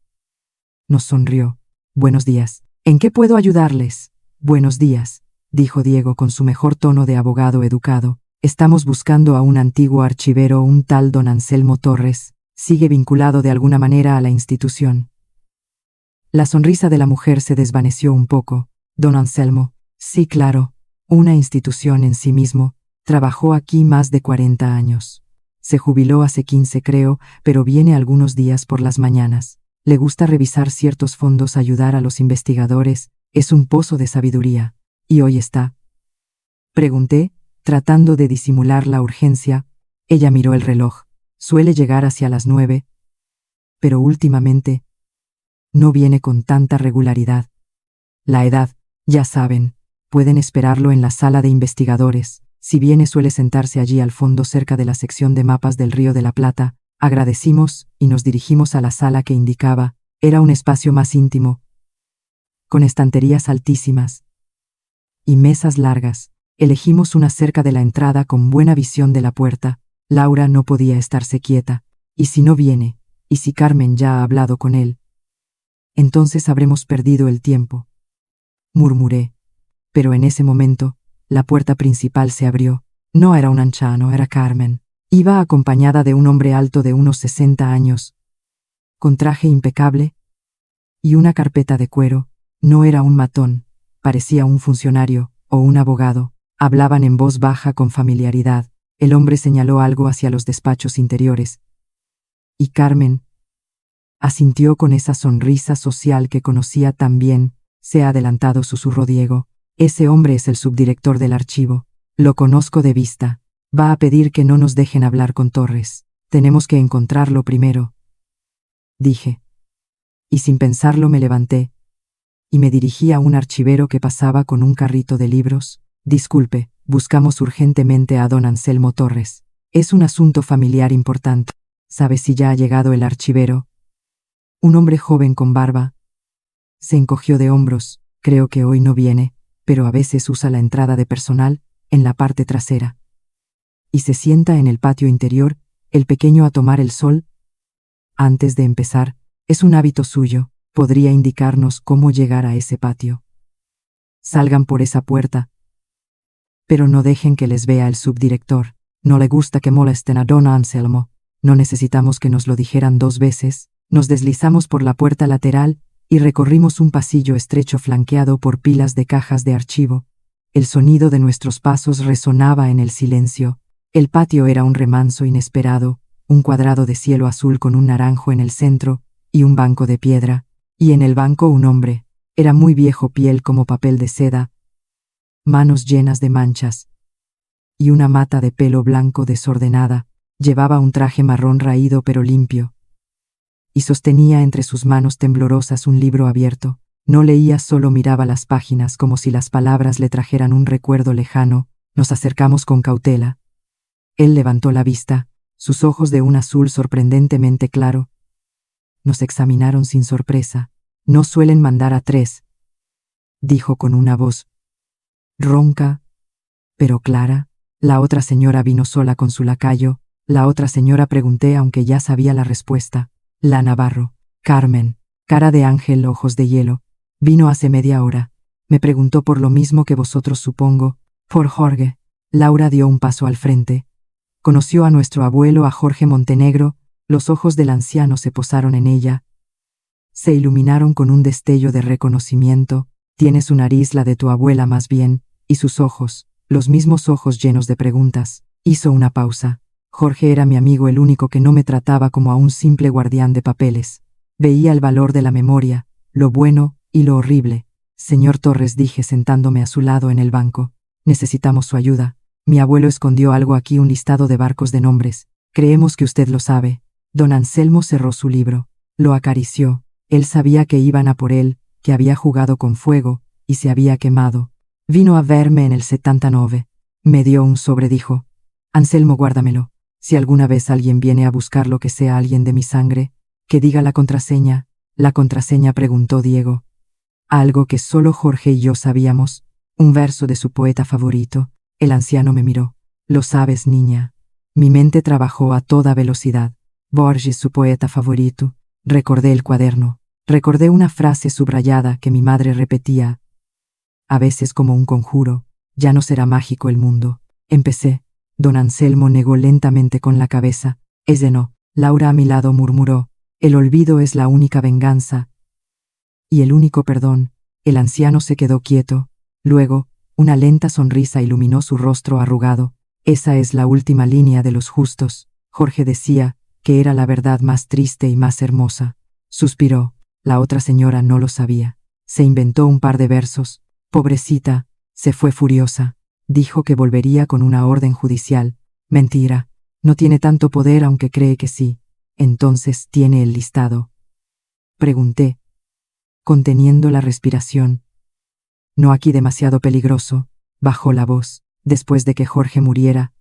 nos sonrió. Buenos días. ¿En qué puedo ayudarles? Buenos días, dijo Diego con su mejor tono de abogado educado. Estamos buscando a un antiguo archivero, un tal don Anselmo Torres. Sigue vinculado de alguna manera a la institución. La sonrisa de la mujer se desvaneció un poco. Don Anselmo. Sí, claro. Una institución en sí mismo. Trabajó aquí más de 40 años. Se jubiló hace 15, creo, pero viene algunos días por las mañanas. Le gusta revisar ciertos fondos, ayudar a los investigadores. Es un pozo de sabiduría. ¿Y hoy está? Pregunté, tratando de disimular la urgencia. Ella miró el reloj. Suele llegar hacia las 9. Pero últimamente no viene con tanta regularidad. La edad, ya saben. Pueden esperarlo en la sala de investigadores. Si viene, suele sentarse allí al fondo, cerca de la sección de mapas del Río de la Plata. Agradecimos y nos dirigimos a la sala que indicaba. Era un espacio más íntimo, con estanterías altísimas y mesas largas. Elegimos una cerca de la entrada, con buena visión de la puerta. Laura no podía estarse quieta. ¿Y si no viene? ¿Y si Carmen ya ha hablado con él? Entonces habremos perdido el tiempo, murmuré. Pero en ese momento, la puerta principal se abrió. No era un anciano, era Carmen. Iba acompañada de un hombre alto de unos 60 años, con traje impecable y una carpeta de cuero. No era un matón, parecía un funcionario o un abogado. Hablaban en voz baja con familiaridad. El hombre señaló algo hacia los despachos interiores. Y Carmen asintió con esa sonrisa social que conocía tan bien. Se ha adelantado, susurró Diego. Ese hombre es el subdirector del archivo. Lo conozco de vista. Va a pedir que no nos dejen hablar con Torres. Tenemos que encontrarlo primero, dije. Y sin pensarlo me levanté y me dirigí a un archivero que pasaba con un carrito de libros. Disculpe, buscamos urgentemente a don Anselmo Torres. Es un asunto familiar importante. ¿Sabe si ya ha llegado el archivero? Un hombre joven con barba. Se encogió de hombros. Creo que hoy no viene, pero a veces usa la entrada de personal, en la parte trasera. Y se sienta en el patio interior, el pequeño a tomar el sol. Antes de empezar, es un hábito suyo. ¿Podría indicarnos cómo llegar a ese patio? Salgan por esa puerta. Pero no dejen que les vea el subdirector. No le gusta que molesten a don Anselmo. No necesitamos que nos lo dijeran 2 veces. Nos deslizamos por la puerta lateral y recorrimos un pasillo estrecho flanqueado por pilas de cajas de archivo. El sonido de nuestros pasos resonaba en el silencio. El patio era un remanso inesperado, un cuadrado de cielo azul con un naranjo en el centro y un banco de piedra, y en el banco un hombre. Era muy viejo, piel como papel de seda, manos llenas de manchas, y una mata de pelo blanco desordenada. Llevaba un traje marrón raído pero limpio, y sostenía entre sus manos temblorosas un libro abierto. No leía, solo miraba las páginas como si las palabras le trajeran un recuerdo lejano. Nos acercamos con cautela. Él levantó la vista, sus ojos de un azul sorprendentemente claro. Nos examinaron sin sorpresa. No suelen mandar a 3, dijo con una voz ronca, pero clara. La otra señora vino sola con su lacayo. La otra señora, pregunté aunque ya sabía la respuesta. La Navarro. Carmen, cara de ángel, ojos de hielo. Vino hace media hora. Me preguntó por lo mismo que vosotros, supongo. Por Jorge. Laura dio un paso al frente. Conoció a nuestro abuelo, a Jorge Montenegro. Los ojos del anciano se posaron en ella. Se iluminaron con un destello de reconocimiento. Tiene su nariz la de tu abuela más bien, y sus ojos, los mismos ojos llenos de preguntas. Hizo una pausa. Jorge era mi amigo, el único que no me trataba como a un simple guardián de papeles. Veía el valor de la memoria, lo bueno y lo horrible. Señor Torres, dije sentándome a su lado en el banco. Necesitamos su ayuda. Mi abuelo escondió algo aquí, un listado de barcos de nombres. Creemos que usted lo sabe. Don Anselmo cerró su libro. Lo acarició. Él sabía que iban a por él, que había jugado con fuego y se había quemado. Vino a verme en el 79. Me dio un sobre, dijo. Anselmo, guárdamelo. Si alguna vez alguien viene a buscarlo, que sea alguien de mi sangre, que diga la contraseña. ¿La contraseña?, preguntó Diego. Algo que solo Jorge y yo sabíamos. Un verso de su poeta favorito. El anciano me miró. Lo sabes, niña. Mi mente trabajó a toda velocidad. Borges, su poeta favorito. Recordé el cuaderno. Recordé una frase subrayada que mi madre repetía. A veces como un conjuro. Ya no será mágico el mundo. Empecé. Don Anselmo negó lentamente con la cabeza. Es de no. Laura a mi lado murmuró. El olvido es la única venganza y el único perdón. El anciano se quedó quieto. Luego, una lenta sonrisa iluminó su rostro arrugado. Esa es la última línea de los justos. Jorge decía que era la verdad más triste y más hermosa. Suspiró. La otra señora no lo sabía. Se inventó un par de versos. Pobrecita, se fue furiosa. Dijo que volvería con una orden judicial. Mentira. No tiene tanto poder, aunque cree que sí. Entonces, ¿tiene el listado?, pregunté, conteniendo la respiración. No aquí, demasiado peligroso. Bajó la voz. Después de que Jorge muriera,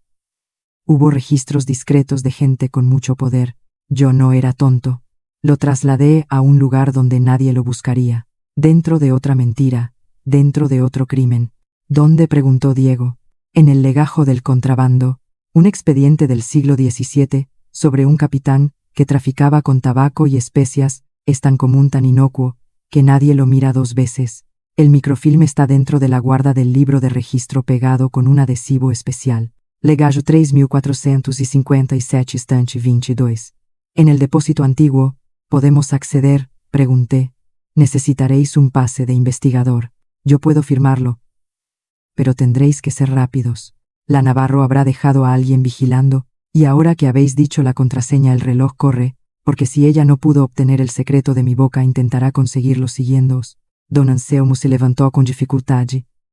hubo registros discretos de gente con mucho poder. Yo no era tonto. Lo trasladé a un lugar donde nadie lo buscaría. Dentro de otra mentira, dentro de otro crimen. ¿Dónde?, preguntó Diego. En el legajo del contrabando. Un expediente del siglo XVII sobre un capitán que traficaba con tabaco y especias es tan común, tan inocuo, que nadie lo mira dos veces. El microfilm está dentro de la guarda del libro de registro pegado con un adhesivo especial. Legajo 3457, estante 22. En el depósito antiguo, ¿podemos acceder?, pregunté. Necesitaréis un pase de investigador. Yo puedo firmarlo. Pero tendréis que ser rápidos. La Navarro habrá dejado a alguien vigilando, y ahora que habéis dicho la contraseña el reloj corre, porque si ella no pudo obtener el secreto de mi boca intentará conseguirlo siguiéndoos. Don Anselmo se levantó con dificultad.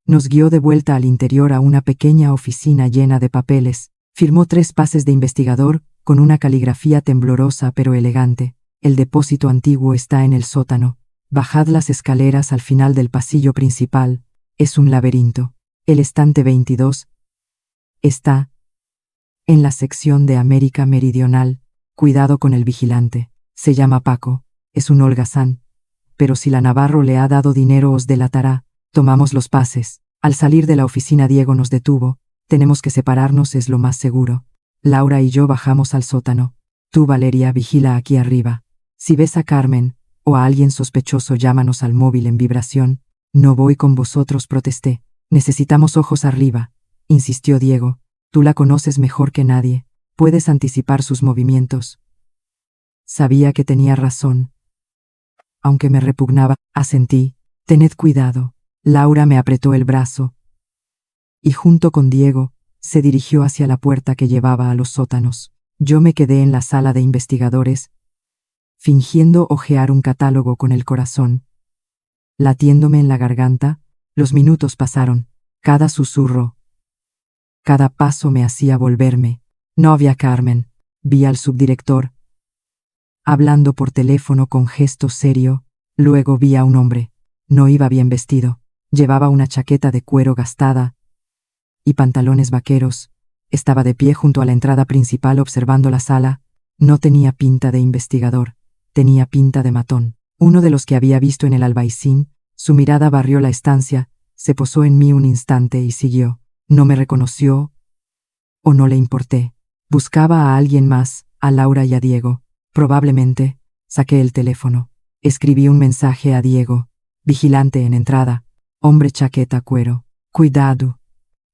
Nos guió de vuelta al interior a una pequeña oficina llena de papeles. Firmó 3 pases de investigador, con una caligrafía temblorosa pero elegante. El depósito antiguo está en el sótano. Bajad las escaleras al final del pasillo principal. Es un laberinto. El estante 22 está en la sección de América Meridional. Cuidado con el vigilante. Se llama Paco. Es un holgazán. Pero si la Navarro le ha dado dinero os delatará. Tomamos los pases. Al salir de la oficina Diego nos detuvo. Tenemos que separarnos, es lo más seguro. Laura y yo bajamos al sótano. Tú, Valeria, vigila aquí arriba. Si ves a Carmen, o a alguien sospechoso, llámanos al móvil en vibración. No voy con vosotros, protesté. Necesitamos ojos arriba, insistió Diego. Tú la conoces mejor que nadie. Puedes anticipar sus movimientos. Sabía que tenía razón. Aunque me repugnaba, asentí. Tened cuidado. Laura me apretó el brazo y junto con Diego, se dirigió hacia la puerta que llevaba a los sótanos. Yo me quedé en la sala de investigadores, fingiendo hojear un catálogo con el corazón latiéndome en la garganta. Los minutos pasaron. Cada susurro, cada paso me hacía volverme. No había Carmen. Vi al subdirector hablando por teléfono con gesto serio. Luego vi a un hombre. No iba bien vestido. Llevaba una chaqueta de cuero gastada y pantalones vaqueros. Estaba de pie junto a la entrada principal observando la sala. No tenía pinta de investigador. Tenía pinta de matón. Uno de los que había visto en el albaicín. Su mirada barrió la estancia, se posó en mí un instante y siguió. No me reconoció o no le importé. Buscaba a alguien más, a Laura y a Diego. Probablemente. Saqué el teléfono. Escribí un mensaje a Diego. Vigilante en entrada. Hombre chaqueta cuero. Cuidado.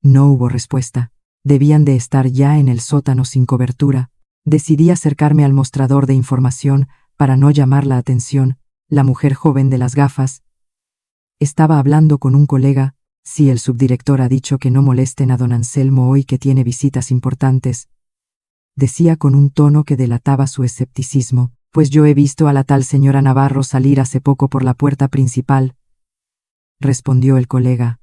No hubo respuesta. Debían de estar ya en el sótano sin cobertura. Decidí acercarme al mostrador de información para no llamar la atención. La mujer joven de las gafas estaba hablando con un colega. Si el subdirector ha dicho que no molesten a don Anselmo hoy que tiene visitas importantes, decía con un tono que delataba su escepticismo, pues yo he visto a la tal señora Navarro salir hace poco por la puerta principal, respondió el colega.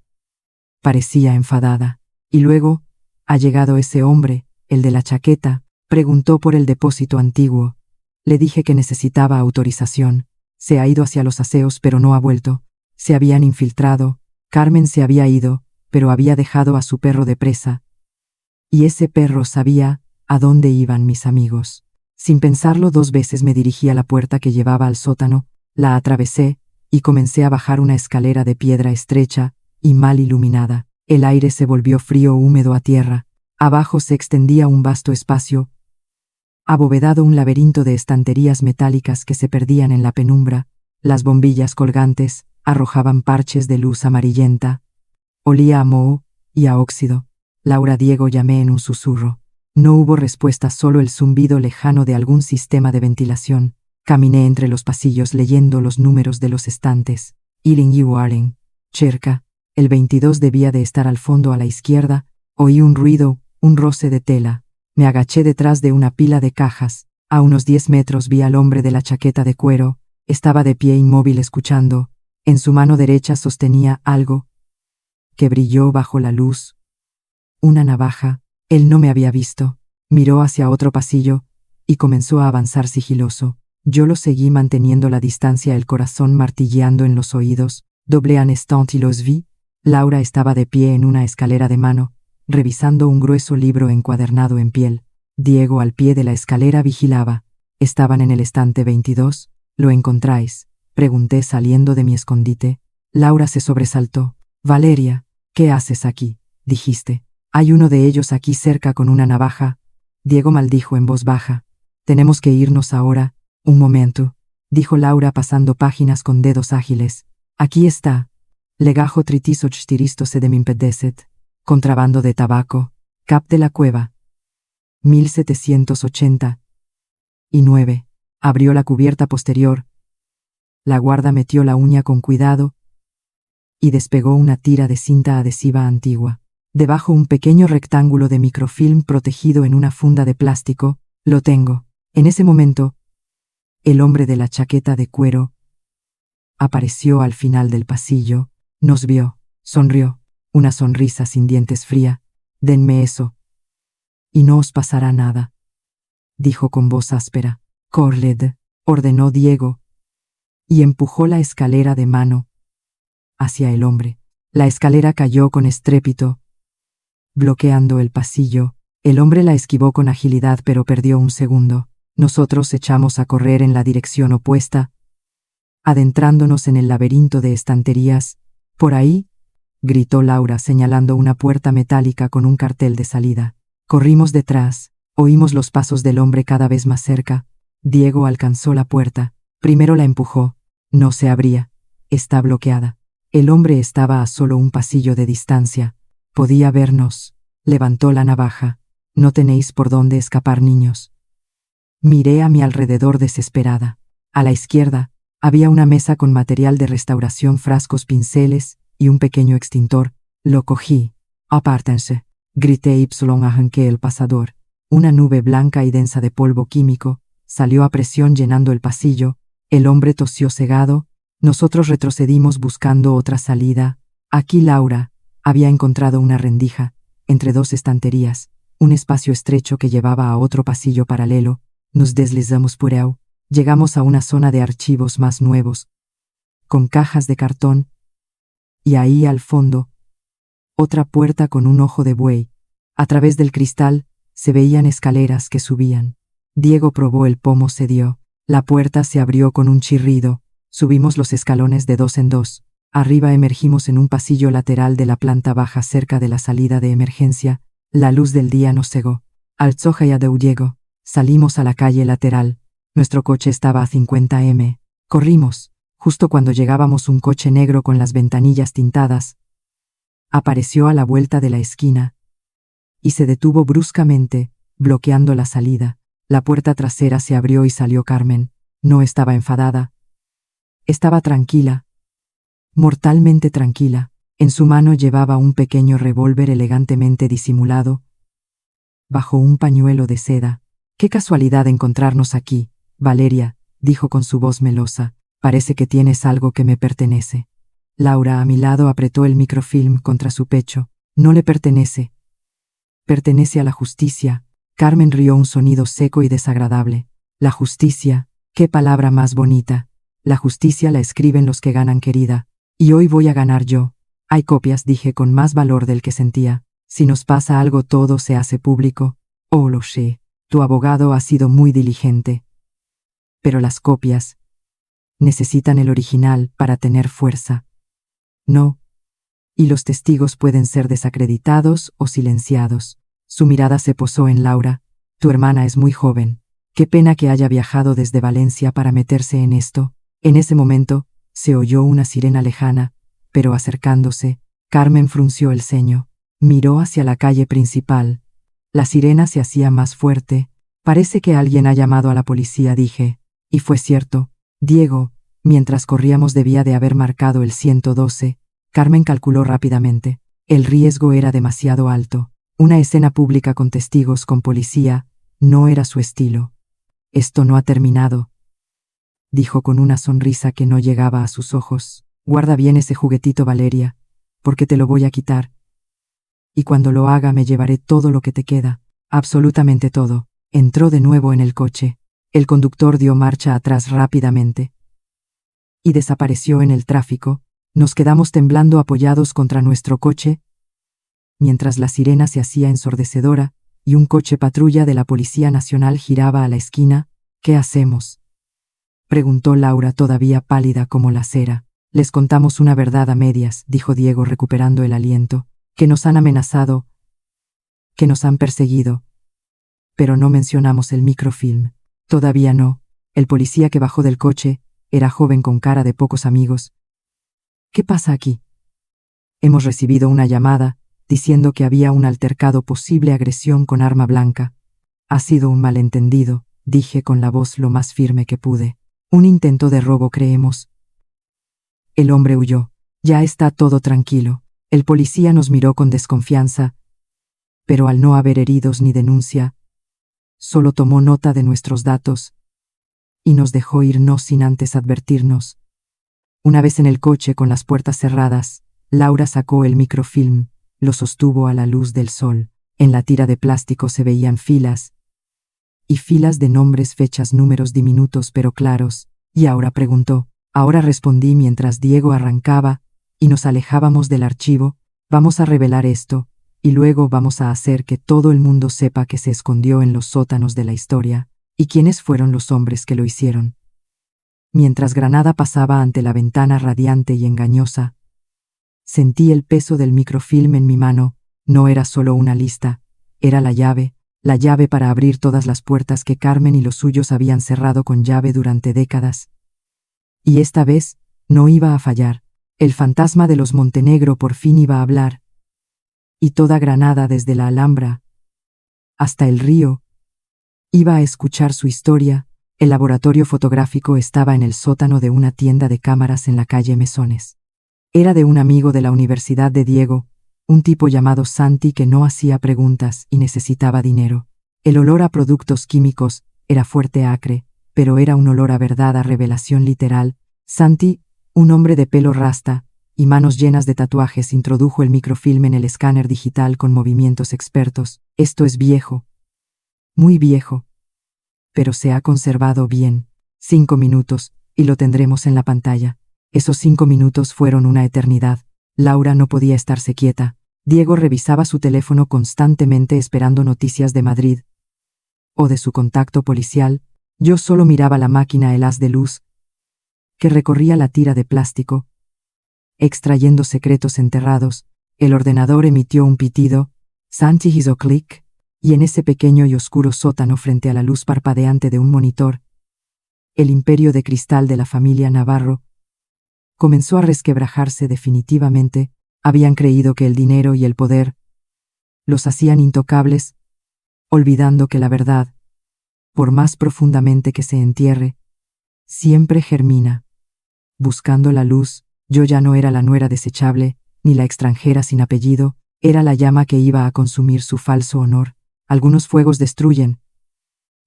Parecía enfadada. Y luego, ha llegado ese hombre, el de la chaqueta, preguntó por el depósito antiguo. Le dije que necesitaba autorización. Se ha ido hacia los aseos pero no ha vuelto. Se habían infiltrado. Carmen se había ido, pero había dejado a su perro de presa. Y ese perro sabía a dónde iban mis amigos. Sin pensarlo 2 veces me dirigí a la puerta que llevaba al sótano, la atravesé, y comencé a bajar una escalera de piedra estrecha y mal iluminada. El aire se volvió frío húmedo a tierra. Abajo se extendía un vasto espacio, abovedado un laberinto de estanterías metálicas que se perdían en la penumbra. Las bombillas colgantes arrojaban parches de luz amarillenta. Olía a moho y a óxido. Laura, Diego, llamé en un susurro. No hubo respuesta, solo el zumbido lejano de algún sistema de ventilación. Caminé entre los pasillos leyendo los números de los estantes. Ealing y Warren. Cerca. El 22 debía de estar al fondo a la izquierda. Oí un ruido, un roce de tela. Me agaché detrás de una pila de cajas. A unos 10 metros vi al hombre de la chaqueta de cuero. Estaba de pie inmóvil escuchando. En su mano derecha sostenía algo que brilló bajo la luz. Una navaja. Él no me había visto. Miró hacia otro pasillo y comenzó a avanzar sigiloso. Yo lo seguí manteniendo la distancia, el corazón martilleando en los oídos. Doblé un instant y los vi. Laura estaba de pie en una escalera de mano, revisando un grueso libro encuadernado en piel. Diego al pie de la escalera vigilaba. Estaban en el estante 22. ¿Lo encontráis?, pregunté saliendo de mi escondite. Laura se sobresaltó. Valeria, ¿qué haces aquí?, dijiste. Hay uno de ellos aquí cerca con una navaja. Diego maldijo en voz baja. Tenemos que irnos ahora. Un momento, dijo Laura pasando páginas con dedos ágiles. Aquí está. Legajo tritiso chtiristo sedemimpedecet. Contrabando de tabaco. Cap de la cueva. 1780. Y 9. Abrió la cubierta posterior. La guarda metió la uña con cuidado y despegó una tira de cinta adhesiva antigua. Debajo un pequeño rectángulo de microfilm protegido en una funda de plástico. Lo tengo. En ese momento, el hombre de la chaqueta de cuero apareció al final del pasillo, nos vio, sonrió, una sonrisa sin dientes fría. Denme eso. Y no os pasará nada, dijo con voz áspera. Corled, ordenó Diego, y empujó la escalera de mano hacia el hombre. La escalera cayó con estrépito, bloqueando el pasillo. El hombre la esquivó con agilidad pero perdió un segundo. Nosotros echamos a correr en la dirección opuesta, adentrándonos en el laberinto de estanterías. Por ahí, gritó Laura señalando una puerta metálica con un cartel de salida. Corrimos detrás, oímos los pasos del hombre cada vez más cerca. Diego alcanzó la puerta. Primero la empujó. No se abría. Está bloqueada. El hombre estaba a solo un pasillo de distancia. Podía vernos. Levantó la navaja. No tenéis por dónde escapar, niños. Miré a mi alrededor desesperada. A la izquierda, había una mesa con material de restauración, frascos, pinceles y un pequeño extintor. Lo cogí. Apártense, grité y arranqué el pasador. Una nube blanca y densa de polvo químico salió a presión llenando el pasillo. El hombre tosió cegado. Nosotros retrocedimos buscando otra salida. Aquí Laura había encontrado una rendija, entre dos estanterías, un espacio estrecho que llevaba a otro pasillo paralelo. Nos deslizamos por él. Llegamos a una zona de archivos más nuevos, con cajas de cartón, y ahí al fondo, otra puerta con un ojo de buey. A través del cristal se veían escaleras que subían. Diego probó el pomo, cedió. La puerta se abrió con un chirrido. Subimos los escalones de 2 en 2. Arriba emergimos en un pasillo lateral de la planta baja cerca de la salida de emergencia. La luz del día nos cegó. Alzó de Diego. Salimos a la calle lateral. Nuestro coche estaba a 50 m. Corrimos. Justo cuando llegábamos, un coche negro con las ventanillas tintadas apareció a la vuelta de la esquina y se detuvo bruscamente, bloqueando la salida. La puerta trasera se abrió y salió Carmen. No estaba enfadada. Estaba tranquila. Mortalmente tranquila. En su mano llevaba un pequeño revólver elegantemente disimulado bajo un pañuelo de seda. «Qué casualidad encontrarnos aquí, Valeria», dijo con su voz melosa. «Parece que tienes algo que me pertenece». Laura, a mi lado, apretó el microfilm contra su pecho. «No le pertenece. Pertenece a la justicia». Carmen rió, un sonido seco y desagradable. «La justicia, qué palabra más bonita. La justicia la escriben los que ganan, querida. Y hoy voy a ganar yo». «Hay copias», dije con más valor del que sentía. «Si nos pasa algo, todo se hace público». «Oh, lo sé. Tu abogado ha sido muy diligente. Pero las copias necesitan el original para tener fuerza». «No. Y los testigos pueden ser desacreditados o silenciados». Su mirada se posó en Laura. «Tu hermana es muy joven. Qué pena que haya viajado desde Valencia para meterse en esto». En ese momento, se oyó una sirena lejana, pero acercándose. Carmen frunció el ceño. Miró hacia la calle principal. La sirena se hacía más fuerte. «Parece que alguien ha llamado a la policía», dije. Y fue cierto. Diego, mientras corríamos, debía de haber marcado el 112. Carmen calculó rápidamente. El riesgo era demasiado alto. Una escena pública con testigos, con policía, no era su estilo. «Esto no ha terminado», dijo con una sonrisa que no llegaba a sus ojos. «Guarda bien ese juguetito, Valeria, porque te lo voy a quitar. Y cuando lo haga me llevaré todo lo que te queda, absolutamente todo». Entró de nuevo en el coche. El conductor dio marcha atrás rápidamente y desapareció en el tráfico. Nos quedamos temblando apoyados contra nuestro coche, mientras la sirena se hacía ensordecedora y un coche patrulla de la Policía Nacional giraba a la esquina. «¿Qué hacemos?», preguntó Laura, todavía pálida como la cera. «Les contamos una verdad a medias», dijo Diego recuperando el aliento. «Que nos han amenazado que nos han perseguido. Pero no mencionamos el microfilm. Todavía no. El policía que bajó del coche era joven con cara de pocos amigos. ¿Qué pasa aquí? Hemos recibido una llamada diciendo que había un altercado, posible agresión con arma blanca. Ha sido un malentendido, dije con la voz lo más firme que pude. Un intento de robo, creemos. El hombre huyó. Ya está todo tranquilo. El policía nos miró con desconfianza, pero al no haber heridos ni denuncia, solo tomó nota de nuestros datos y nos dejó irnos sin antes advertirnos. Una vez en el coche con las puertas cerradas, Laura sacó el microfilm, lo sostuvo a la luz del sol. En la tira de plástico se veían filas y filas de nombres, fechas, números diminutos pero claros. Y ahora preguntó. Ahora respondí mientras Diego arrancaba y nos alejábamos del archivo. Vamos a revelar esto, y luego vamos a hacer que todo el mundo sepa que se escondió en los sótanos de la historia, y quiénes fueron los hombres que lo hicieron. Mientras Granada pasaba ante la ventana radiante y engañosa, sentí el peso del microfilm en mi mano. No era solo una lista, era la llave para abrir todas las puertas que Carmen y los suyos habían cerrado con llave durante décadas. Y esta vez no iba a fallar. El fantasma de los Montenegro por fin iba a hablar. Y toda Granada, desde la Alhambra hasta el río, iba a escuchar su historia. El laboratorio fotográfico estaba en el sótano de una tienda de cámaras en la calle Mesones. Era de un amigo de la Universidad de Diego, un tipo llamado Santi que no hacía preguntas y necesitaba dinero. El olor a productos químicos era fuerte, acre, pero era un olor a verdad, a revelación literal. Santi, un hombre de pelo rasta y manos llenas de tatuajes, introdujo el microfilm en el escáner digital con movimientos expertos. Esto es viejo, muy viejo, pero se ha conservado bien. 5 minutos, y lo tendremos en la pantalla. Esos 5 minutos fueron una eternidad. Laura no podía estarse quieta. Diego revisaba su teléfono constantemente esperando noticias de Madrid o de su contacto policial. Yo solo miraba la máquina, el haz de luz que recorría la tira de plástico, extrayendo secretos enterrados. El ordenador emitió un pitido. Santi hizo clic, y en ese pequeño y oscuro sótano, frente a la luz parpadeante de un monitor, el imperio de cristal de la familia Navarro comenzó a resquebrajarse definitivamente. Habían creído que el dinero y el poder los hacían intocables, olvidando que la verdad, por más profundamente que se entierre, siempre germina. Buscando la luz, yo ya no era la nuera desechable, ni la extranjera sin apellido, era la llama que iba a consumir su falso honor. Algunos fuegos destruyen,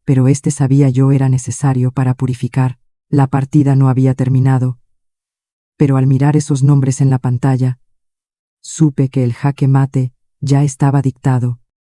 pero este, sabía yo, era necesario para purificar. La partida no había terminado, pero al mirar esos nombres en la pantalla, supe que el jaque mate ya estaba dictado.